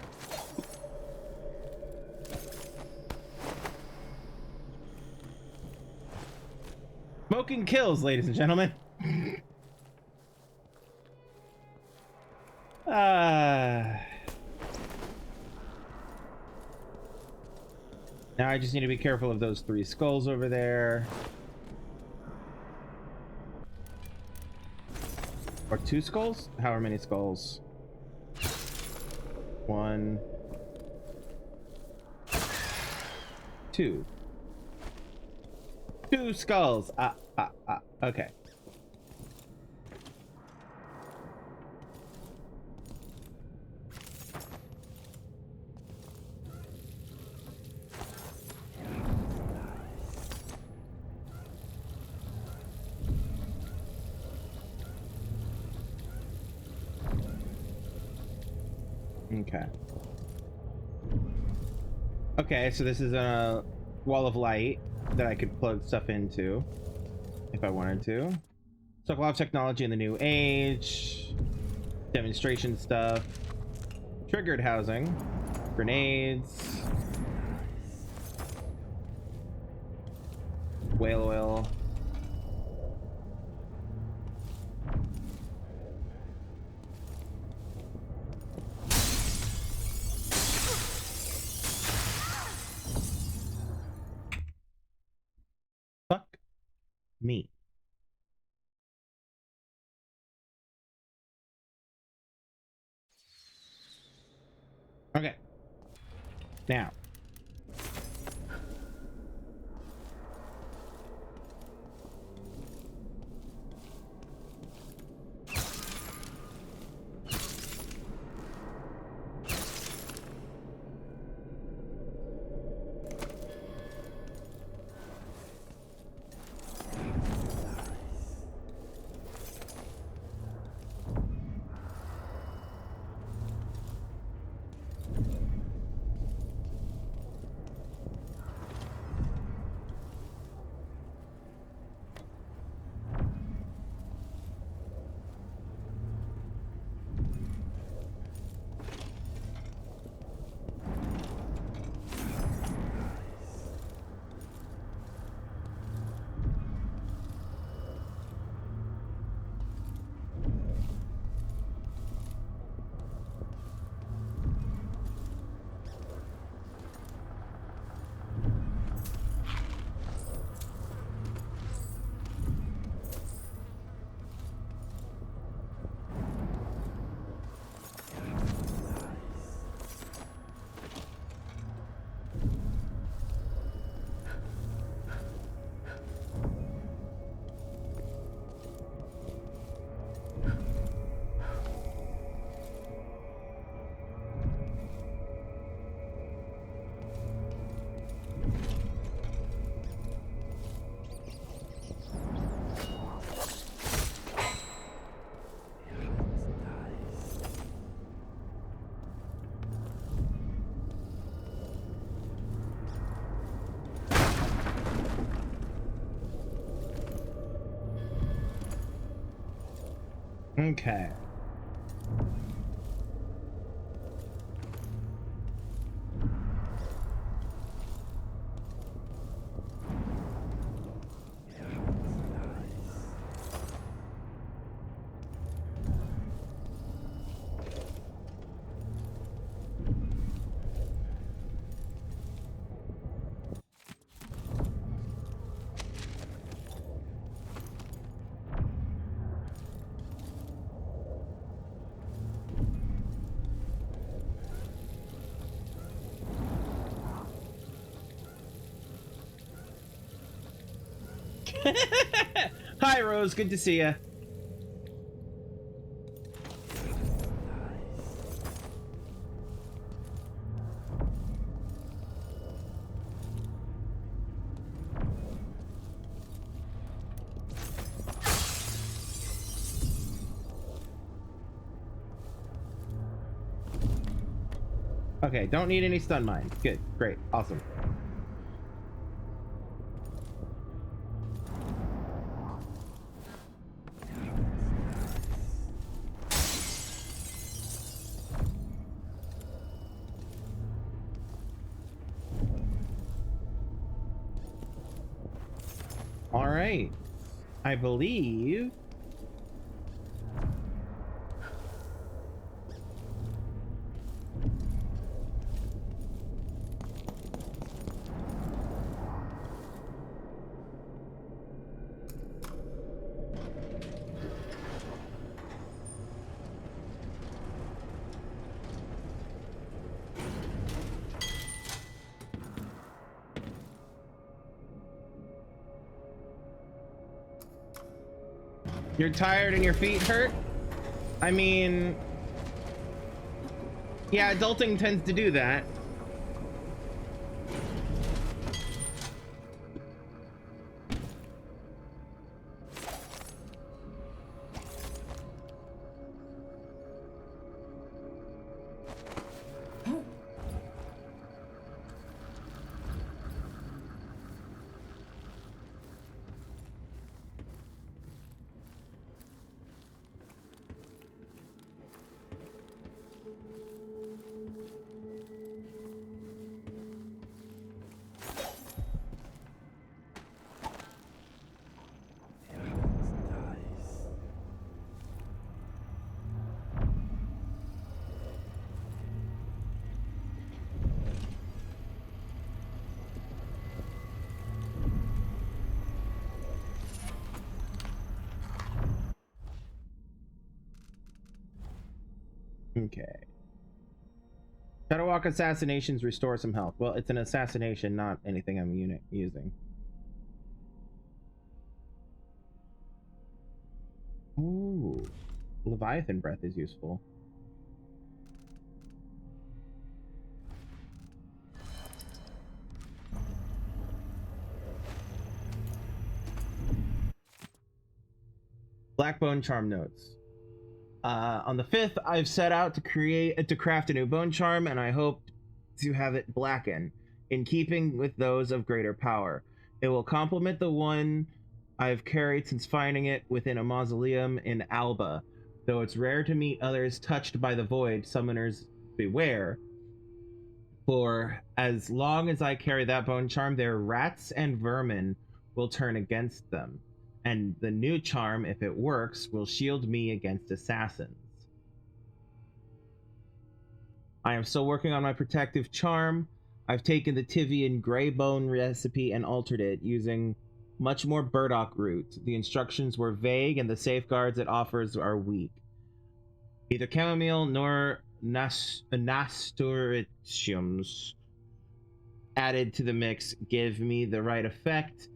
Smoking kills, ladies and gentlemen. Now I just need to be careful of those 3 skulls over there. Or 2 skulls? However many skulls. 1, 2. 2 skulls. Okay. Okay. Okay, so this is a wall of light that I could plug stuff into if I wanted to. So a lot of technology in the new age, demonstration stuff, triggered housing, grenades, whale oil. Fuck me. Okay. Now. Okay. Hi, Rose. Good to see you. Okay, don't need any stun mines. Good, great, awesome. All right, I believe. You're tired and your feet hurt? I mean, yeah, adulting tends to do that. Okay. Shadowwalk assassinations restore some health. Well, it's an assassination, not anything I'm using. Ooh. Leviathan breath is useful. Black bone charm notes. On the 5th, I've set out to craft a new bone charm, and I hope to have it blacken, in keeping with those of greater power. It will complement the one I've carried since finding it within a mausoleum in Alba. Though it's rare to meet others touched by the void, summoners beware. For as long as I carry that bone charm, their rats and vermin will turn against them. And the new charm, if it works, will shield me against assassins. I am still working on my protective charm. I've taken the Tivian Grey Bone recipe and altered it using much more burdock root. The instructions were vague and the safeguards it offers are weak. Neither chamomile nor nasturtiums added to the mix give me the right effect,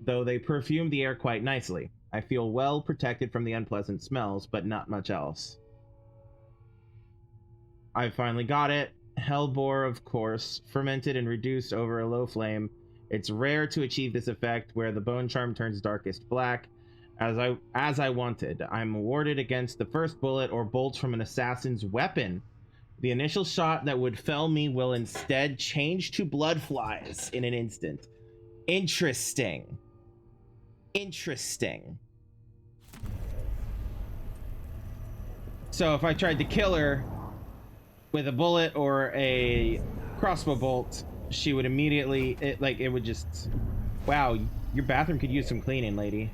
though they perfume the air quite nicely. I feel well protected from the unpleasant smells, but not much else. I finally got it. Hellebore, of course, fermented and reduced over a low flame. It's rare to achieve this effect where the bone charm turns darkest black, as I wanted. I'm warded against the first bullet or bolt from an assassin's weapon. The initial shot that would fell me will instead change to blood flies in an instant. Interesting. Interesting. So if I tried to kill her with a bullet or a crossbow bolt, she would immediately, it would just, wow, your bathroom could use some cleaning, lady.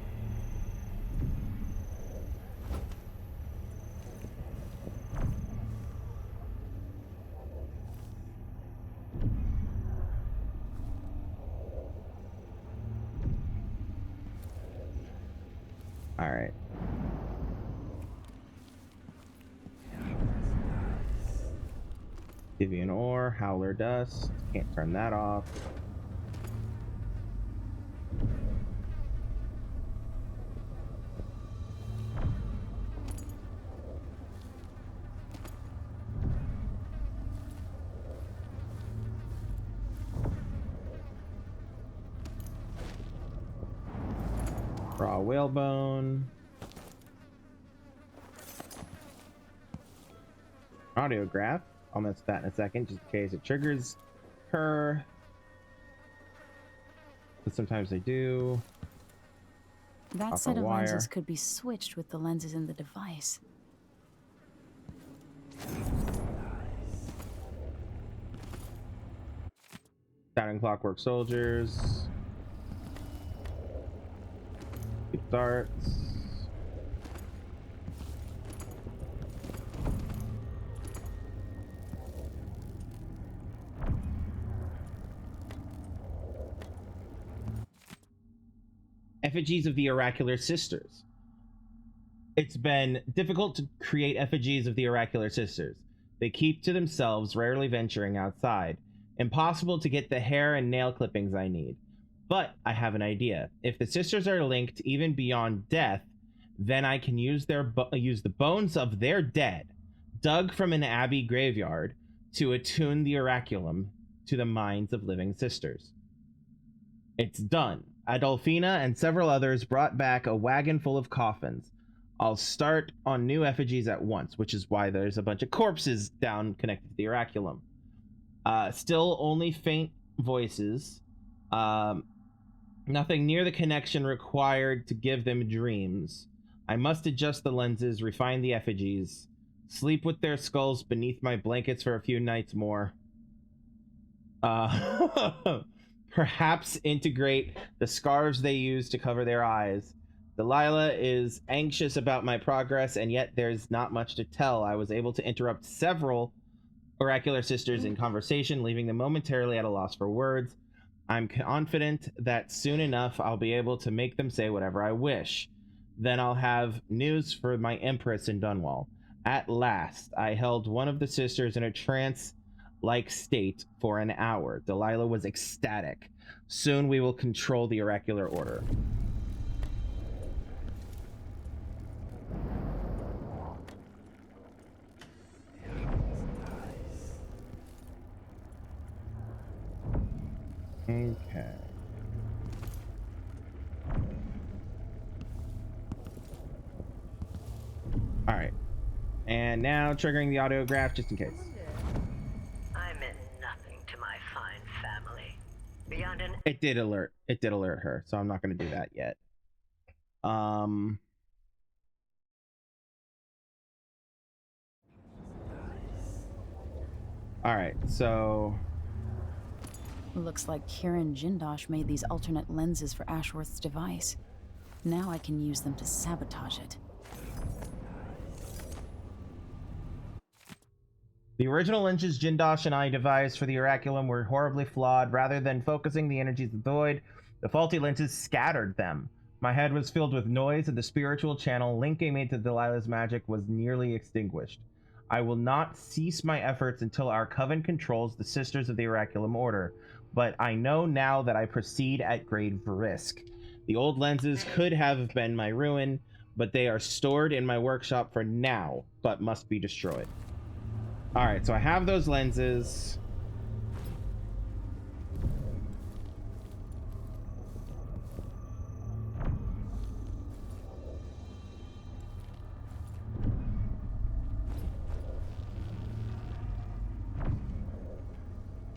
All right. Give you an ore, howler dust. Can't turn that off. Raw whalebone. Audiograph. I'll mention that in a second, just in case it triggers her. But sometimes they do. That set of lenses could be switched with the lenses in the device. Sounding clockwork soldiers. Good darts. Effigies of the Oracular Sisters. It's been difficult to create effigies of the Oracular Sisters. They keep to themselves, rarely venturing outside. Impossible to get the hair and nail clippings I need. But I have an idea. If the sisters are linked even beyond death, then I can use the bones of their dead, dug from an abbey graveyard, to attune the oraculum to the minds of living sisters. It's done. Adolfina and several others brought back a wagon full of coffins. I'll start on new effigies at once, which is why there's a bunch of corpses down connected to the oraculum. Still only faint voices. Nothing near the connection required to give them dreams. I must adjust the lenses, refine the effigies, sleep with their skulls beneath my blankets for a few nights more. Perhaps integrate the scarves they use to cover their eyes. Delilah is anxious about my progress, and yet there's not much to tell. I was able to interrupt several oracular sisters in conversation, leaving them momentarily at a loss for words. I'm confident that soon enough I'll be able to make them say whatever I wish. Then I'll have news for my empress in Dunwall. At last, I held one of the sisters in a trance-like state for an hour. Delilah was ecstatic. Soon we will control the oracular order. Okay. All right. And now triggering the audiograph just in case. I meant nothing to my fine family. Beyond an... It did alert her, so I'm not going to do that yet. All right, so Looks like Kieran Jindosh made these alternate lenses for Ashworth's device. Now I can use them to sabotage it. the original lenses Jindosh and I devised for the Oraculum were horribly flawed. Rather than focusing the energies of the void, the faulty lenses scattered them. My head was filled with noise, and the spiritual channel linking me to Delilah's magic was nearly extinguished. I will not cease my efforts until our coven controls the Sisters of the Oraculum Order, but I know now that I proceed at grave risk. The old lenses could have been my ruin, but they are stored in my workshop for now, but must be destroyed. Alright, so I have those lenses.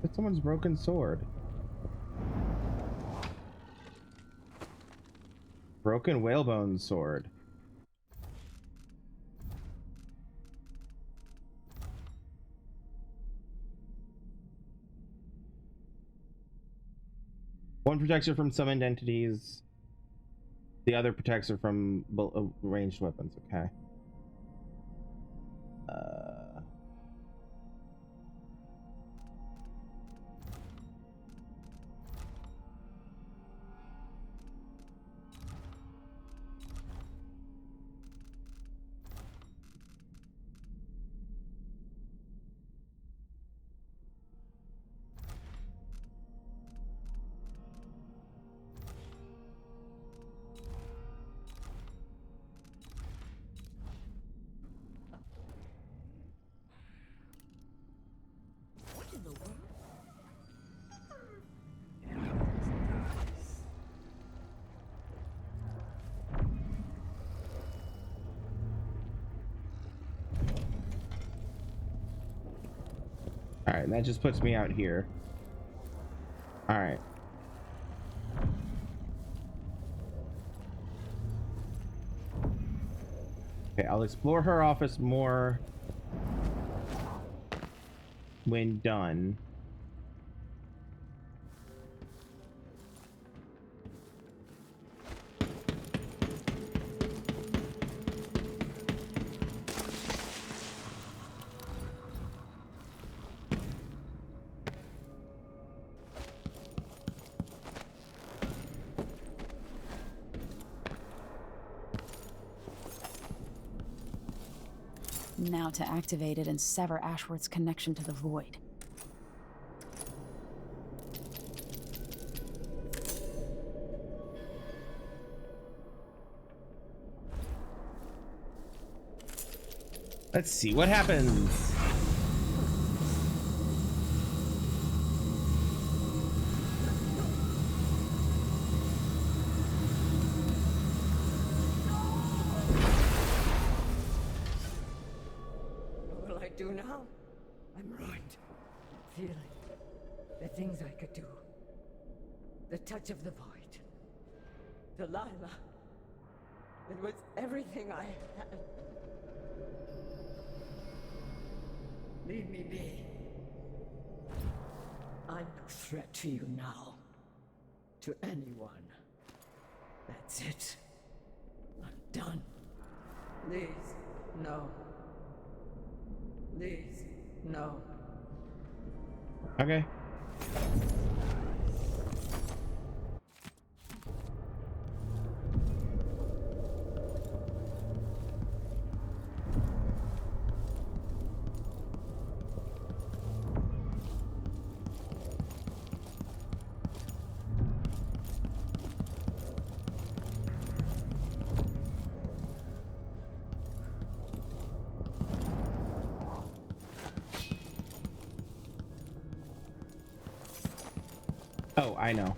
It's someone's broken sword. Broken whalebone sword. One protects her from summoned entities. The other protects her from ranged weapons. Okay. Alright, that just puts me out here. Alright. Okay, I'll explore her office more when done. Now to activate it and sever Ashworth's connection to the void. Let's see what happens. What will I do now? I'm ruined. Feeling the things I could do. The touch of the void. Delilah. It was everything I had. Leave me be. I'm no threat to you now. To anyone. That's it. I'm done. Please, no. Please, no. Okay. Oh, I know.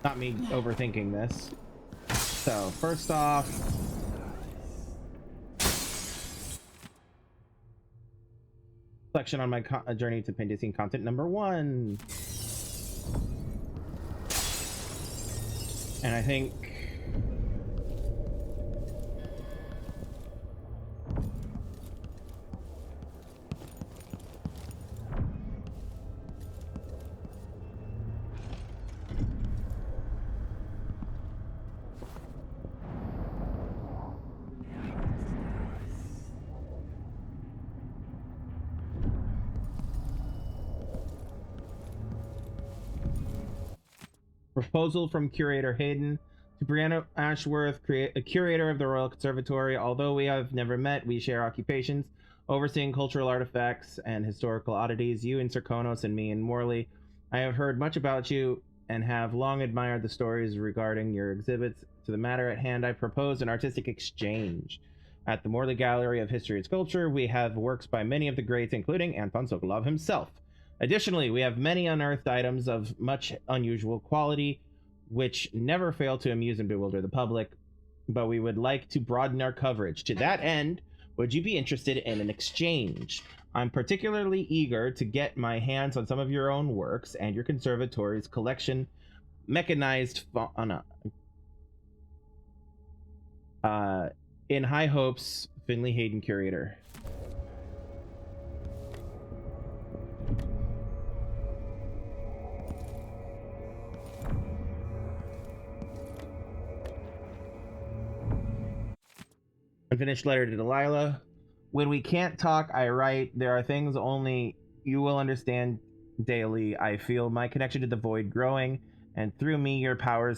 Not me overthinking this. So, first off, reflection on my journey to Pandician content number 1. And I think proposal from Curator Hayden to Brianna Ashworth, a curator of the Royal Conservatory. Although we have never met, we share occupations, overseeing cultural artifacts and historical oddities. You in Serkonos and me in Morley. I have heard much about you and have long admired the stories regarding your exhibits. To the matter at hand, I propose an artistic exchange. At the Morley Gallery of History and Sculpture, we have works by many of the greats, including Anton Sokolov himself. Additionally, we have many unearthed items of much unusual quality, which never fail to amuse and bewilder the public, but we would like to broaden our coverage. To that end, would you be interested in an exchange? I'm particularly eager to get my hands on some of your own works and your conservatory's collection mechanized in high hopes, Finley Hayden, curator. Unfinished letter to Delilah. When we can't talk, I write. There are things only you will understand daily. I feel my connection to the void growing, and through me your power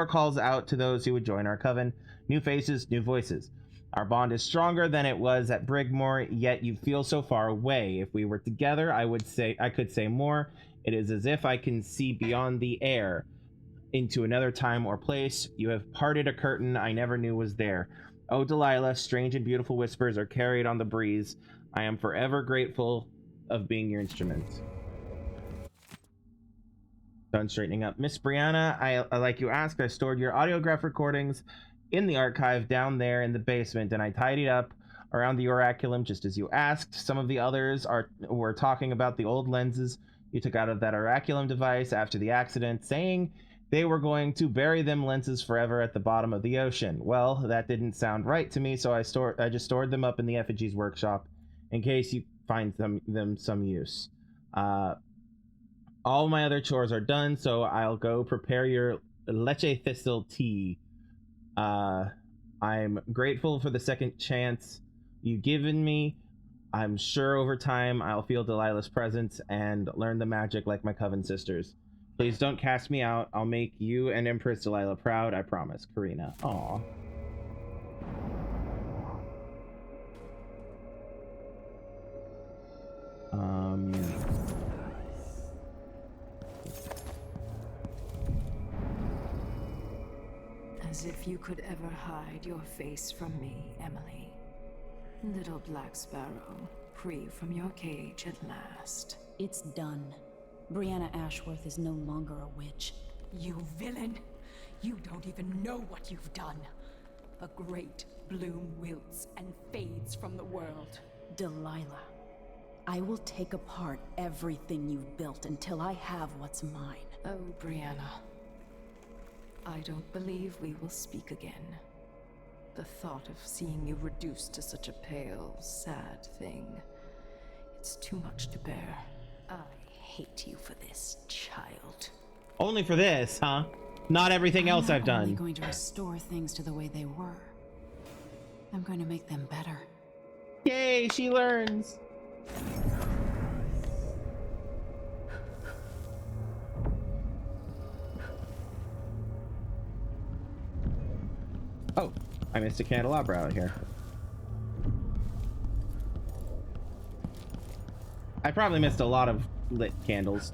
calls out to those who would join our coven. New faces, new voices. Our bond is stronger than it was at Brigmore, yet you feel so far away. If we were together, I could say more. It is as if I can see beyond the air into another time or place. You have parted a curtain I never knew was there. Oh, Delilah, strange and beautiful whispers are carried on the breeze. I am forever grateful of being your instrument. Done straightening up. Miss Brianna, I like you asked, I stored your audiograph recordings in the archive down there in the basement, and I tidied up around the oraculum just as you asked. Some of the others were talking about the old lenses you took out of that oraculum device after the accident, saying they were going to bury them lenses forever at the bottom of the ocean. Well, that didn't sound right to me, so I just stored them up in the effigies workshop in case you find them some use. All my other chores are done, so I'll go prepare your leche thistle tea. I'm grateful for the second chance you've given me. I'm sure over time I'll feel Delilah's presence and learn the magic like my coven sisters. Please don't cast me out. I'll make you and Empress Delilah proud, I promise. Karina. Aw. As if you could ever hide your face from me, Emily. Little Black Sparrow, free from your cage at last. It's done. Brianna Ashworth is no longer a witch. You villain! You don't even know what you've done. A great bloom wilts and fades from the world. Delilah, I will take apart everything you've built until I have what's mine. Oh, Brianna. I don't believe we will speak again. The thought of seeing you reduced to such a pale, sad thing. It's too much to bear. I hate you for this, child. Only for this, huh? Not everything else I've done. I'm going to restore things to the way they were. I'm going to make them better. Yay, she learns. Oh, I missed a candelabra out here. I probably missed a lot of lit candles.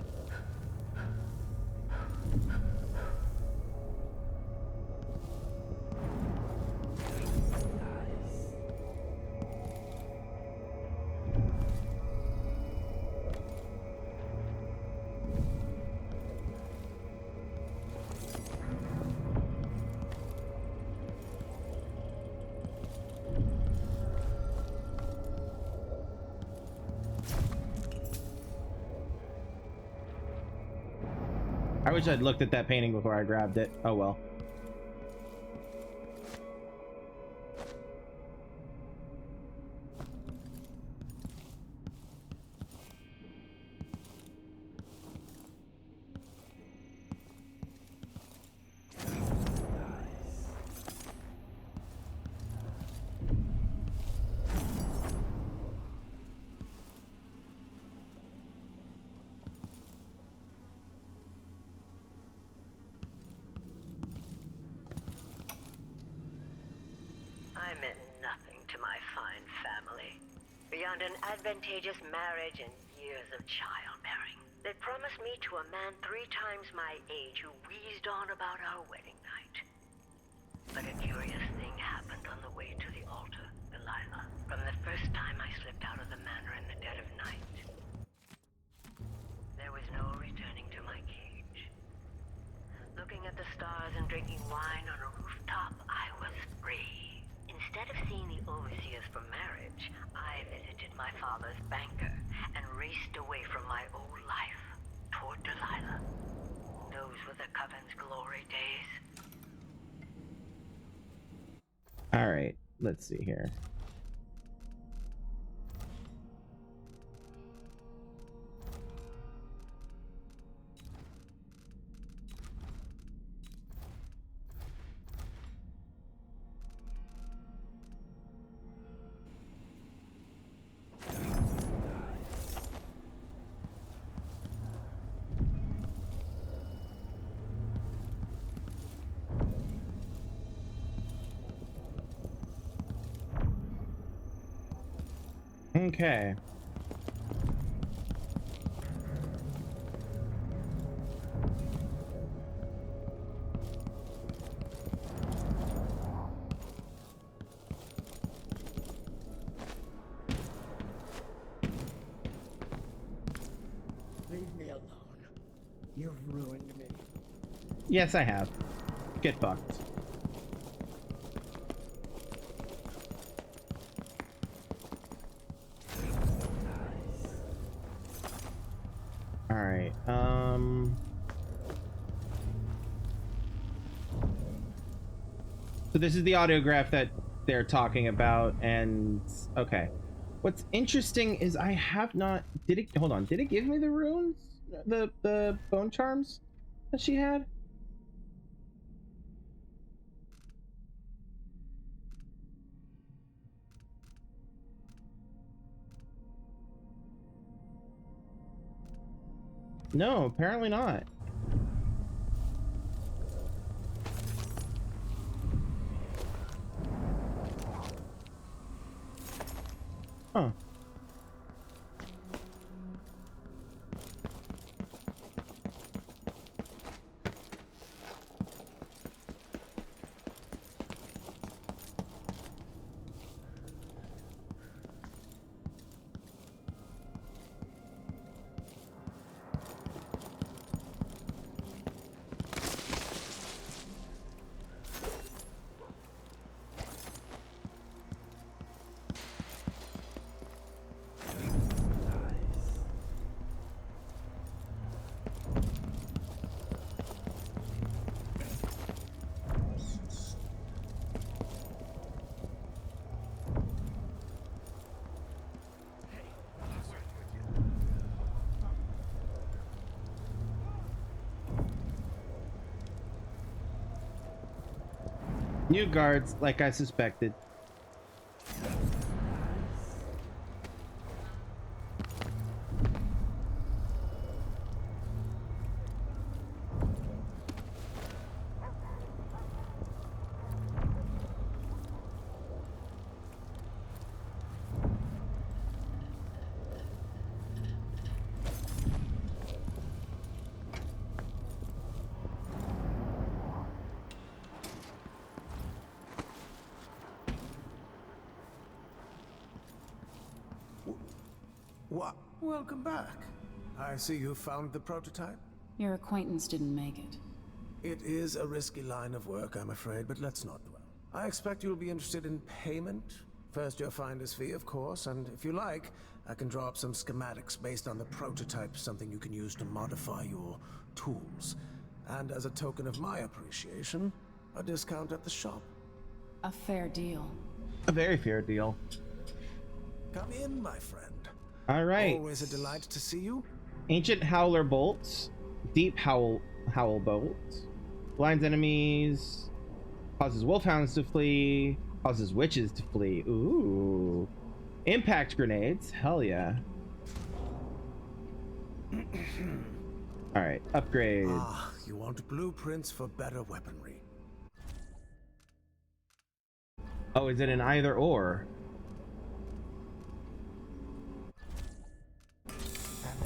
I wish I'd looked at that painting before I grabbed it. Oh well. I meant nothing to my fine family, beyond an advantageous marriage and years of childbearing. They promised me to a man 3 times my age who wheezed on about our wedding night. But a curious thing happened on the way to the altar, Delilah. From the first time I slipped out of the manor in the dead of night, there was no returning to my cage. Looking at the stars and drinking wine on a rooftop, I was free. Instead of seeing the overseers for marriage, I visited my father's banker and raced away from my old life toward Delilah. Those were the Coven's glory days. All right, let's see here. Okay. Leave me alone. You've ruined me. Yes, I have. Get fucked. All right. So this is the audiograph that they're talking about, and okay. What's interesting is I have not. Did it? Hold on. Did it give me the runes? The bone charms that she had? No, apparently not. Huh. New guards, like I suspected. Welcome back. I see you found the prototype. Your acquaintance didn't make it. It is a risky line of work, I'm afraid, but let's not dwell. I expect you'll be interested in payment. First your finder's fee, of course, and if you like, I can draw up some schematics based on the prototype, something you can use to modify your tools. And as a token of my appreciation, a discount at the shop. A fair deal. A very fair deal. Come in, my friend. All right. Always a delight to see you. Ancient Howler bolts, deep howl bolts, blinds enemies, causes wolfhounds to flee, causes witches to flee. Ooh. Impact grenades. Hell yeah. All right. Upgrade. Ah, you want blueprints for better weaponry. Oh, is it an either or?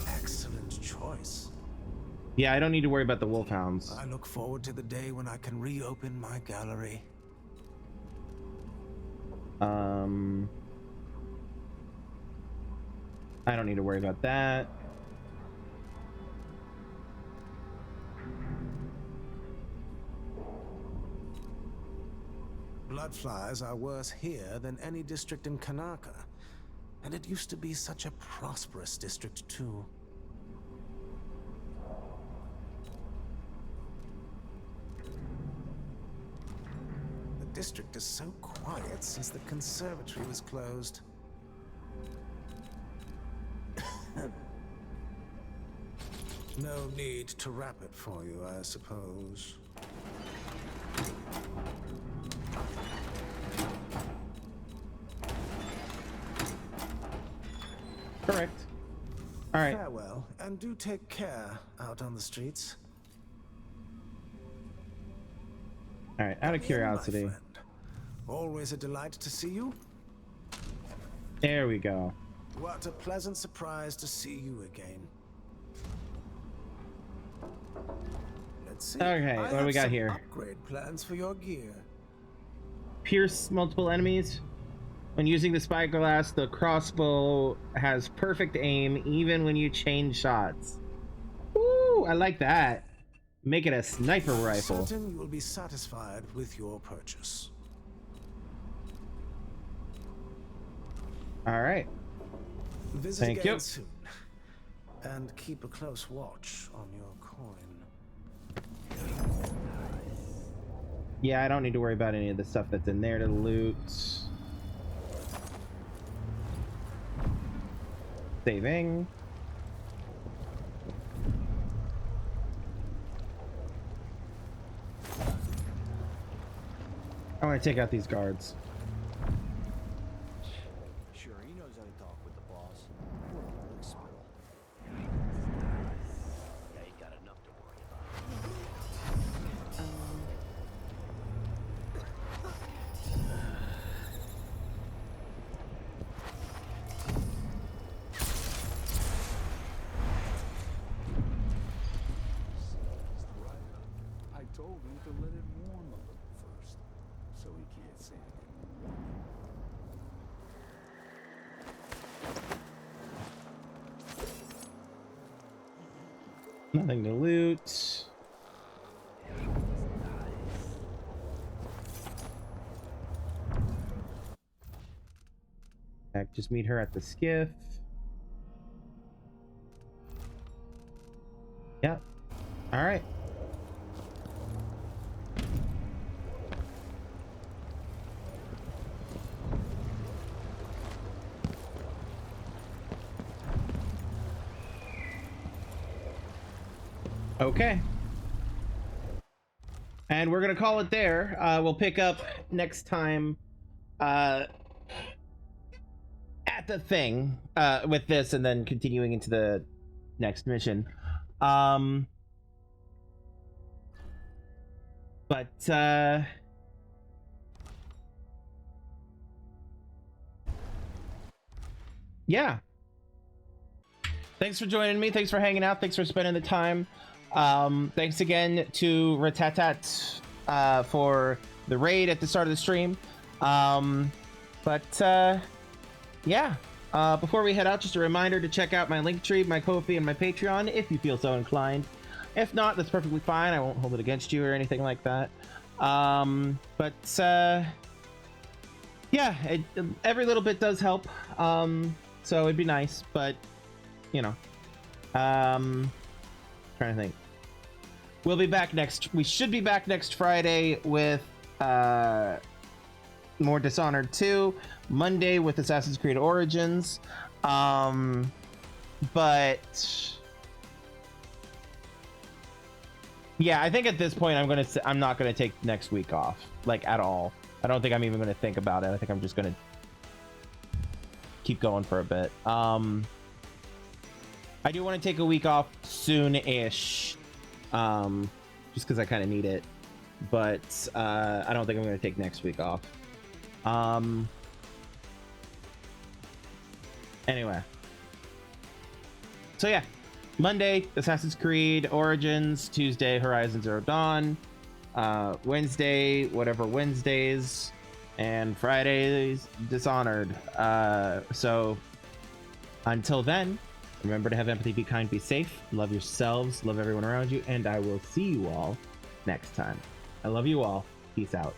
Excellent choice. Yeah, I don't need to worry about the wolfhounds. I look forward to the day when I can reopen my gallery. I don't need to worry about that. Bloodflies are worse here than any district in Kanaka. And it used to be such a prosperous district, too. The district is so quiet since the Conservatory was closed. No need to wrap it for you, I suppose. Correct. All right. Farewell, and do take care out on the streets. All right. Out of curiosity. My friend. Always a delight to see you. There we go. What a pleasant surprise to see you again. Let's see. Okay, what do we got some here? Upgrade plans for your gear. Pierce multiple enemies. When using the spyglass, the crossbow has perfect aim even when you change shots. Ooh, I like that. Make it a sniper rifle. Certain you will be satisfied with your purchase. All right. Visit Thank again you. soon. And keep a close watch on your coin. Yeah, I don't need to worry about any of the stuff that's in there to loot. Saving. I want to take out these guards. Sure, he knows how to talk with the boss. What a big spill. Yeah, he got enough to worry I told him to let it warm a little first, so he can't say anything. Nothing to loot. Heck, just meet her at the skiff. Yep. All right. Okay. And we're gonna call it there. We'll pick up next time at the thing with this, and then continuing into the next mission. Yeah. Thanks for joining me. Thanks for hanging out. Thanks for spending the time. Thanks again to Ratatat for the raid at the start of the stream. Yeah. Before we head out, just a reminder to check out my Linktree, my Ko-fi, and my Patreon if you feel so inclined. If not, that's perfectly fine. I won't hold it against you or anything like that. Yeah, every little bit does help. So it'd be nice, but you know, trying to think. We'll be back we should be back next Friday with more Dishonored 2, Monday with Assassin's Creed Origins, but yeah, I think at this point I'm not gonna take next week off, like, at all. I don't think I'm even gonna think about it. I think I'm just gonna keep going for a bit. I do want to take a week off soon-ish, just because I kind of need it, but I don't think I'm going to take next week off. Anyway, so yeah, Monday Assassin's Creed Origins, Tuesday Horizon Zero Dawn, Wednesday whatever Wednesdays, and Fridays Dishonored. So until then, remember to have empathy, be kind, be safe, love yourselves, love everyone around you, and I will see you all next time. I love you all. Peace out.